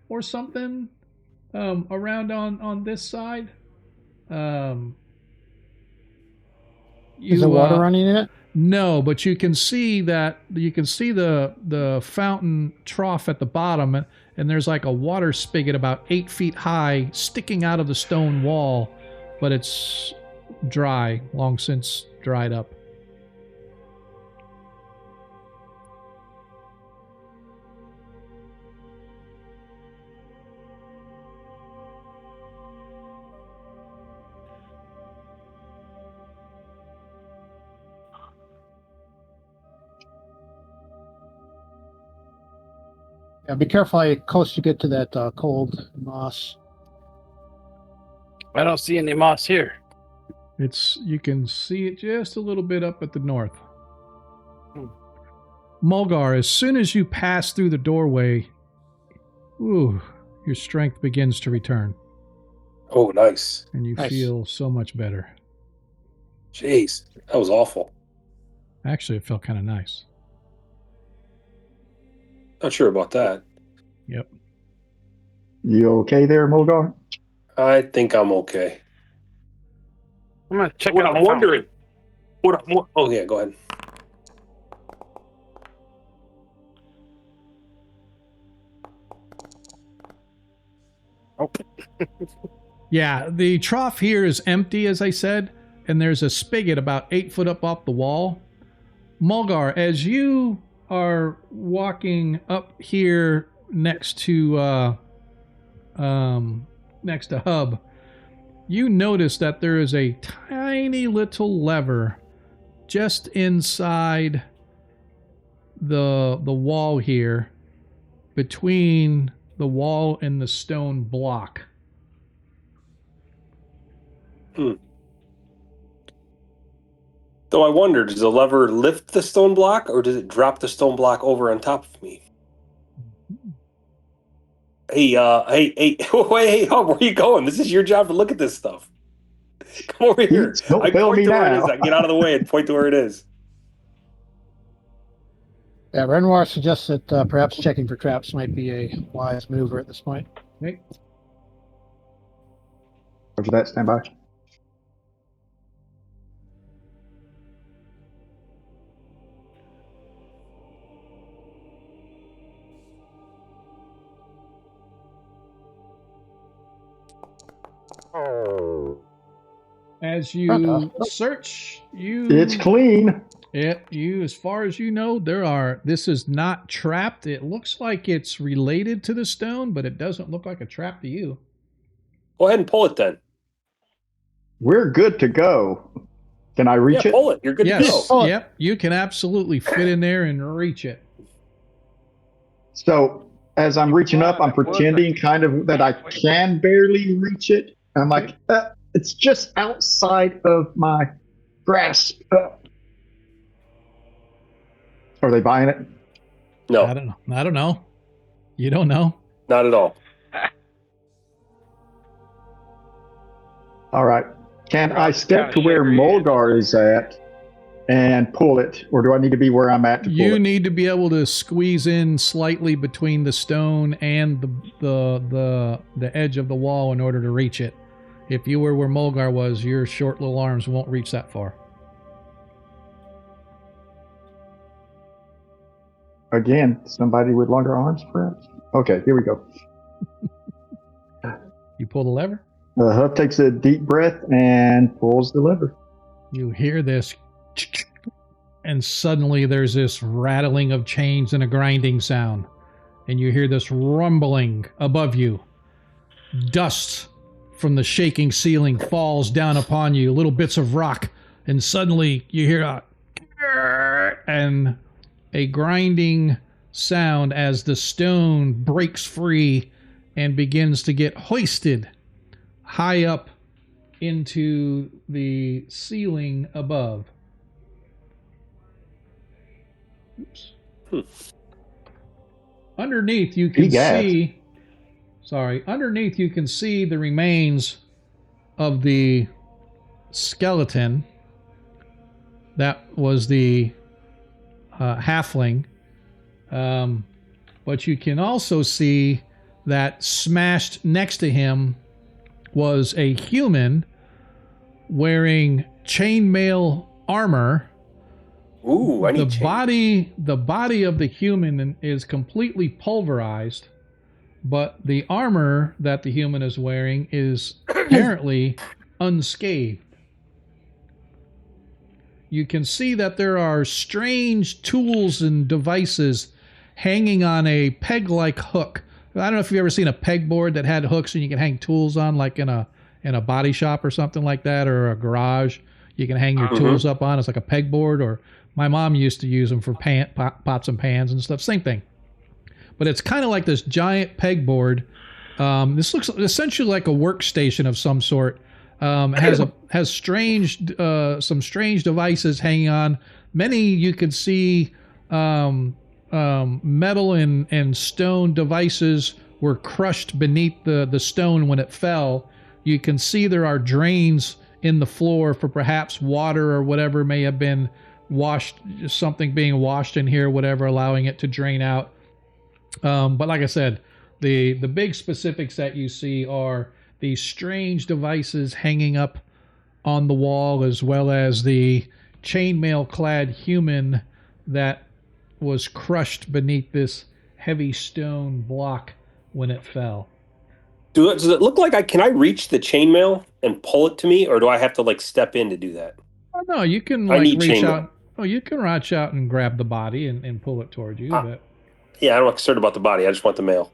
or something around on this side. Is the water running in it? No, but you can see the fountain trough at the bottom, and there's like a water spigot about 8 feet high sticking out of the stone wall, but it's dry, long since dried up. Yeah, be careful how close you get to that cold moss. I don't see any moss here. You can see it just a little bit up at the north. Mulgar, as soon as you pass through the doorway, your strength begins to return. Oh, nice. And you feel so much better. Jeez, that was awful. Actually, it felt kind of nice. Not sure about that. Yep. You okay there, Mulgar? I think I'm okay. I'm gonna check What out. I'm wondering. Oh yeah, go ahead. Oh. Yeah, the trough here is empty, as I said, and there's a spigot about 8 foot up off the wall. Mulgar, as you are walking up here next to Hub, you notice that there is a tiny little lever just inside the wall here, between the wall and the stone block. Though I wonder, does the lever lift the stone block, or does it drop the stone block over on top of me? Hey, Hub, where are you going? This is your job to look at this stuff. Come over here. Don't fail me now. I get out of the way and point to where it is. Yeah, Renoir suggests that perhaps checking for traps might be a wise maneuver at this point. Okay. Roger that, stand by. As you search, it's clean. As far as you know, this is not trapped. It looks like it's related to the stone, but it doesn't look like a trap to you. Go ahead and pull it then. We're good to go. Can I reach it? Pull it. You're good to go. Yep, you can absolutely fit in there and reach it. So as I'm reaching up, I'm pretending kind of that I can barely reach it. I'm like, it's just outside of my grasp. Are they buying it? No. I don't know. You don't know? Not at all. All right. Can I step to where Mulgar is at and pull it, or do I need to be where I'm at to pull it? You need to be able to squeeze in slightly between the stone and the edge of the wall in order to reach it. If you were where Mulgar was, your short little arms won't reach that far. Again, somebody with longer arms, perhaps? Okay, here we go. You pull the lever. Hub takes a deep breath and pulls the lever. You hear this, and suddenly there's this rattling of chains and a grinding sound. And you hear this rumbling above you. Dust from the shaking ceiling falls down upon you, little bits of rock, and suddenly you hear a grinding sound as the stone breaks free and begins to get hoisted high up into the ceiling above. Oops. Underneath you can see underneath you can see the remains of the skeleton that was the halfling. But you can also see that smashed next to him was a human wearing chainmail armor. Ooh, I need the body of the human is completely pulverized, but the armor that the human is wearing is apparently unscathed. You can see that there are strange tools and devices hanging on a peg-like hook. I don't know if you've ever seen a pegboard that had hooks and you can hang tools on, like in a body shop or something like that, or a garage. You can hang your tools up on. It's like a pegboard, or my mom used to use them for pots and pans and stuff. Same thing. But it's kind of like this giant pegboard. This looks essentially like a workstation of some sort. Has some strange devices hanging on. Many you could see metal and stone devices were crushed beneath the stone when it fell. You can see there are drains in the floor for perhaps water or whatever may have been washed, something being washed in here, whatever, allowing it to drain out. But like I said, the big specifics that you see are these strange devices hanging up on the wall, as well as the chainmail-clad human that was crushed beneath this heavy stone block when it fell. Does it look like can I reach the chainmail and pull it to me, or do I have to like step in to do that? Oh no, you can reach out. Oh, you can reach out and grab the body and pull it towards you. But yeah, I'm not concerned about the body. I just want the mail.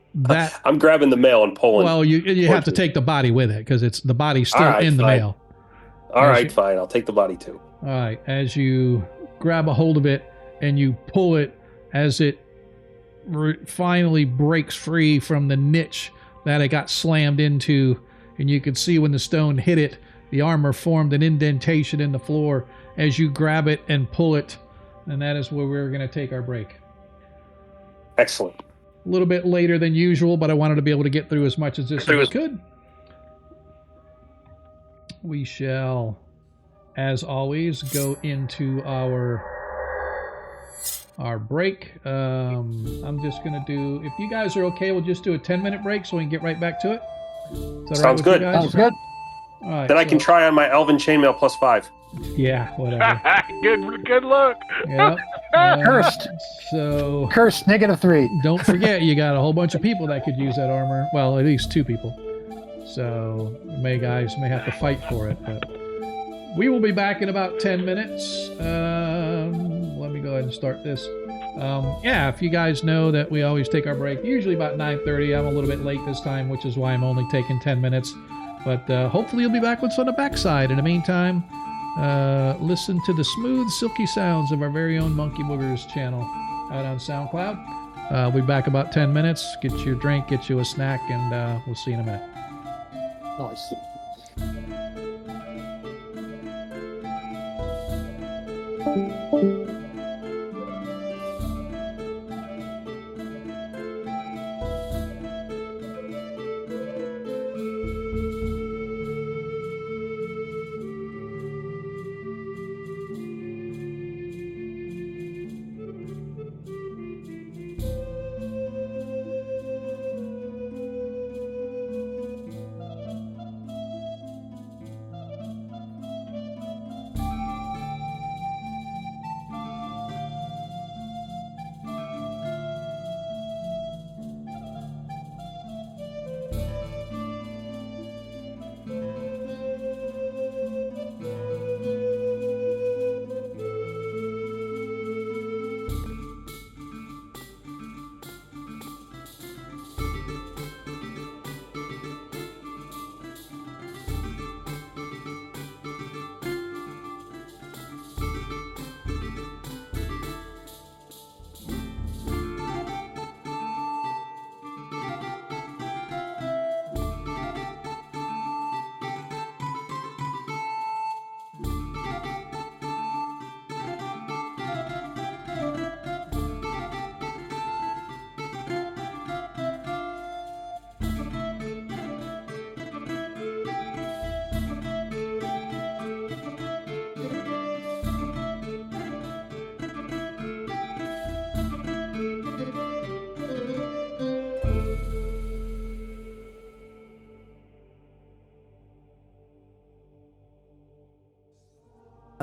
I'm grabbing the mail and pulling. Well, you have to take the body with it because it's the body's still in the mail. All right, fine. I'll take the body too. All right. As you grab a hold of it and you pull it, as it finally breaks free from the niche that it got slammed into, and you can see when the stone hit it, the armor formed an indentation in the floor as you grab it and pull it. And that is where we're going to take our break. Excellent. A little bit later than usual, but I wanted to be able to get through as much as this as we could. We shall, as always, go into our break. I'm just going to do, if you guys are okay, we'll just do a 10-minute break so we can get right back to it. Sounds good. Sounds good. All right, then I can try on my Elven chainmail +5. Yeah, whatever. Good luck. Yep. Cursed. So cursed -3. Don't forget, you got a whole bunch of people that could use that armor. Well, at least 2 people. So guys may have to fight for it. But we will be back in about 10 minutes. Let me go ahead and start this. Yeah, if you guys know that we always take our break, usually about 9:30. I'm a little bit late this time, which is why I'm only taking 10 minutes. But hopefully you'll be back with us on the backside. In the meantime, listen to the smooth, silky sounds of our very own Monkey Boogers channel out on SoundCloud. We'll be back about 10 minutes. Get you a drink, get you a snack, and we'll see you in a minute. Nice.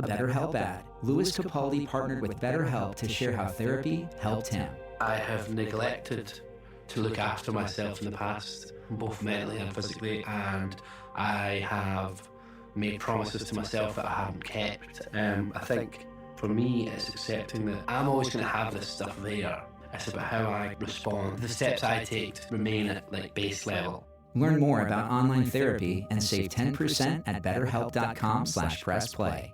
BetterHelp ad. Louis Capaldi partnered with BetterHelp to share how therapy helped him. I have neglected to look after myself in the past, both mentally and physically, and I have made promises to myself that I haven't kept. I think for me, it's accepting that I'm always going to have this stuff there. It's about how I respond, the steps I take to remain at like base level. Learn more about online therapy and save 10% at betterhelp.com/pressplay.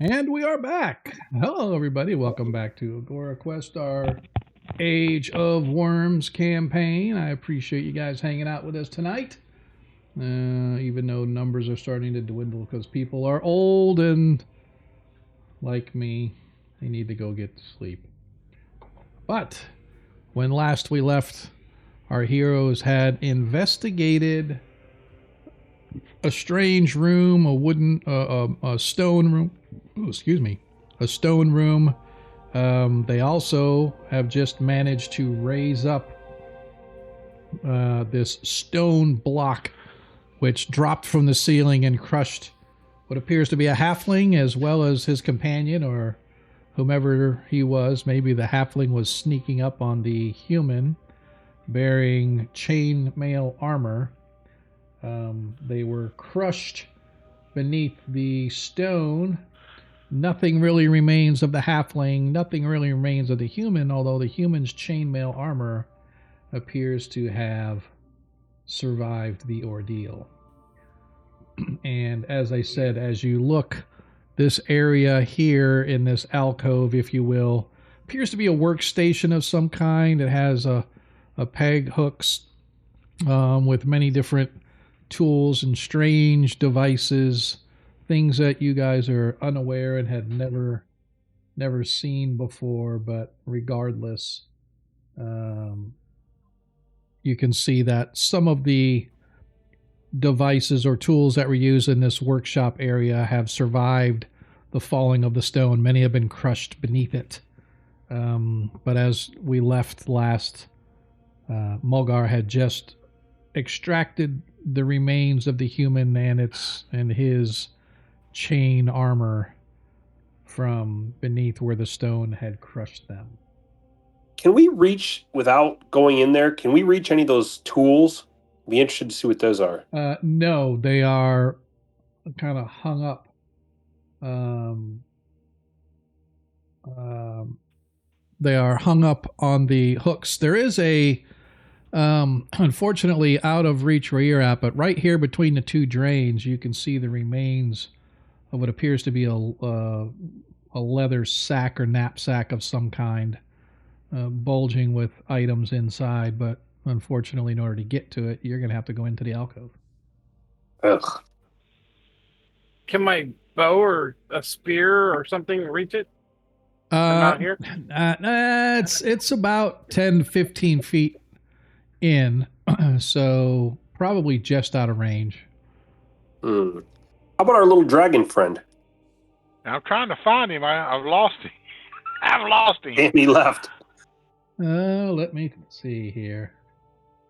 And we are back. Hello, everybody. Welcome back to Agora Quest, our Age of Worms campaign. I appreciate you guys hanging out with us tonight. Even though numbers are starting to dwindle because people are old and, like me, they need to go get to sleep. But when last we left, our heroes had investigated a strange room, a stone room. Oh, excuse me, a stone room. They also have just managed to raise up this stone block, which dropped from the ceiling and crushed what appears to be a halfling, as well as his companion or whomever he was. Maybe the halfling was sneaking up on the human, bearing chainmail armor. They were crushed beneath the stone. Nothing really remains of the halfling. Nothing really remains of the human, although the human's chainmail armor appears to have survived the ordeal. And as I said, as you look, this area here in this alcove, if you will, appears to be a workstation of some kind. It has a peg hooks with many different tools and strange devices, things that you guys are unaware and had never seen before. But regardless, you can see that some of the devices or tools that were used in this workshop area have survived the falling of the stone. Many have been crushed beneath it. But as we left last, Mulgar had just extracted the remains of the human and his chain armor from beneath where the stone had crushed them. Can we reach, without going in there, can we reach any of those tools? Be interested to see what those are. No, they are kind of hung up. They are hung up on the hooks. There is a, unfortunately, out of reach where you're at, but right here between the two drains, you can see the remains of what appears to be a leather sack or knapsack of some kind, bulging with items inside. But unfortunately, in order to get to it, you're going to have to go into the alcove. Ugh. Can my bow or a spear or something reach it? Out here? It's about 10, 15 feet in, so probably just out of range. How about our little dragon friend? I'm trying to find him. I've lost him. I've lost him. And he left. Let me see here.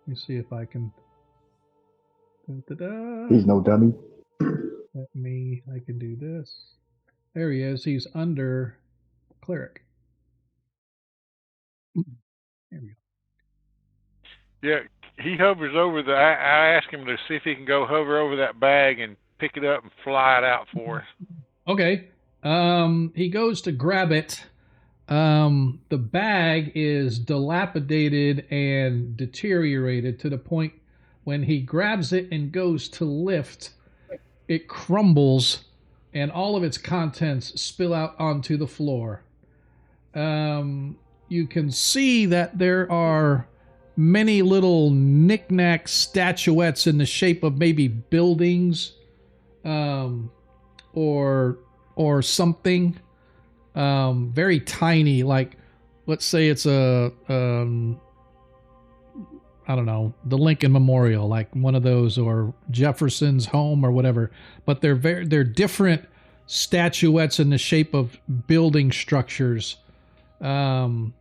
Let me see if I can. He's no dummy. I can do this. There he is. He's under cleric. There we go. Yeah, he hovers over I asked him to see if he can go hover over that bag and pick it up and fly it out for us. Okay. He goes to grab it. The bag is dilapidated and deteriorated to the point when he grabs it and goes to lift, it crumbles and all of its contents spill out onto the floor. You can see that there are many little knick-knack statuettes in the shape of maybe buildings, or something, very tiny, like let's say it's I don't know, the Lincoln Memorial, like one of those, or Jefferson's home or whatever. But they're different statuettes in the shape of building structures. I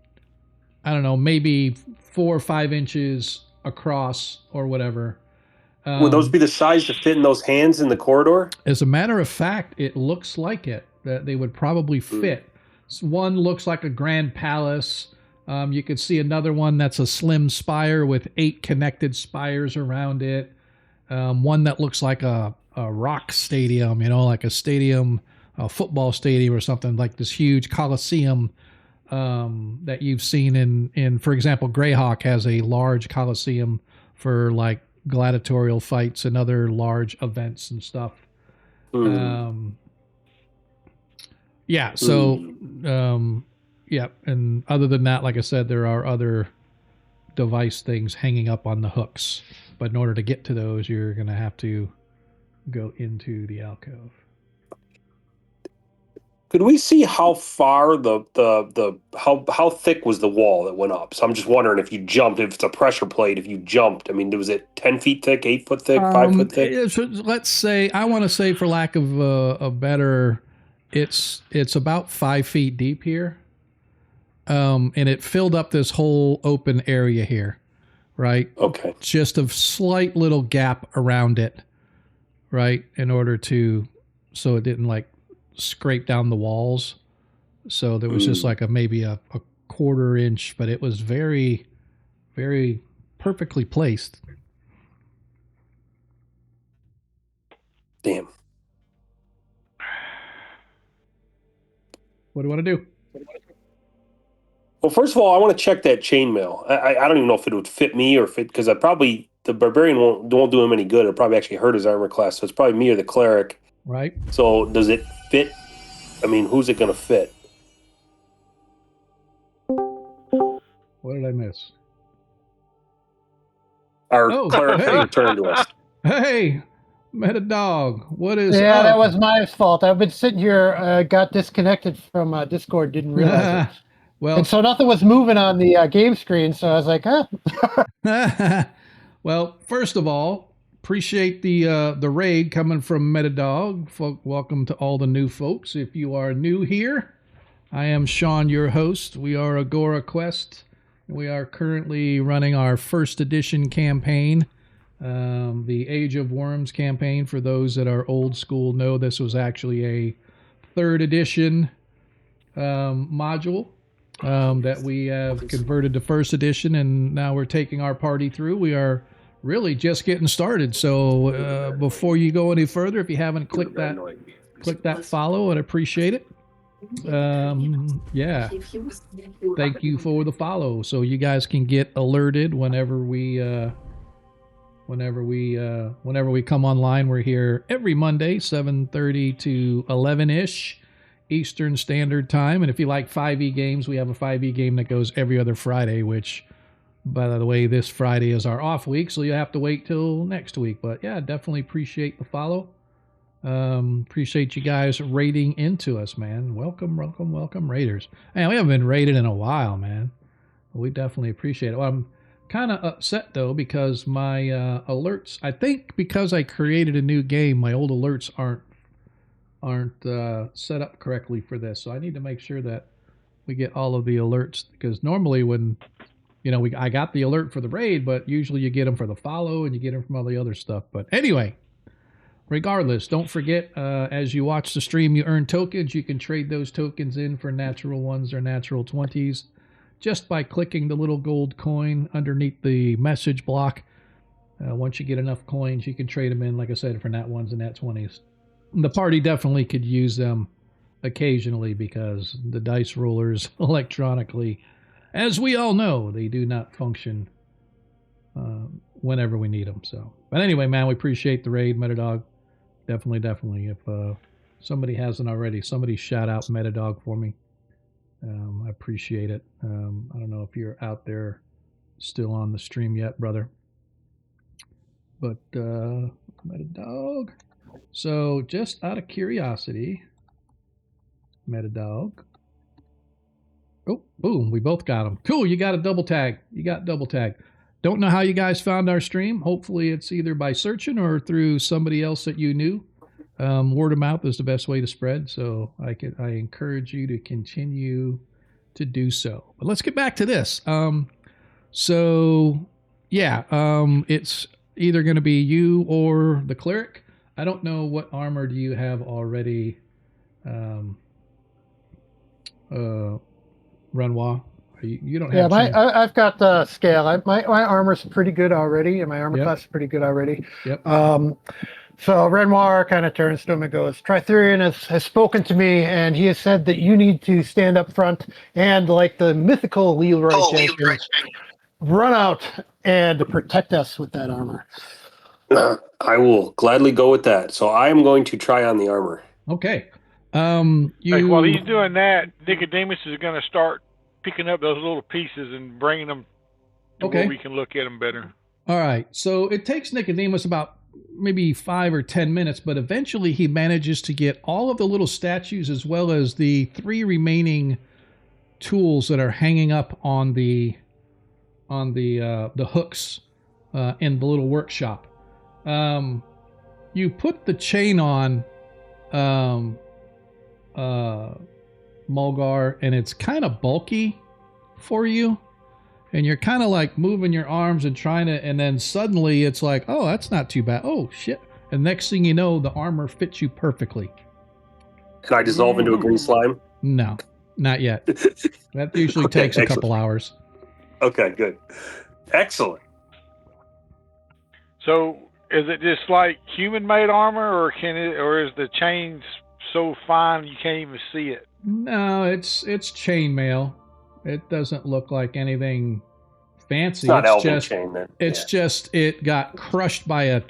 don't know, maybe 4 or 5 inches across or whatever. Would those be the size to fit in those hands in the corridor? As a matter of fact, it looks like it, that they would probably fit. One looks like a grand palace. You could see another one that's a slim spire with 8 connected spires around it. One that looks like a rock stadium, like a stadium, a football stadium or something, like this huge coliseum that you've seen in, for example, Greyhawk has a large coliseum for like gladiatorial fights and other large events and stuff. Yeah. So, yeah. And other than that, like I said, there are other device things hanging up on the hooks. But in order to get to those, you're going to have to go into the alcove. Could we see how far how thick was the wall that went up? So I'm just wondering if you jumped, if it's a pressure plate, if you jumped, I mean, was it 10 feet thick, 8 foot thick, 5 foot thick? Let's say, I want to say, for lack of a better, it's about 5 feet deep here. And it filled up this whole open area here, right? Okay. Just a slight little gap around it, right? In order to, so it didn't like scrape down the walls. So there was just like maybe a quarter inch, but it was very, very perfectly placed. Damn. What do you want to do? Well, first of all, I want to check that chainmail. I don't even know if it would fit me or fit, because the barbarian won't do him any good. It'll probably actually hurt his armor class. So it's probably me or the cleric. Right. So does it fit? I mean, who's it going to fit? What did I miss? Our cleric has returned to us. Hey, met a dog. What is Yeah, up? that was my fault. I've been sitting here, got disconnected from Discord, didn't realize it. Well, and so nothing was moving on the game screen, so I was like, Well, first of all, appreciate the raid coming from Metadog. Welcome to all the new folks. If you are new here, I am Sean, your host. We are Agora Quest. We are currently running our first edition campaign, the Age of Worms campaign. For those that are old school, know this was actually a third edition module that we have converted to first edition, and now we're taking our party through. We are really just getting started. So before you go any further, if you haven't clicked that follow, I'd appreciate it. Yeah, thank you for the follow, so you guys can get alerted whenever we come online. We're here every Monday, 7:30 to 11ish Eastern Standard Time. And if you like 5e games, we have a 5e game that goes every other Friday, which, by the way, this Friday is our off week, so you have to wait till next week. But yeah, definitely appreciate the follow. Appreciate you guys raiding into us, man. Welcome raiders. Man, we haven't been raided in a while, man. We definitely appreciate it. Well, I'm kind of upset though, because my alerts, I think because I created a new game, my old alerts aren't set up correctly for this. So I need to make sure that we get all of the alerts, because normally when, I got the alert for the raid, but usually you get them for the follow and you get them from all the other stuff. But anyway, regardless, don't forget, as you watch the stream, you earn tokens. You can trade those tokens in for natural ones or natural 20s just by clicking the little gold coin underneath the message block. Once you get enough coins, you can trade them in, like I said, for nat 1s and nat 20s. The party definitely could use them occasionally, because the dice rollers electronically, as we all know, they do not function whenever we need them. So, but anyway, man, we appreciate the raid, Metadog. Definitely. If somebody hasn't already, somebody shout out Metadog for me. I appreciate it. I don't know if you're out there still on the stream yet, brother. But Metadog. So just out of curiosity, Metadog. Oh, boom, we both got them. Cool, you got a double tag. Don't know how you guys found our stream. Hopefully it's either by searching or through somebody else that you knew. Word of mouth is the best way to spread, so I encourage you to continue to do so. But let's get back to this. It's either going to be you or the cleric. I don't know what armor do you have already, Renoir? You don't have. Yeah, I've got the scale. My armor's pretty good already, and my armor class is pretty good already. Yep. So Renoir kind of turns to him and goes, Trithurian has spoken to me, and he has said that you need to stand up front and, like the mythical Leroy Jenkins, run out and protect us with that armor. I will gladly go with that. So I am going to try on the armor. Okay. Like while he's doing that, Nicodemus is going to start picking up those little pieces and bringing them to where we can look at them better. All right. So it takes Nicodemus about maybe 5 or 10 minutes, but eventually he manages to get all of the little statues as well as the 3 remaining tools that are hanging up on the hooks in the little workshop. You put the chain on Mulgar, and it's kind of bulky for you, and you're kind of like moving your arms and trying to, and then suddenly it's like, oh, that's not too bad. Oh shit. And next thing you know, the armor fits you perfectly. Can I dissolve into a green slime? No, not yet. That usually takes a couple hours. Okay, good. Excellent. So is it just like human-made armor, or is the chains so fine you can't even see it? No, it's chainmail. It doesn't look like anything fancy. It's not elven chain then. It's just it got crushed by a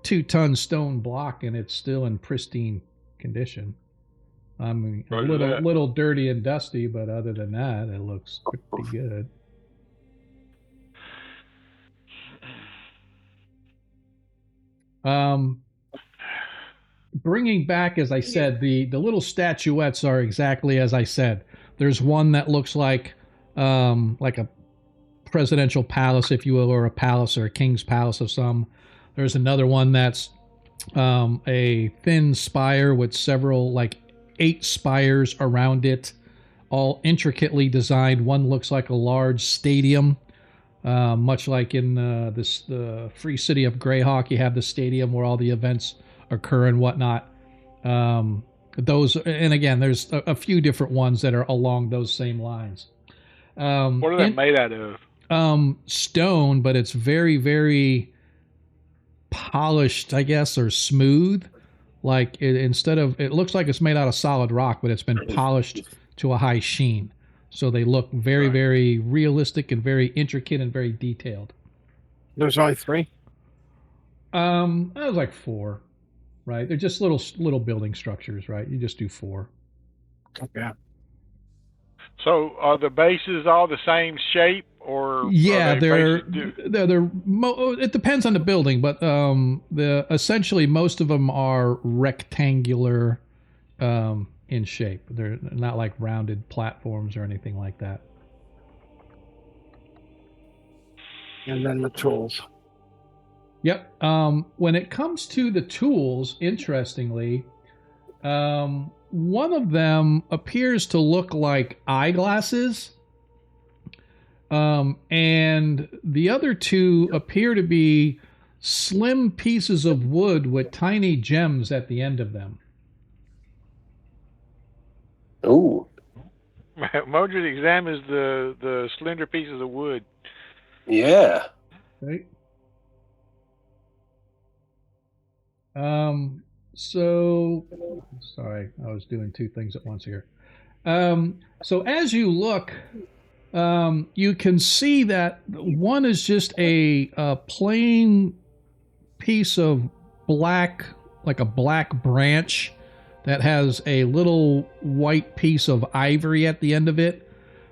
2-ton stone block, and it's still in pristine condition. I mean, a little dirty and dusty, but other than that, it looks pretty good. Bringing back, as I said, the little statuettes are exactly as I said. There's one that looks like a presidential palace, if you will, or a palace or a king's palace of some. There's another one that's a thin spire with several, like 8 spires around it, all intricately designed. One looks like a large stadium, much like in the free city of Greyhawk. You have the stadium where all the events occur and whatnot. Those, and again, there's a few different ones that are along those same lines. What are they made out of? Stone, but it's very, very polished, I guess, or smooth. Like it looks like it's made out of solid rock, but it's been polished to a high sheen. So they look very, very realistic and very intricate and very detailed. There's only 3? That was like 4. Right, they're just little building structures, right? You just do 4. Okay. So are the bases all the same shape, or yeah, they're it depends on the building, but essentially most of them are rectangular in shape. They're not like rounded platforms or anything like that. And then the tools. Yep. When it comes to the tools, interestingly, one of them appears to look like eyeglasses, and the other 2 appear to be slim pieces of wood with tiny gems at the end of them. Ooh. Modred examines the slender pieces of wood. Yeah. Right. So sorry, I was doing 2 things at once here. So as you look, you can see that one is just a plain piece of black, like a black branch that has a little white piece of ivory at the end of it.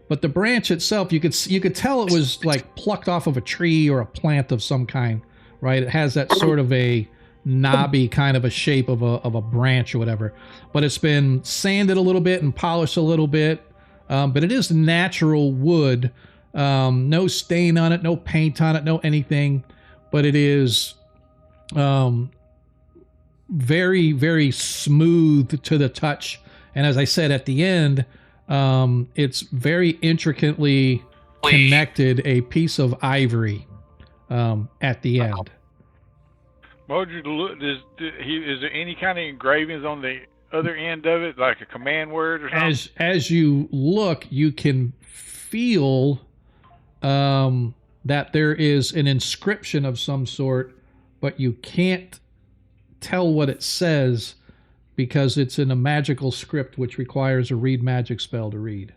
But the branch itself, you could tell it was like plucked off of a tree or a plant of some kind, right? It has that sort of a knobby kind of a shape of a branch or whatever, but it's been sanded a little bit and polished a little bit, but it is natural wood, no stain on it, no paint on it, no anything, but it is very, very smooth to the touch. And as I said at the end, it's very intricately connected, a piece of ivory at the end. Modred, is there any kind of engravings on the other end of it, like a command word or something? As you look, you can feel that there is an inscription of some sort, but you can't tell what it says because it's in a magical script which requires a read magic spell to read.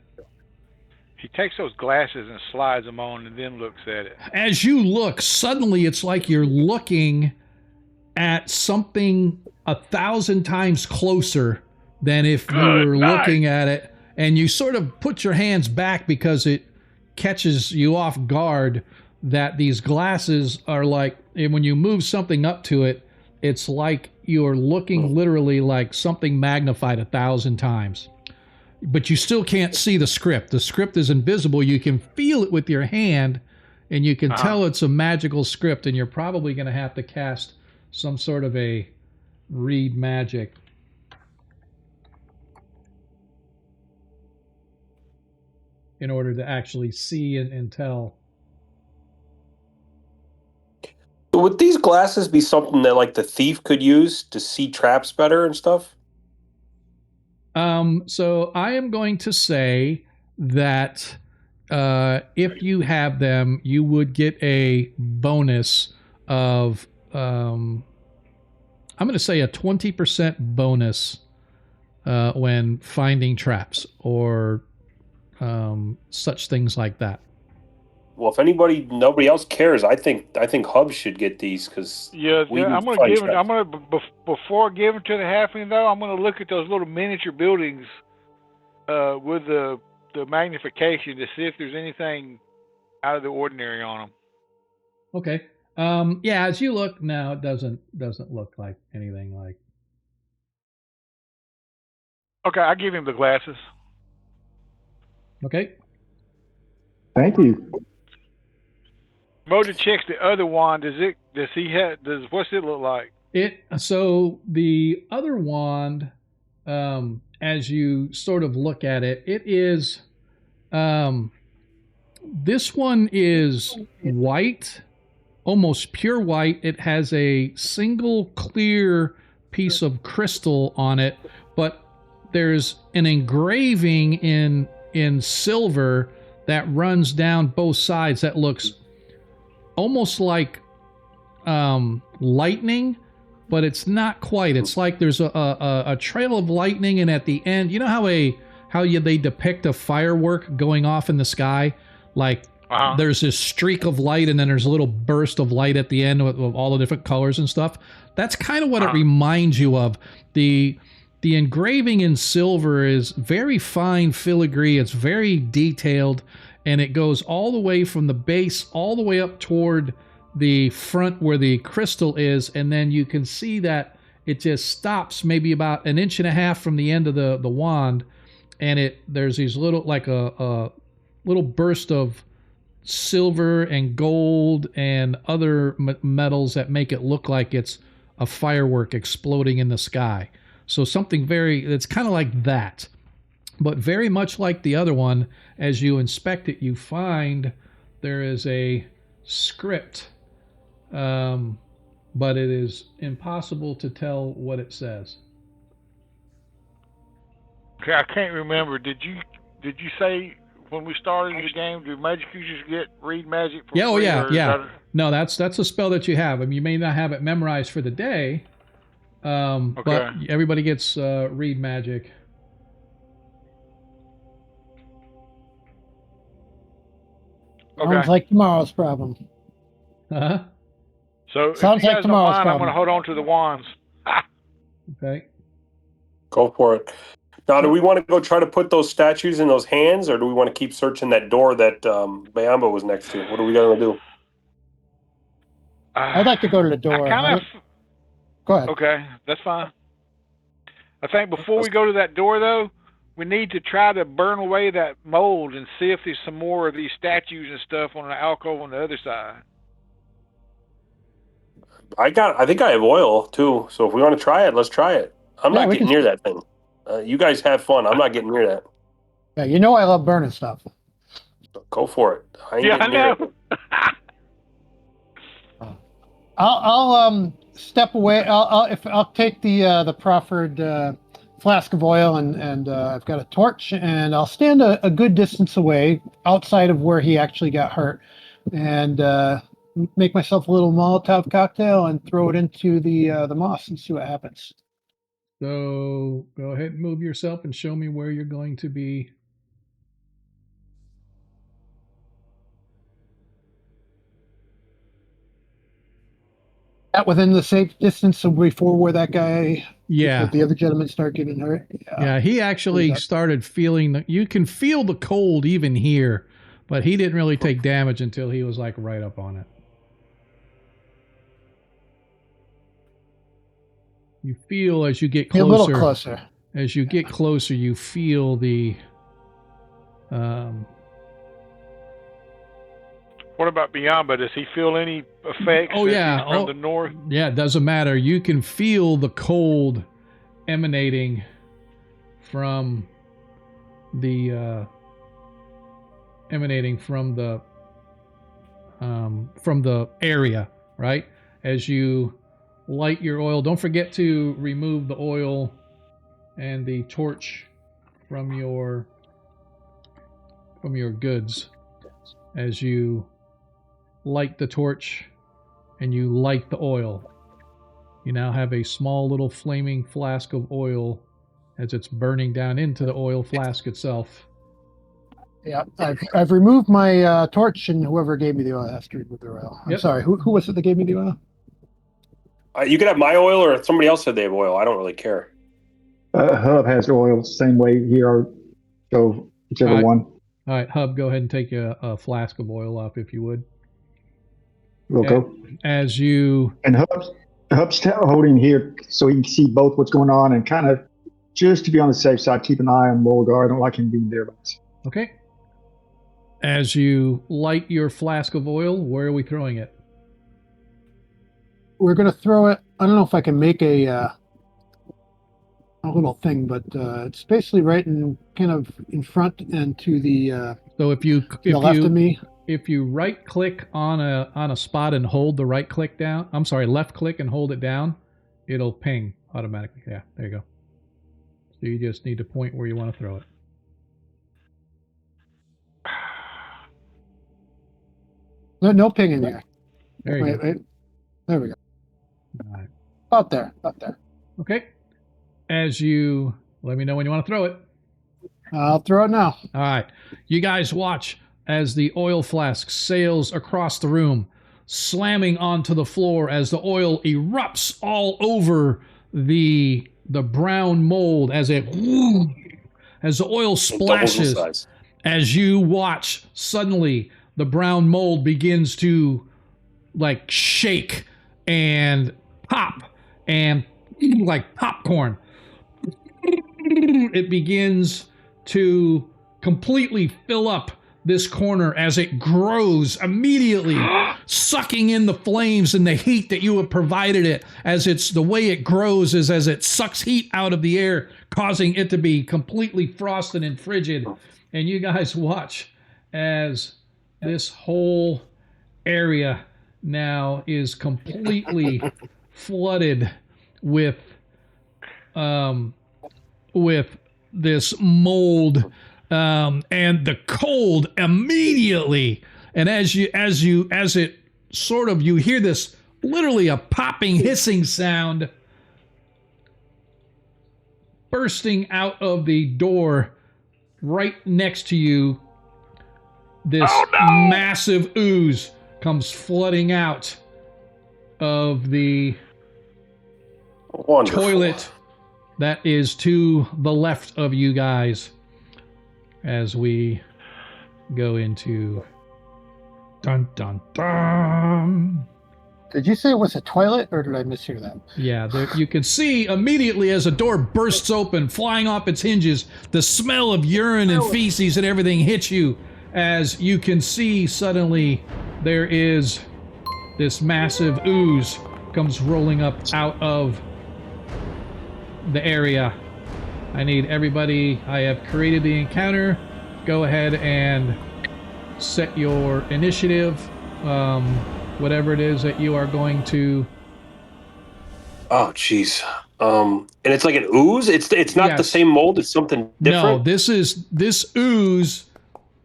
He takes those glasses and slides them on and then looks at it. As you look, suddenly it's like you're looking at something 1,000 times closer than if you were looking at it and you sort of put your hands back because it catches you off guard. That these glasses are like, and when you move something up to it, it's like you're looking literally like something magnified 1,000 times. But you still can't see the script. The script is invisible. You can feel it with your hand, and you can tell it's a magical script, and you're probably going to have to cast some sort of a read magic. In order to actually see and tell. Would these glasses be something that like the thief could use to see traps better and stuff? So I am going to say that if you have them, you would get a bonus of, I'm going to say a 20% bonus when finding traps or such things like that. Well, if nobody else cares, I think Hub should get these because I'm gonna give it. Before I give it to the halfling though, I'm gonna look at those little miniature buildings with the magnification to see if there's anything out of the ordinary on them. Okay. Yeah, as you look now, it doesn't look like anything like. Okay, I give him the glasses. Okay. Thank you. Modred checks the other wand. What's it look like? So the other wand, as you sort of look at it, it is, this one is white, almost pure white. It has a single clear piece of crystal on it, but there's an engraving in silver that runs down both sides that looks almost like lightning, but it's not quite. It's like there's a trail of lightning, and at the end, you know how they depict a firework going off in the sky, like there's this streak of light, and then there's a little burst of light at the end with all the different colors and stuff. That's kind of what it reminds you of. The engraving in silver is very fine filigree. It's very detailed, and it goes all the way from the base all the way up toward the front where the crystal is, and then you can see that it just stops maybe about 1.5 inches from the end of the wand, and there's these little, like a little burst of silver and gold and other metals that make it look like it's a firework exploding in the sky. So something it's kind of like that, but very much like the other one. As you inspect it, you find there is a script, but it is impossible to tell what it says. Okay, I can't remember. Did you say when we started the game, do magic users get read magic for free? Yeah. No, that's a spell that you have. I mean, you may not have it memorized for the day, but everybody gets read magic. Sounds like tomorrow's problem. Uh-huh. So sounds if you like guys tomorrow's don't mind, I'm problem. going to hold on to the wands. Okay. Go for it. Now, do we want to go try to put those statues in those hands, or do we want to keep searching that door that Bayamba was next to? What are we going to do? I'd like to go to the door. Go ahead. Okay, that's fine. I think before we go to that door, though, we need to try to burn away that mold and see if there's some more of these statues and stuff on the alcove on the other side. I think I have oil too. So if we want to try it, let's try it. I'm not getting near that thing. You guys have fun. I'm not getting near that. Yeah, you know I love burning stuff. So go for it. I know. I'll step away. I'll take the proffered flask of oil, and I've got a torch, and I'll stand a good distance away outside of where he actually got hurt, and make myself a little Molotov cocktail and throw it into the moss and see what happens. So go ahead and move yourself and show me where you're going to be. At within the safe distance of before where that guy Yeah. Did the other gentleman start getting hurt? Yeah, he actually started feeling you can feel the cold even here, but he didn't really take damage until he was like right up on it. You feel as you get closer. A little closer. As you get closer, you feel the. What about Biamba? Does he feel any effects? Oh yeah, from the north. Yeah, it doesn't matter. You can feel the cold emanating from the area, right? As you light your oil, don't forget to remove the oil and the torch from your goods. As you light the torch and you light the oil, you now have a small little flaming flask of oil as it's burning down into the oil flask itself. Yeah, I've removed my torch, and whoever gave me the oil has to remove the oil. I'm sorry, who was it that gave me the oil? You could have my oil, or somebody else said they have oil. I don't really care. Hub has oil, same way here. So whichever one. All right, Hub, go ahead and take a flask of oil up if you would. We'll go. As you... And Hub's holding here so he can see both what's going on and kind of, just to be on the safe side, keep an eye on Mulgar. I don't like him being there. Okay. As you light your flask of oil, where are we throwing it? We're going to throw it. I don't know if I can make a little thing, but it's basically right in kind of in front and to the so if you left of me. If you right click on a spot and hold the right click down, I'm sorry, left click and hold it down, it'll ping automatically. Yeah, there you go. So you just need to point where you want to throw it. No ping in there. There you go. Wait. There we go. All right. About there. Okay. As you let me know when you want to throw it. I'll throw it now. All right. You guys watch as the oil flask sails across the room, slamming onto the floor as the oil erupts all over the brown mold as the oil splashes. As you watch, suddenly the brown mold begins to like shake and pop and like popcorn. It begins to completely fill up this corner as it grows, immediately sucking in the flames and the heat that you have provided it. As it's the way it grows is as it sucks heat out of the air, causing it to be completely frosted and frigid. And you guys watch as this whole area now is completely flooded with this mold. And the cold immediately, and as it sort of, you hear this literally a popping, hissing sound bursting out of the door right next to you. This massive ooze comes flooding out of the toilet that is to the left of you guys. As we go into dun dun dun. Did you say it was a toilet, or did I mishear that? Yeah, you can see immediately as a door bursts open, flying off its hinges, the smell of urine and feces and everything hits you. As you can see, suddenly there is this massive ooze comes rolling up out of the area. I need everybody. I have created the encounter. Go ahead and set your initiative, whatever it is that you are going to. Oh, jeez. And it's like an ooze. It's not the same mold. It's something different. No, this ooze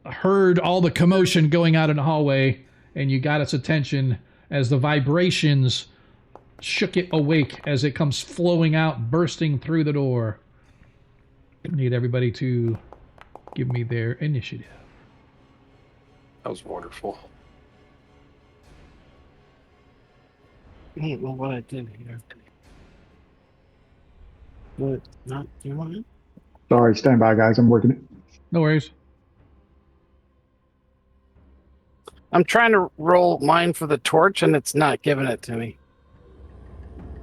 heard all the commotion going out in the hallway, and you got its attention as the vibrations shook it awake as it comes flowing out, bursting through the door. I need everybody to give me their initiative. That was wonderful. I don't know what I did here. What? Not you want it? Sorry, stand by, guys. I'm working it. No worries. I'm trying to roll mine for the torch, and it's not giving it to me.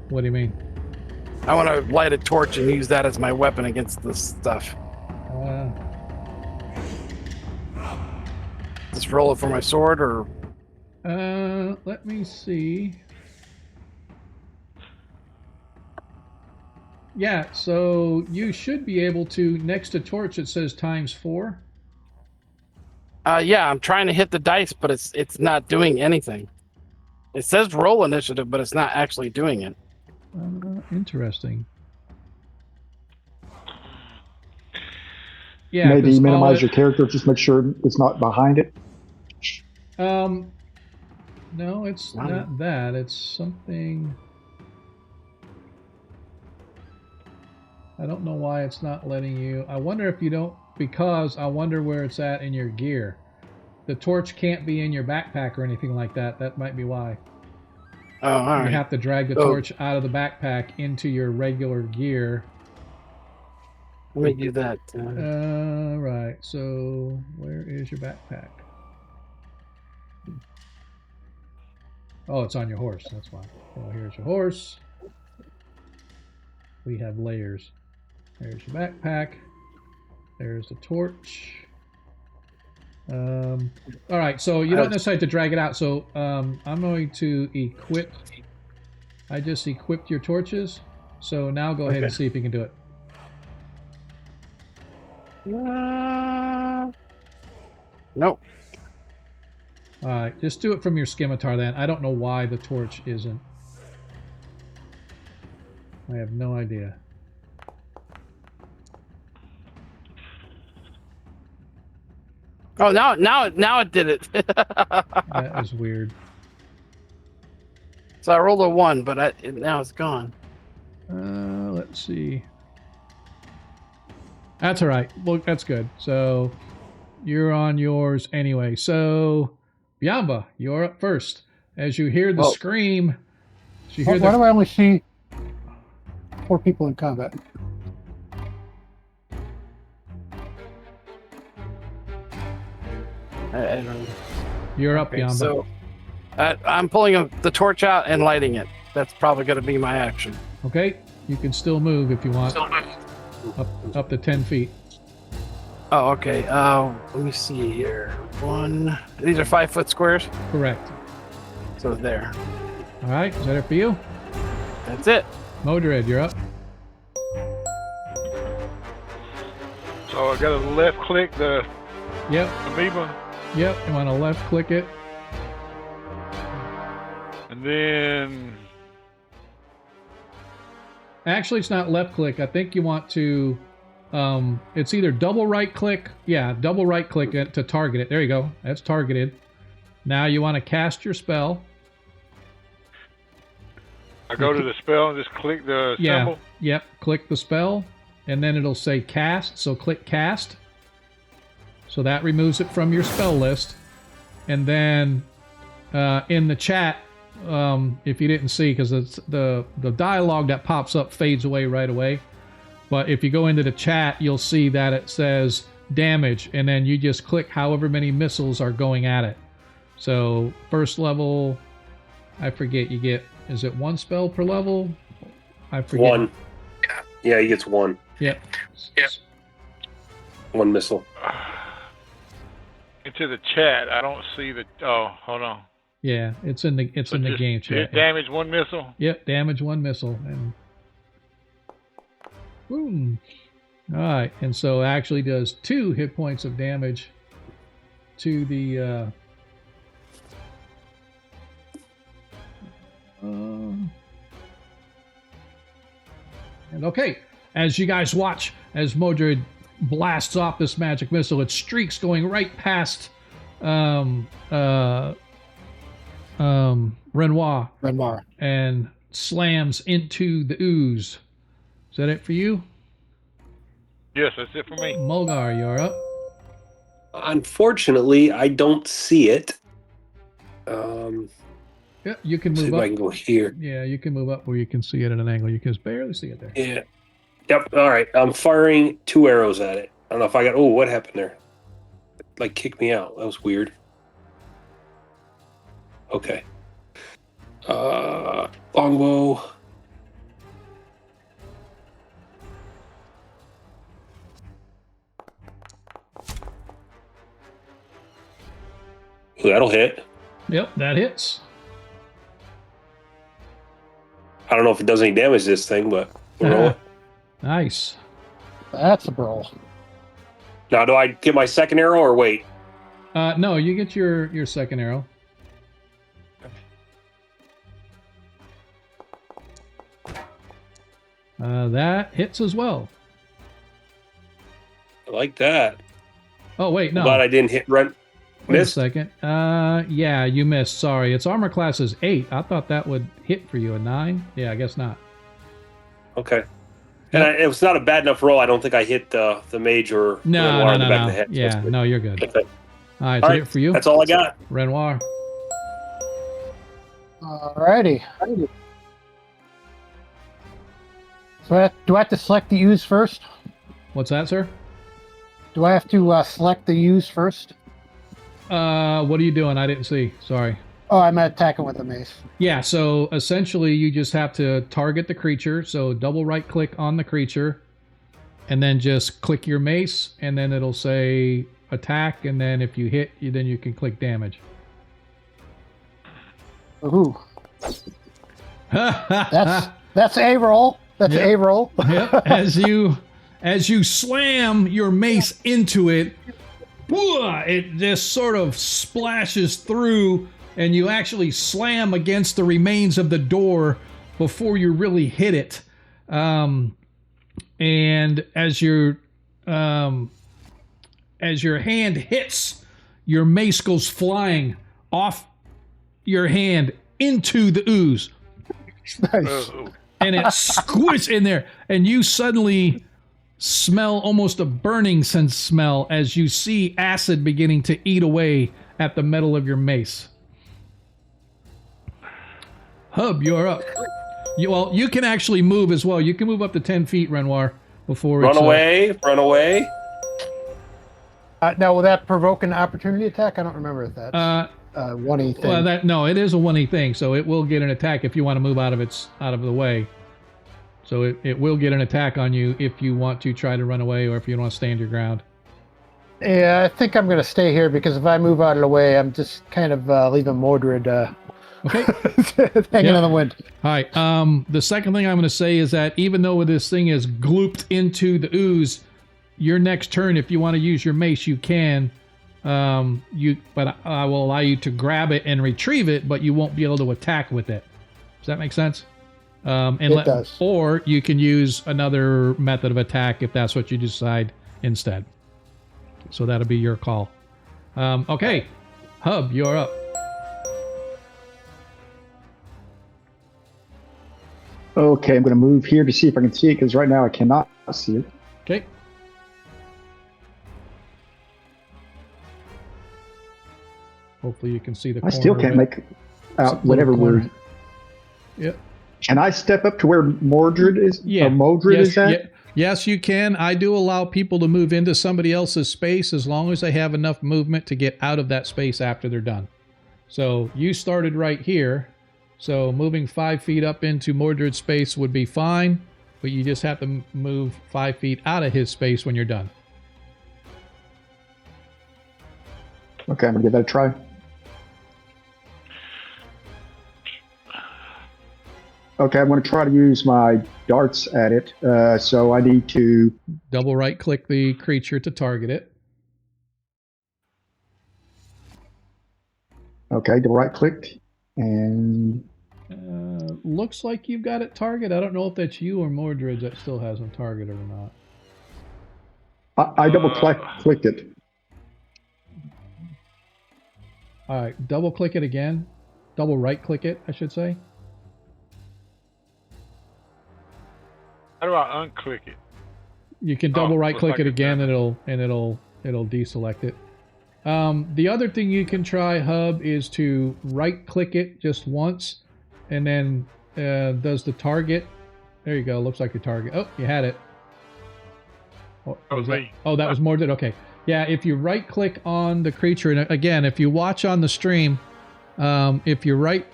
What do you mean? I want to light a torch and use that as my weapon against this stuff. Just roll it for my sword, or? Let me see. Yeah, so you should be able to, next to torch, it says ×4. Yeah, I'm trying to hit the dice, but it's not doing anything. It says roll initiative, but it's not actually doing it. Interesting. Yeah, maybe minimize your character. Just make sure it's not behind it. No, it's not that. It's something. I don't know why it's not letting you. I wonder if you don't, because I wonder where it's at in your gear. The torch can't be in your backpack or anything like that. That might be why. Oh, all right. You have to drag the torch out of the backpack into your regular gear. Let me do that. Right. So where is your backpack? Oh, it's on your horse. That's why. Well, here's your horse. We have layers. There's your backpack. There's the torch. All right, so you don't necessarily have to drag it out. So I'm going to equip. I just equipped your torches. So now go ahead and see if you can do it. Nope. All right, just do it from your scimitar then. I don't know why the torch isn't. I have no idea. Oh, now it did it. That is weird. So I rolled a 1, but now it's gone. Let's see. That's all right. Look, that's good. So you're on yours anyway. So Biamba, you're up first. As you hear the scream, why do I only see 4 people in combat? I don't know. You're up, Biamba. So I'm pulling the torch out and lighting it. That's probably going to be my action. Okay, you can still move if you want. Up to 10 feet. Oh, okay. Let me see here. 1. These are 5-foot squares. Correct. So there. All right, is that it for you? That's it. Modred, you're up. So I got to left click the amoeba. Yep, you want to left click it. And then... Actually, it's not left click. I think you want to... it's either double right click. Yeah, double right click it to target it. There you go. That's targeted. Now you want to cast your spell. I go to the spell and just click the symbol? Yep, click the spell. And then it'll say cast. So click cast. So that removes it from your spell list. And then in the chat, if you didn't see, because it's the dialogue that pops up fades away right away. But if you go into the chat, you'll see that it says damage, and then you just click however many missiles are going at it. So first level, I forget, you get, is it 1 spell per level? I forget. 1. Yeah, he gets 1. Yep. 1 missile. Into the chat, I don't see the... Oh, hold on. Yeah, it's in the game chat. Damage 1 missile? Yep, damage 1 missile. And boom. All right, and so it actually does 2 hit points of damage to the and okay, as you guys watch as Modred blasts off this magic missile, it streaks going right past Renoir and slams into the ooze. Is that it for you? Yes, that's it for me. Mulgar, you're up. Unfortunately, I don't see it. Yeah, you can move see up. if I can go here. Yeah, you can move up where you can see it at an angle. You can barely see it there. Yeah. Yep. All right. I'm firing 2 arrows at it. I don't know if I got. Oh, what happened there? Like, kicked me out. That was weird. Okay. Longbow. Ooh, that'll hit. Yep, that hits. I don't know if it does any damage to this thing, but we'll roll it. Nice. That's a brawl. Now, do I get my second arrow or wait? No, you get your second arrow. That hits as well. I like that. Oh, wait, no. I'm glad I didn't hit run. Wait Missed? a second. Yeah, you missed. Sorry. Its armor class is 8. I thought that would hit for you. A 9? Yeah, I guess not. Okay. And it was not a bad enough roll. I don't think I hit the mage or Renoir in the back of the head. So Yeah, no, you're good. okay. All right, All so right, it for you. that's all I got. Renoir. Alrighty. So do I have to select the ooze first? What's that, sir? Do I have to select the ooze first? What are you doing? I didn't see. Sorry. Oh, I'm attacking with a mace. Yeah, so essentially you just have to target the creature. So double right click on the creature and then just click your mace and then it'll say attack. And then if you hit, then you can click damage. Ooh. That's a roll. That's a roll. Yep. As you slam your mace into it, it just sort of splashes through, and you actually slam against the remains of the door before you really hit it. And as your hand hits, your mace goes flying off your hand into the ooze. Nice. And it squishes in there, and you suddenly smell almost a burning sense smell as you see acid beginning to eat away at the metal of your mace. Hub, you're up. You can actually move as well. You can move up to 10 feet, Renoir, before Run away. Now, will that provoke an opportunity attack? I don't remember if that's a 1E thing. Well, no, it is a 1E thing, so it will get an attack if you want to move out of the way. So it will get an attack on you if you want to try to run away or if you want to stand your ground. Yeah, I think I'm going to stay here because if I move out of the way, I'm just kind of leaving Modred hanging on the wind. All right. The second thing I'm going to say is that even though this thing is glooped into the ooze, your next turn, if you want to use your mace, you can. But I will allow you to grab it and retrieve it, but you won't be able to attack with it. Does that make sense? It does. Or you can use another method of attack if that's what you decide instead. So that'll be your call. Okay. Hub, you're up. Okay, I'm going to move here to see if I can see it, because right now I cannot see it. Okay. Hopefully you can see the corner. I still can't make out whatever word. Yep. Can I step up to where Modred is? Yeah. Modred is at? Yes, you can. I do allow people to move into somebody else's space as long as they have enough movement to get out of that space after they're done. So you started right here. So moving 5 feet up into Modred's space would be fine, but you just have to move 5 feet out of his space when you're done. Okay, I'm going to give that a try. Okay, I'm going to try to use my darts at it. So I need to double right click the creature to target it. Okay, double right clicked. And looks like you've got it target. I don't know if that's you or Modred that still has him target or not. I double clicked it. All right, double click it again. Double right click it, I should say. How do I unclick it? You can double right click it again, and it'll deselect it. The other thing you can try, Hub, is to right click it just once, and then does the target. There you go. Looks like your target. Oh, you had it. Oh, that was Modred? Okay. Yeah, if you right-click on the creature, and again, if you watch on the stream, if you right...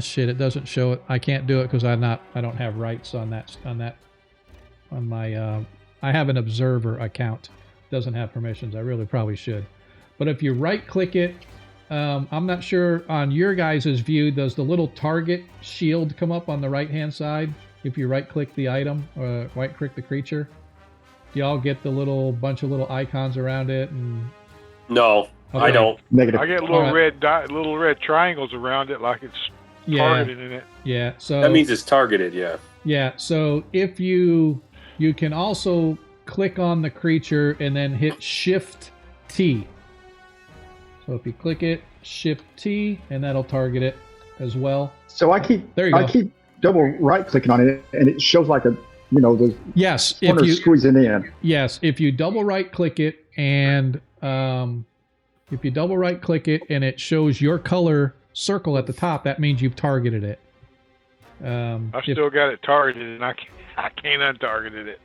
shit, it doesn't show it. I can't do it because I don't have rights on my... I have an observer account. Doesn't have permissions. I really probably should. But if you right-click it, I'm not sure on your guys' view, does the little target shield come up on the right-hand side if you right-click the item or right-click the creature? Do y'all get the bunch of little icons around it? And no, okay. I don't. Negative. I get little little red triangles around it, like it's targeted in it. Yeah, so that means it's targeted. Yeah. Yeah. So if you can also click on the creature and then hit Shift T. So if you click it, Shift T, and that'll target it as well. So I keep double right clicking on it, and it shows like a the corner squeezing in. Yes, if you double right click it and it shows your color circle at the top, that means you've targeted it. I still got it targeted, and I can't untarget it.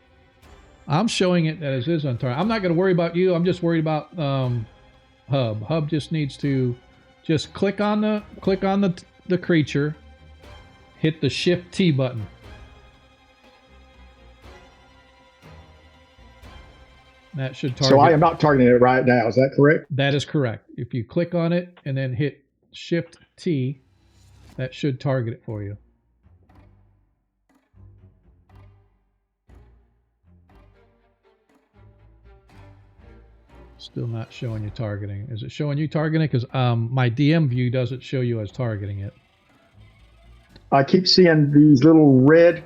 I'm showing it as is untargeted. I'm not going to worry about you. I'm just worried about Hub. Hub just needs to just click on the creature, hit the Shift T button. That should target. So I am not targeting it right now. Is that correct? That is correct. If you click on it and then hit Shift T, that should target it for you. Still not showing you targeting. Is it showing you targeting? Because my DM view doesn't show you as targeting it. I keep seeing these little red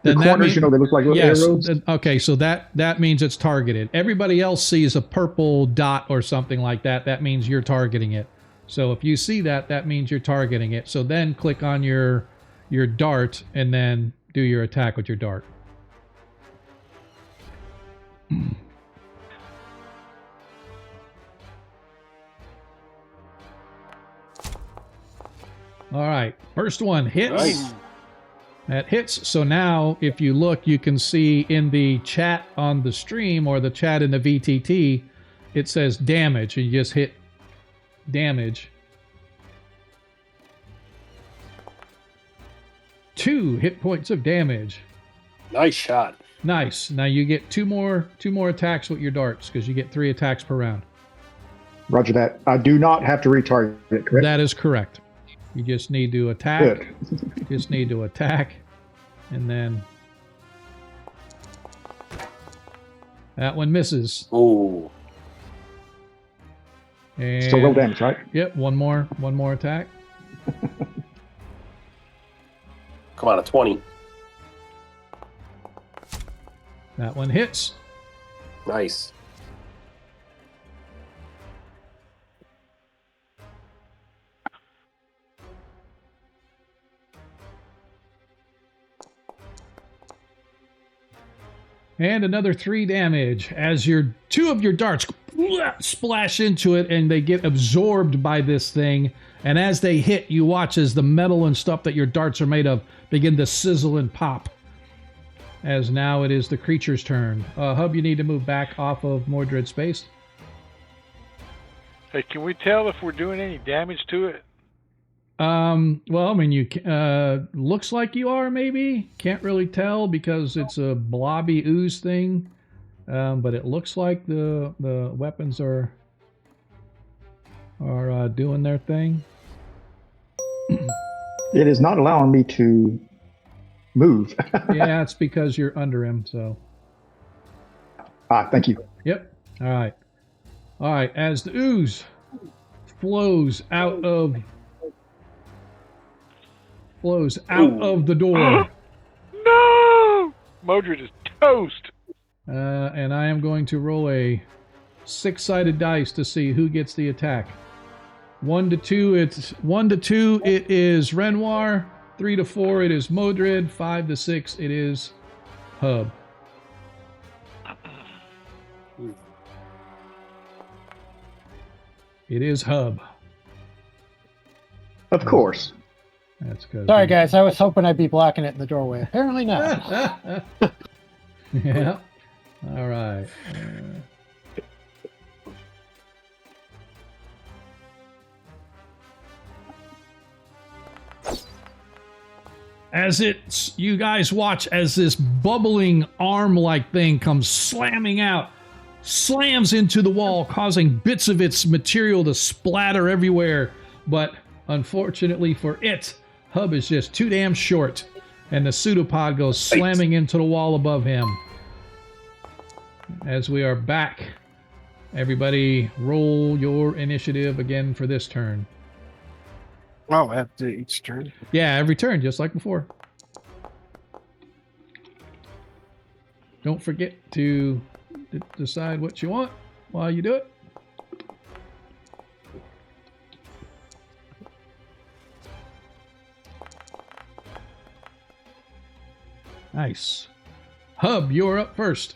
corners, they look like little arrows. Okay, so that means it's targeted. Everybody else sees a purple dot or something like that. That means you're targeting it. So if you see that, that means you're targeting it. So then click on your dart and then do your attack with your dart. All right, first one hits. Nice. That hits. So now, if you look, you can see in the chat on the stream or the chat in the VTT, it says damage, and you just hit damage. 2 hit points of damage. Nice shot. Nice. Now you get two more attacks with your darts because you get 3 attacks per round. Roger that. I do not have to retarget it, correct? That is correct. You just need to attack. Just need to attack, and then that one misses. Ooh. And still low damage, right? Yep. One more attack. Come on, a 20. That one hits. Nice. And another 3 damage as 2 of your darts splash into it and they get absorbed by this thing. And as they hit, you watch as the metal and stuff that your darts are made of begin to sizzle and pop. As now it is the creature's turn. Hub, you need to move back off of Modred space. Hey, can we tell if we're doing any damage to it? Well, I mean, you looks like you are, maybe. Can't really tell because it's a blobby ooze thing. But it looks like the weapons are doing their thing. It is not allowing me to move. Yeah, it's because you're under him, so. Thank you. Yep. All right. As the ooze flows out of the door. No! Modred is toast. And I am going to roll a 6-sided dice to see who gets the attack. 1 to 2, it's 1 to 2. It is Renoir. 3 to 4, it is Modred. 5 to 6, it is Hub. It is Hub. Of course. That's good. Sorry, guys. I was hoping I'd be blocking it in the doorway. Apparently not. Yeah. All right. You guys watch as this bubbling arm-like thing comes slamming out, slams into the wall, causing bits of its material to splatter everywhere. But unfortunately for it, Hub is just too damn short, and the pseudopod goes slamming into the wall above him. As we are back, everybody roll your initiative again for this turn. Oh, after each turn? Yeah, every turn, just like before. Don't forget to decide what you want while you do it. Nice. Hub, you're up first.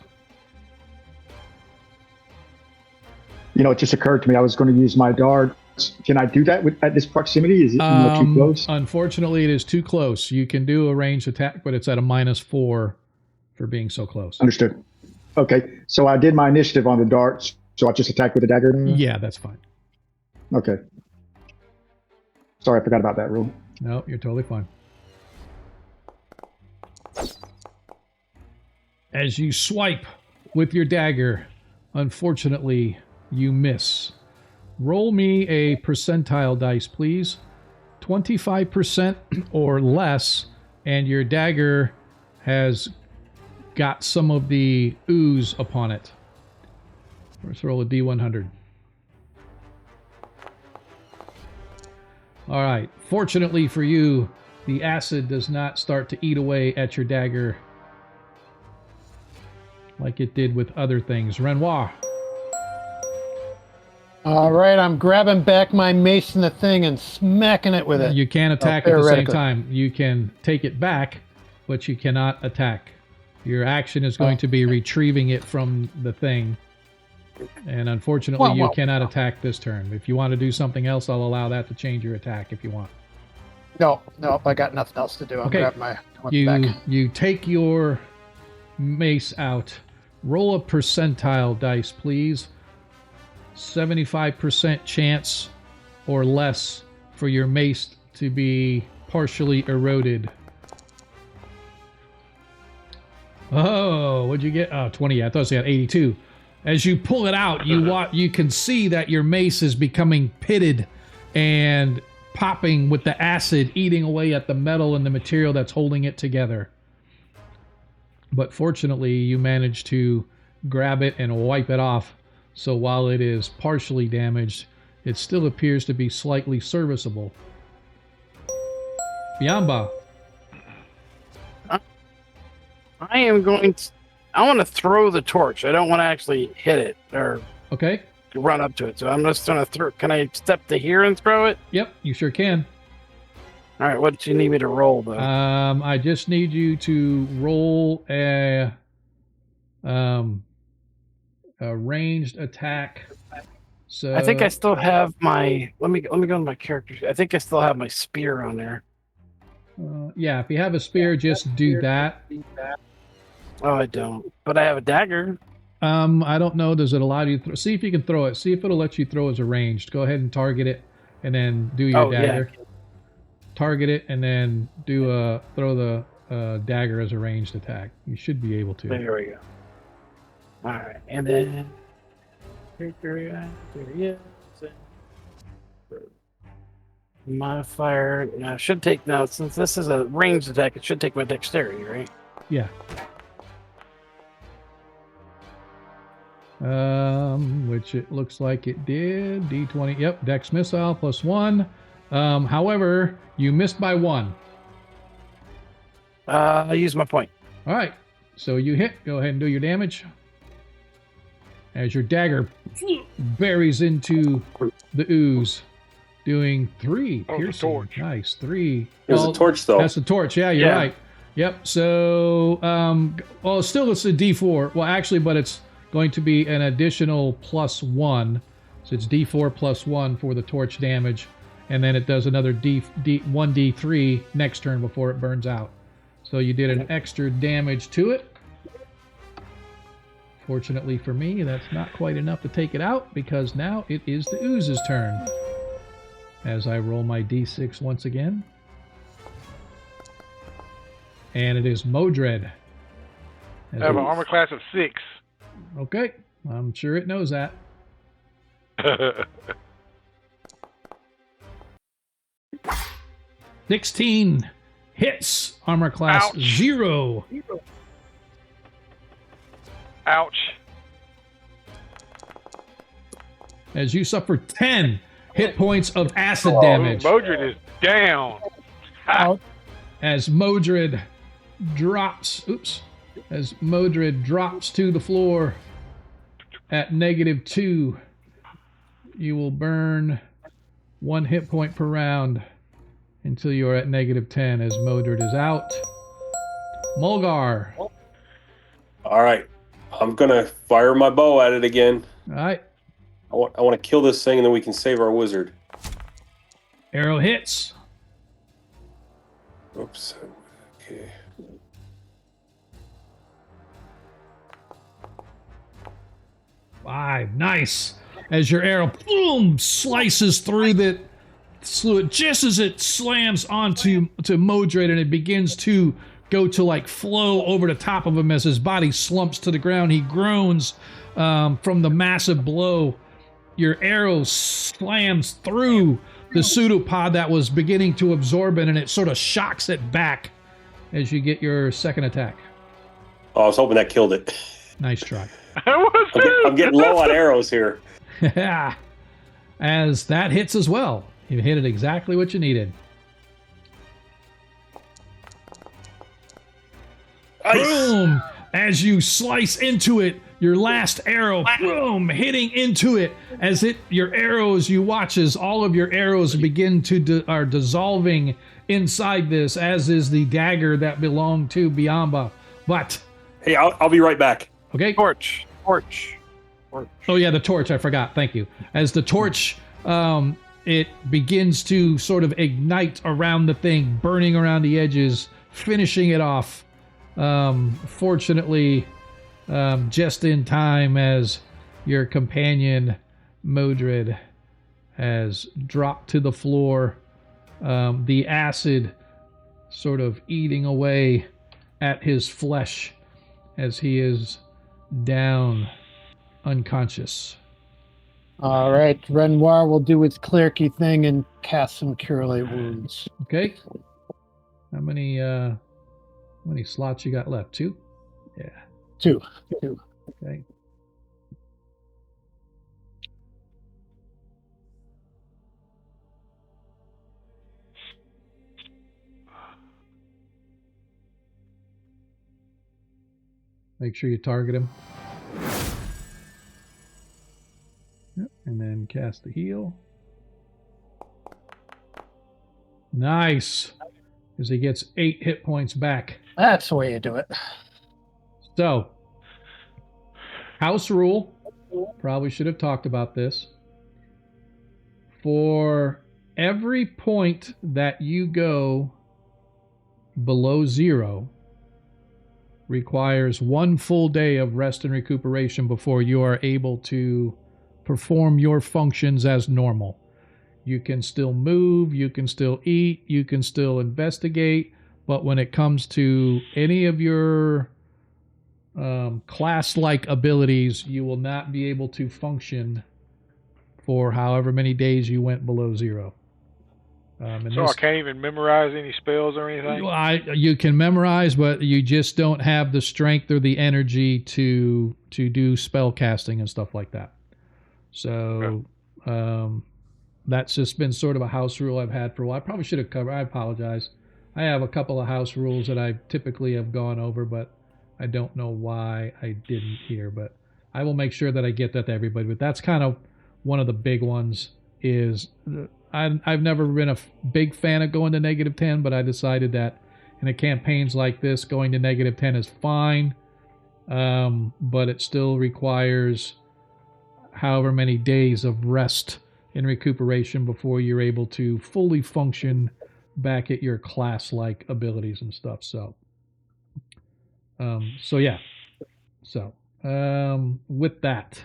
You know, it just occurred to me I was going to use my darts. Can I do that at this proximity? Is it too close? Unfortunately, it is too close. You can do a ranged attack, but it's at a -4 for being so close. Understood. Okay, so I did my initiative on the darts, so I just attacked with a dagger? Yeah, that's fine. Okay. Sorry, I forgot about that rule. No, you're totally fine. As you swipe with your dagger, unfortunately, you miss. Roll me a percentile dice, please. 25% or less, and your dagger has got some of the ooze upon it. Let's roll a D100. All right. Fortunately for you, the acid does not start to eat away at your dagger like it did with other things. Renoir. All right, I'm grabbing back my mace and the thing and smacking it with it. You can't attack at the same time. You can take it back, but you cannot attack. Your action is going to be retrieving it from the thing. And unfortunately, you cannot attack this turn. If you want to do something else, I'll allow that to change your attack if you want. No, I got nothing else to do. I'm grabbing my back. You take your mace out. Roll a percentile dice, please. 75% chance or less for your mace to be partially eroded. Oh, what'd you get? Oh, 20. I thought you had 82. As you pull it out, you can see that your mace is becoming pitted and popping with the acid, eating away at the metal and the material that's holding it together. But fortunately, you managed to grab it and wipe it off. So while it is partially damaged, it still appears to be slightly serviceable. Biamba. I am going to... I want to throw the torch. I don't want to actually hit it or run up to it. So I'm just going to throw... Can I step to here and throw it? Yep, you sure can. All right, what do you need me to roll, though? I just need you to roll a ranged attack. So I think I still have my... Let me go to my character. I think I still have my spear on there. Yeah, if you have a spear, just do that. Oh, I don't. But I have a dagger. I don't know. Does it allow you to see if you can throw it? See if it'll let you throw as a ranged. Go ahead and target it, and then do your dagger. Yeah. Target it, and then throw the dagger as a ranged attack. You should be able to. There we go. All right, and then there he is. Modifier. Should take now since this is a ranged attack. It should take my dexterity, right? Yeah. Which it looks like it did. D20. Yep. Dex missile +1. However, you missed by 1. I use my point. All right. So you hit. Go ahead and do your damage. As your dagger buries into the ooze, doing 3 piercing. Torch. Nice. 3. It was a torch, though. That's a torch. Yeah, you're right. Yep. So, still it's a D4. Well, actually, but it's going to be an additional +1. So it's D4 +1 for the torch damage. And then it does another 1d3 next turn before it burns out. So you did an extra damage to it. Fortunately for me, that's not quite enough to take it out, because now it is the ooze's turn. As I roll my d6 once again. And it is Modred. I have an armor class of 6. Okay, I'm sure it knows that. 16 hits, armor class 0. Ouch. As you suffer 10 hit points of acid damage. Modred is down. Out. As Modred drops, as Modred drops to the floor at -2, you will burn 1 hit point per round until you are at -10 as Modred is out. Mulgar. All right. I'm going to fire my bow at it again. All right. I want to kill this thing, and then we can save our wizard. Arrow hits. Oops. Okay. Five. Nice. As your arrow, boom, slices through the fluid just as it slams onto Modred, and it begins to go to like flow over the top of him as his body slumps to the ground. He groans from the massive blow. Your arrow slams through the pseudopod that was beginning to absorb it, and it sort of shocks it back as you get your second attack. Oh, I was hoping that killed it. Nice try. I'm getting low on arrows here. As that hits as well. You hit it exactly what you needed. Ice. Boom! As you slice into it, your last arrow, boom, hitting into it. As your arrows, you watch as all of your arrows begin to are dissolving inside this, as is the dagger that belonged to Biamba. But hey, I'll be right back. Okay. Torch. Oh yeah, the torch. I forgot. Thank you. As the torch, it begins to sort of ignite around the thing, burning around the edges, finishing it off. Fortunately, just in time as your companion Modred has dropped to the floor, the acid sort of eating away at his flesh as he is down unconscious. All right, Renoir will do its clericy thing and cast some Cure Light Wounds. Okay. How many slots you got left? 2? Yeah. 2. Okay. Make sure you target him. Yep. And then cast the heal. Nice. As he gets 8 hit points back. That's the way you do it. So, house rule. Probably should have talked about this. For every point that you go below 0, requires 1 full day of rest and recuperation before you are able to perform your functions as normal. You can still move, you can still eat, you can still investigate, but when it comes to any of your class-like abilities, you will not be able to function for however many days you went below 0. So I can't even memorize any spells or anything? You can memorize, but you just don't have the strength or the energy to do spell casting and stuff like that. So that's just been sort of a house rule I've had for a while. I probably should have covered. I apologize. I have a couple of house rules that I typically have gone over, but I don't know why I didn't here. But I will make sure that I get that to everybody. But that's kind of one of the big ones. Is I've never been a big fan of going to -10, but I decided that in a campaigns like this, going to -10 is fine, but it still requires however many days of rest and recuperation before you're able to fully function back at your class-like abilities and stuff. So yeah. So with that,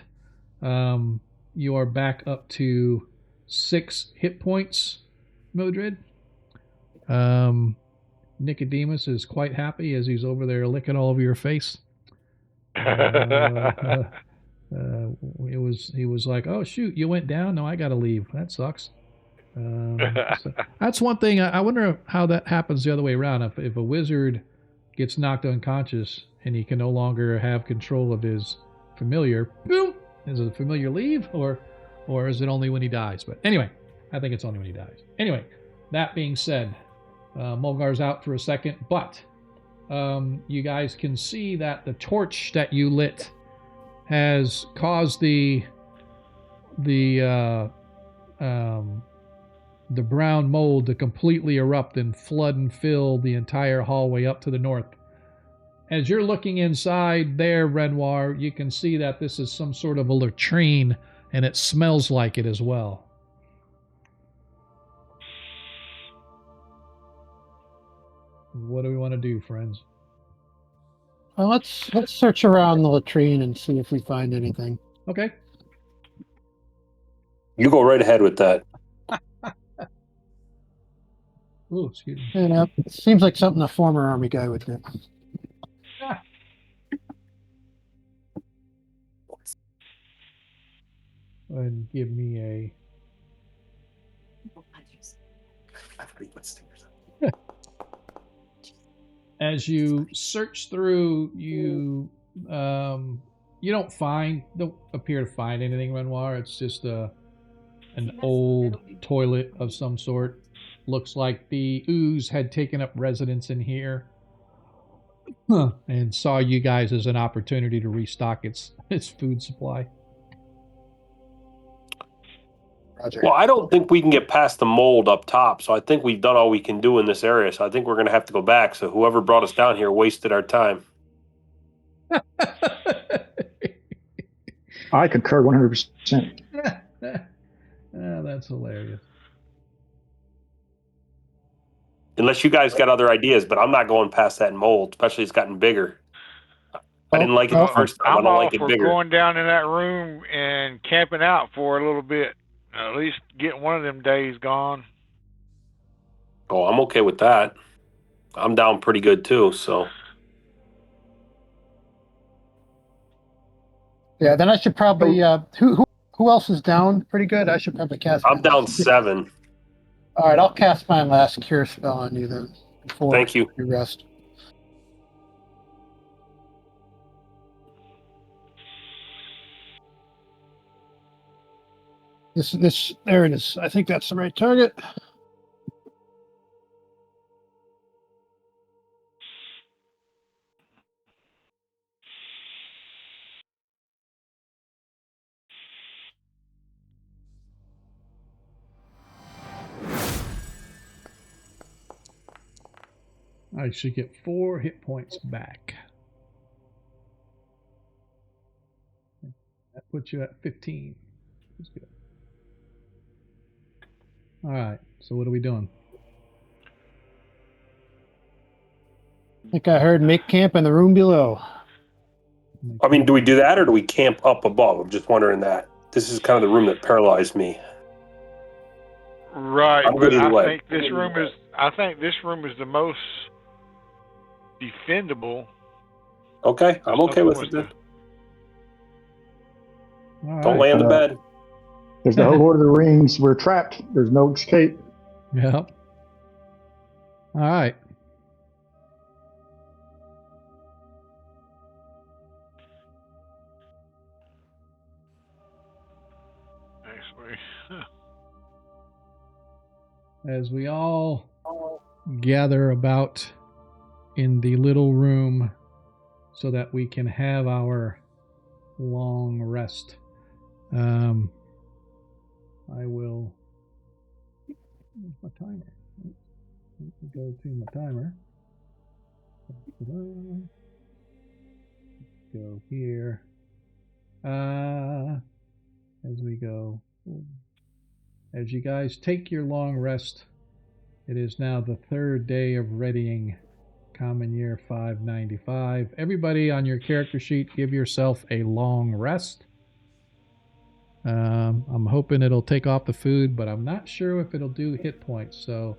you are back up to 6 hit points, Modred. Nicodemus is quite happy as he's over there licking all over your face. He was like, "Oh shoot, you went down. No, I got to leave. That sucks." So that's one thing. I wonder how that happens the other way around. If a wizard gets knocked unconscious and he can no longer have control of his familiar, boom, does the familiar leave, or is it only when he dies? But anyway, I think it's only when he dies. Anyway, that being said, Mulgar's out for a second, but you guys can see that the torch that you lit has caused the brown mold to completely erupt and flood and fill the entire hallway up to the north. As you're looking inside there, Renoir, you can see that this is some sort of a latrine, and it smells like it as well. What do we want to do, friends? Well, let's search around the latrine and see if we find anything. Okay. You go right ahead with that. Oh, excuse me. Yeah, it seems like something a former army guy would do. And give me a. As you search through, you don't appear to find anything, Renoir. It's just an old toilet of some sort. Looks like the ooze had taken up residence in here and saw you guys as an opportunity to restock its food supply. Roger. Well, I don't think we can get past the mold up top, so I think we've done all we can do in this area. So I think we're going to have to go back. So whoever brought us down here wasted our time. I concur 100%. That's hilarious. Unless you guys got other ideas, but I'm not going past that mold, especially it's gotten bigger. I didn't like it the first time. I I'm don't all like it for bigger. going down in that room and camping out for a little bit. At least get one of them days gone. Oh, I'm okay with that. I'm down pretty good too, so. Yeah, then I should probably who else is down pretty good? I should probably cast. I'm down 7. All right, I'll cast my last cure spell on you then before Thank you. rest. This there it is. I think that's the right target. I should get 4 hit points back. That puts you at 15. That's good. All right. So what are we doing? I think I heard make camp in the room below. I mean, do we do that or do we camp up above? I'm just wondering that. This is kind of the room that paralyzed me. Right, I'm but good either way. I think this room is the most defendable. Okay, I'm okay with it then. All Don't right. lay on the bed. There's the whole Lord of the Rings. We're trapped. There's no escape. Yep. All right. Actually, As we all gather about in the little room so that we can have our long rest, I will. Where's my timer? Let me go to my timer. Go here. As we go. As you guys take your long rest, it is now the 3rd day of readying common year 595. Everybody on your character sheet, give yourself a long rest. I'm hoping it'll take off the food, but I'm not sure if it'll do hit points. So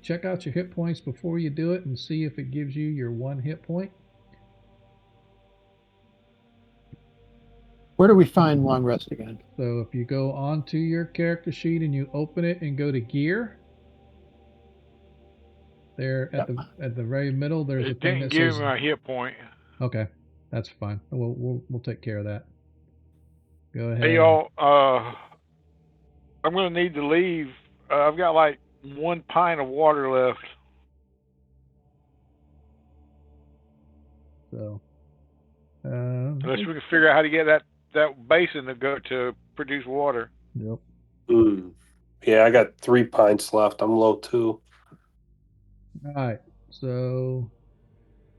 check out your hit points before you do it and see if it gives you your 1 hit point. Where do we find long rest again? So if you go onto your character sheet and you open it and go to gear, there at the very middle, there's a thing that says. It didn't give me a hit point. Okay, that's fine. We'll take care of that. Go ahead. Hey y'all, I'm gonna need to leave. I've got like 1 pint of water left. So, unless we can figure out how to get that basin to go to produce water. Yep. Yeah, I got 3 pints left. I'm low too. All right, so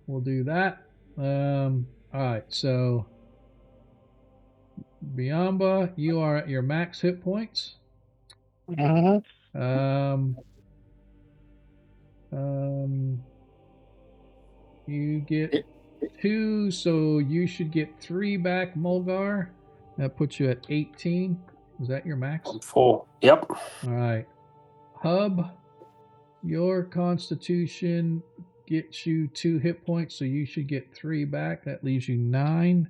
we'll do that. All right, so Biamba, you are at your max hit points. You get 2, so you should get 3 back, Mulgar. That puts you at 18. Is that your max? I'm full. Yep. All right. Hub, your constitution gets you 2 hit points, so you should get 3 back. That leaves you 9.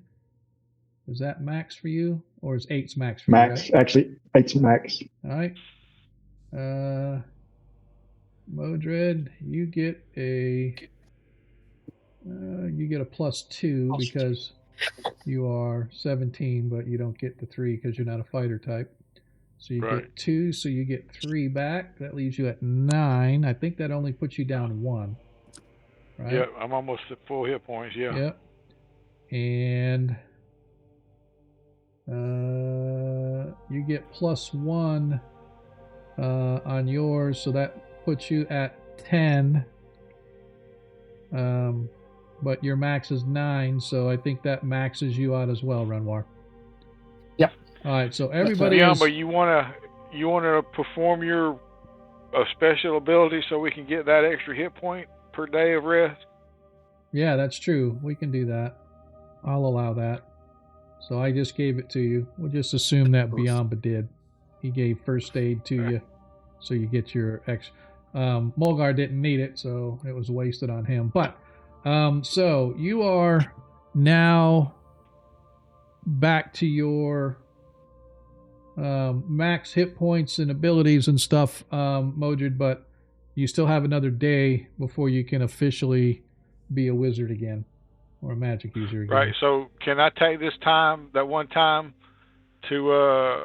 Is that max for you? Or is 8's max for max, you? Right? Actually, 8's max. All right. Modred, you get a +2 because you are 17, but you don't get the 3 because you're not a fighter type. So you get 2, so you get 3 back. That leaves you at 9. I think that only puts you down 1. Right? Yeah, I'm almost at full hit points. Yeah. Yep. And you get +1 on yours, so that puts you at 10. But your max is 9, so I think that maxes you out as well, Renoir. Yep. All right, so everybody. Yeah, but you wanna perform your special ability so we can get that extra hit point per day of rest. Yeah, that's true. We can do that. I'll allow that. So I just gave it to you. We'll just assume that Biamba did. He gave first aid to you, so you get your extra. Mulgar didn't need it, so it was wasted on him. But so you are now back to your max hit points and abilities and stuff, Modred, but you still have another day before you can officially be a wizard again or a magic user again. Right. So can I take this time, that 1 time, to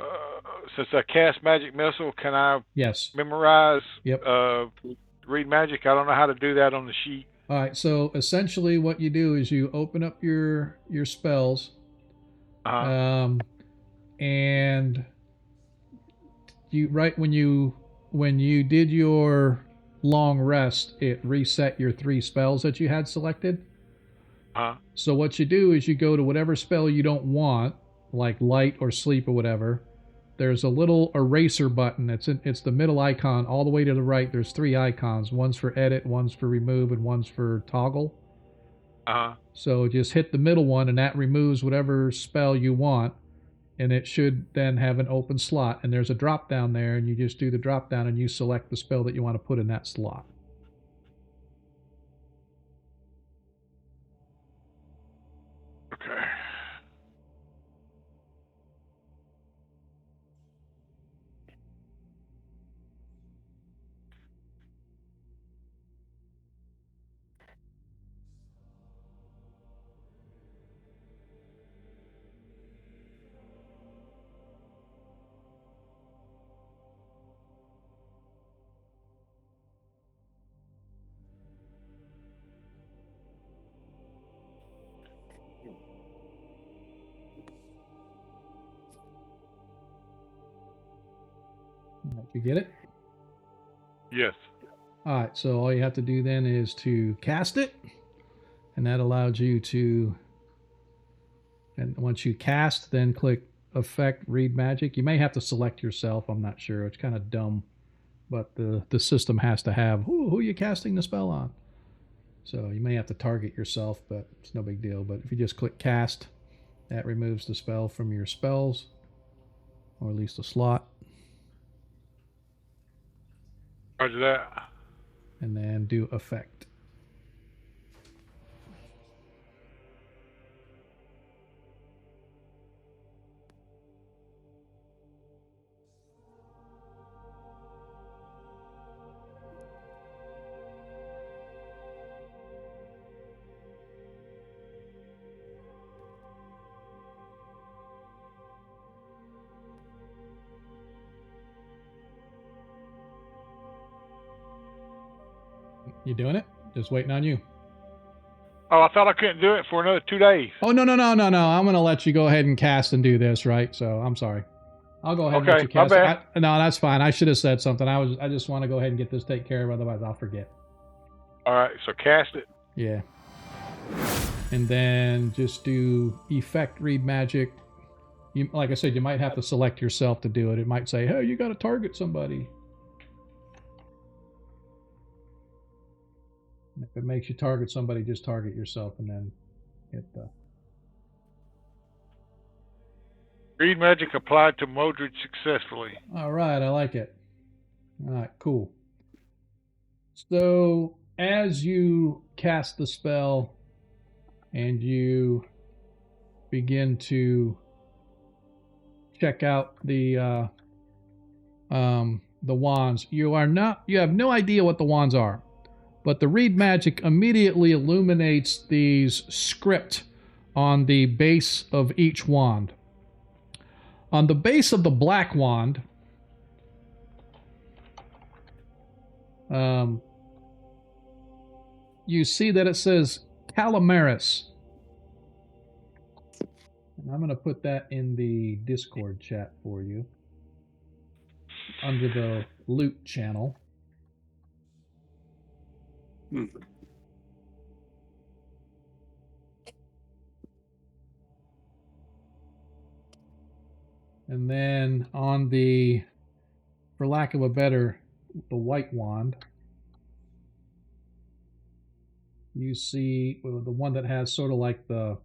since I cast magic missile, can I memorize? Yep. Read magic? I don't know how to do that on the sheet. All right. So essentially, what you do is you open up your spells, and you when you did your long rest, it reset your 3 spells that you had selected. So what you do is you go to whatever spell you don't want, like light or sleep or whatever. There's a little eraser button. It's the middle icon all the way to the right. There's 3 icons. One's for edit, one's for remove, and one's for toggle. So just hit the middle one, and that removes whatever spell you want, and it should then have an open slot. And there's a drop down there, and you just do the drop down, and you select the spell that you want to put in that slot. Okay. Did you get it? Yes. All right, so all you have to do then is to cast it, and that allows you to, and once you cast, then click Effect, Read Magic. You may have to select yourself, I'm not sure. It's kind of dumb, but the system has to have, who are you casting the spell on? So you may have to target yourself, but it's no big deal. But if you just click cast, that removes the spell from your spells, or at least a slot. Roger that. And then do effect. You doing it? Just waiting on you. Oh, I thought I couldn't do it for another 2 days. Oh, no. I'm going to let you go ahead and cast and do this, right? So I'm sorry. I'll go ahead and let you cast. My bad. No, that's fine. I should have said something. I just want to go ahead and get this taken care of. Otherwise, I'll forget. All right, so cast it. Yeah. And then just do effect, read magic. You, like I said, you might have to select yourself to do it. It might say, hey, you got to target somebody. If it makes you target somebody, just target yourself and then hit the... Read magic applied to Modred successfully. All right, I like it. All right, cool. So as you cast the spell and you begin to check out the wands, you have no idea what the wands are. But the read magic immediately illuminates these script on the base of each wand. On the base of the black wand, you see that it says Calamaris. And I'm going to put that in the Discord chat for you under the loot channel. And then on the, for lack of a better, the white wand, you see the one that has sort of like the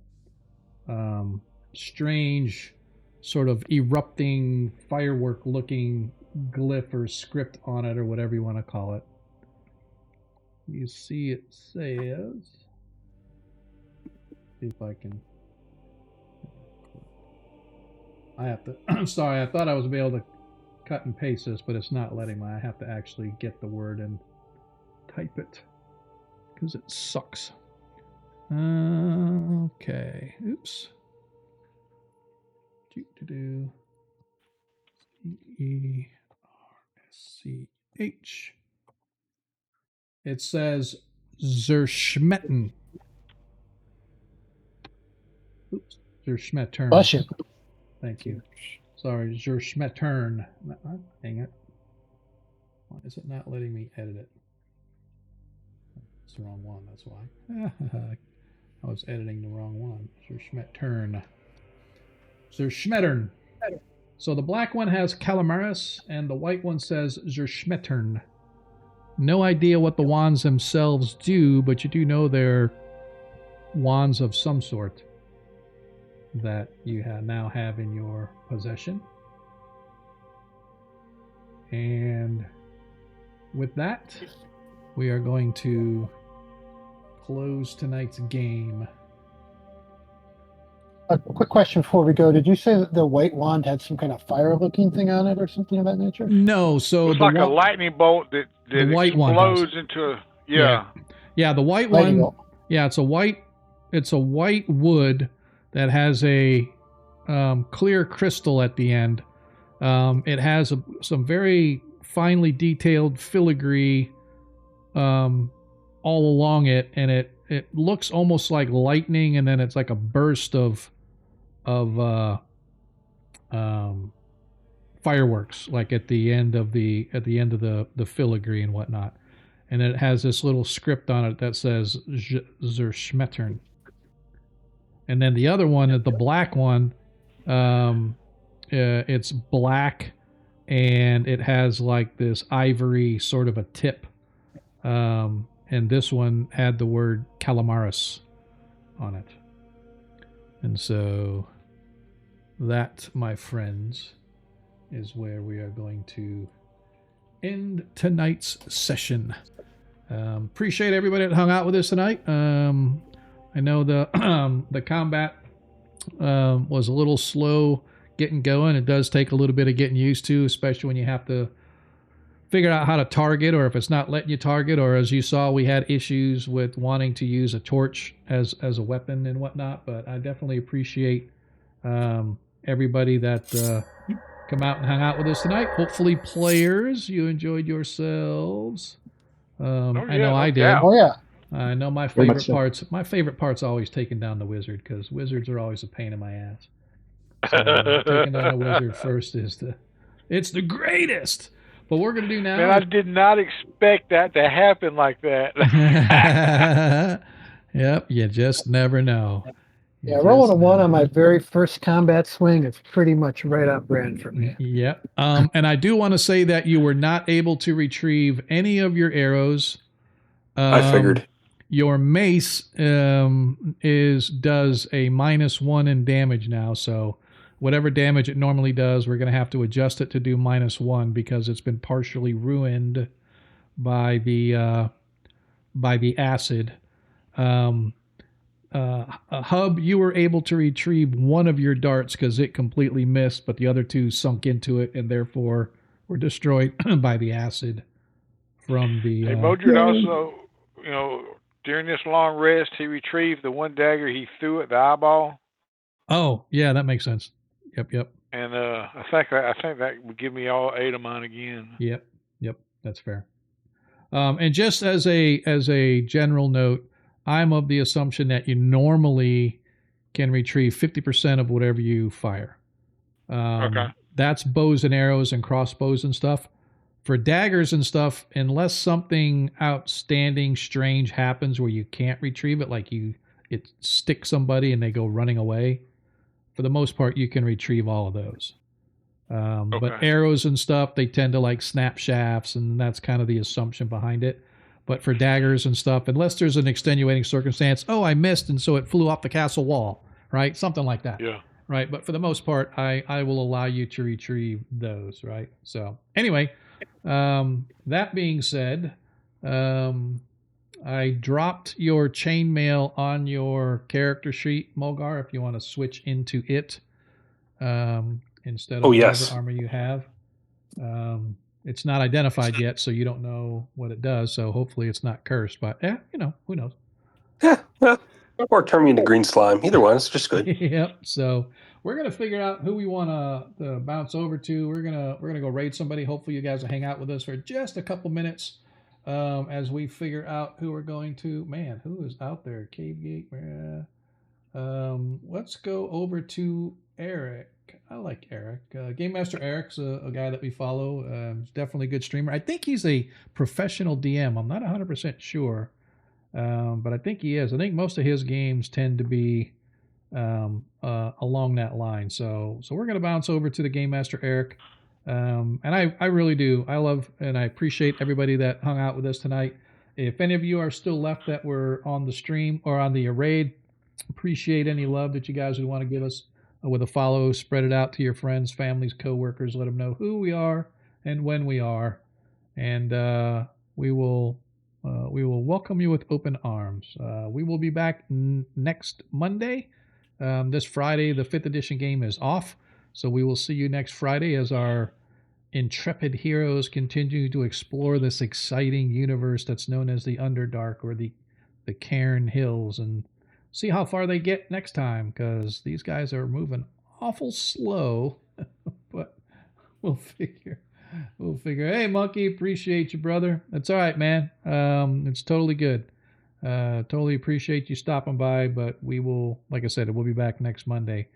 strange sort of erupting firework looking glyph or script on it, or whatever you want to call it. You see it says, see if I can, I have to, I'm sorry, I thought I was able to cut and paste this, but it's not letting me. I have to actually get the word and type it because it sucks. Okay, oops. C-E-R-S-C-H. It says Zerschmetten. Oops, Zerschmettern. Bless you. Thank you. Sorry, Zerschmettern. Dang it. Why is it not letting me edit it? It's the wrong one, that's why. I was editing the wrong one. Zerschmettern. Zerschmettern. So the black one has Calamaris, and the white one says Zerschmettern. No idea what the wands themselves do, but you do know they're wands of some sort that you now have in your possession. And with that, we are going to close tonight's game. A quick question before we go. Did you say that the white wand had some kind of fire-looking thing on it or something of that nature? No, so it's like a lightning bolt that the white explodes into yeah, the white one. Yeah, it's a white wood that has a clear crystal at the end. It has some very finely detailed filigree all along it, and it looks almost like lightning, and then it's like a burst of fireworks, like at the end of the filigree and whatnot. And it has this little script on it that says Zerschmettern. And then the other one, the black one, it's black, and it has like this ivory sort of a tip. And and this one had the word Calamaris on it. And so that, my friends, is where we are going to end tonight's session. Appreciate everybody that hung out with us tonight. I know the combat was a little slow getting going. It does take a little bit of getting used to, especially when you have to figure out how to target, or if it's not letting you target, or as you saw, we had issues with wanting to use a torch as a weapon and whatnot. But I definitely appreciate everybody that come out and hung out with us tonight. Hopefully, players, you enjoyed yourselves. I know I did. Oh yeah. I know my Very much favorite so. parts. My favorite part's always taking down the wizard, because wizards are always a pain in my ass. So, taking down the wizard first it's the greatest. But we're gonna do now. Man, I did not expect that to happen like that. Yep, you just never know. Yeah, rolling a 1 on my very first combat swing is pretty much right up brand for me. Yep. And I do want to say that you were not able to retrieve any of your arrows. I figured. Your mace does a -1 in damage now, so whatever damage it normally does, we're going to have to adjust it to do -1 because it's been partially ruined by the acid. Hub, you were able to retrieve one of your darts because it completely missed, but the other two sunk into it and therefore were destroyed by the acid from the. Hey, Modred also, during this long rest, he retrieved the one dagger he threw at the eyeball. Oh, yeah, that makes sense. Yep. And I think that would give me all 8 of mine again. Yep, that's fair. And just as a general note, I'm of the assumption that you normally can retrieve 50% of whatever you fire. Okay. That's bows and arrows and crossbows and stuff. For daggers and stuff, unless something outstanding, strange happens where you can't retrieve it, like it sticks somebody and they go running away, for the most part, you can retrieve all of those. But arrows and stuff, they tend to like snap shafts, and that's kind of the assumption behind it. But for daggers and stuff, unless there's an extenuating circumstance, I missed, and so it flew off the castle wall, right? Something like that. Yeah. Right. But for the most part, I will allow you to retrieve those, right? So anyway, that being said, I dropped your chainmail on your character sheet, Mulgar, if you want to switch into it instead of whatever armor you have. It's not identified yet, so you don't know what it does. So hopefully it's not cursed. But who knows? Yeah, or turn me into green slime. Either one, it's just good. Yep. So we're gonna figure out who we want to bounce over to. We're gonna go raid somebody. Hopefully you guys will hang out with us for just a couple minutes as we figure out who we're going to. Man, who is out there? Cave Gate. Let's go over to Eric. I like Eric. Game Master Eric's a guy that we follow. He's definitely a good streamer. I think he's a professional DM. I'm not 100% sure, but I think he is. I think most of his games tend to be along that line. So we're going to bounce over to the Game Master Eric. And I really do. I love and I appreciate everybody that hung out with us tonight. If any of you are still left that were on the stream or on the raid, appreciate any love that you guys would want to give us with a follow. Spread it out to your friends, families, coworkers. Let them know who we are and when we are, and we will welcome you with open arms. We will be back next Monday. This Friday, the 5th edition game is off, so we will see you next Friday as our intrepid heroes continue to explore this exciting universe that's known as the Underdark or the Cairn Hills, and see how far they get next time, because these guys are moving awful slow. But we'll figure. Hey, Monkey, appreciate you, brother. That's all right, man. It's totally good. Totally appreciate you stopping by. But we will, like I said, we'll be back next Monday.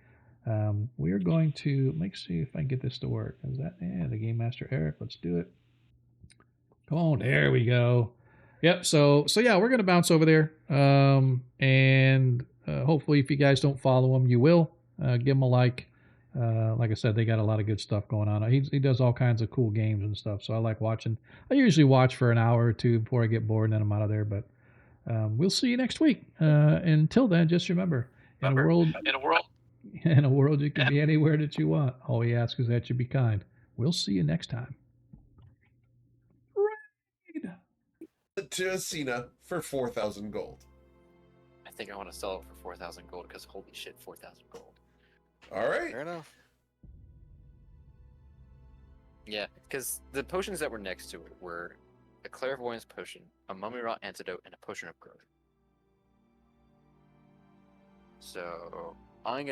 We are going to see if I can get this to work. Is that the Game Master Eric? Let's do it. Come on, there we go. Yep. So yeah, we're gonna bounce over there, and hopefully, if you guys don't follow him, you will. Give him a like. Like I said, they got a lot of good stuff going on. He does all kinds of cool games and stuff. So I like watching. I usually watch for an hour or two before I get bored, and then I'm out of there. But we'll see you next week. Until then, just remember, in a world you can be anywhere that you want. All we ask is that you be kind. We'll see you next time. To Asina for 4,000 gold. I think I want to sell it for 4,000 gold because holy shit, 4,000 gold. All right. Fair enough. Yeah, because the potions that were next to it were a clairvoyance potion, a mummy rot antidote, and a potion of growth. So I'm gonna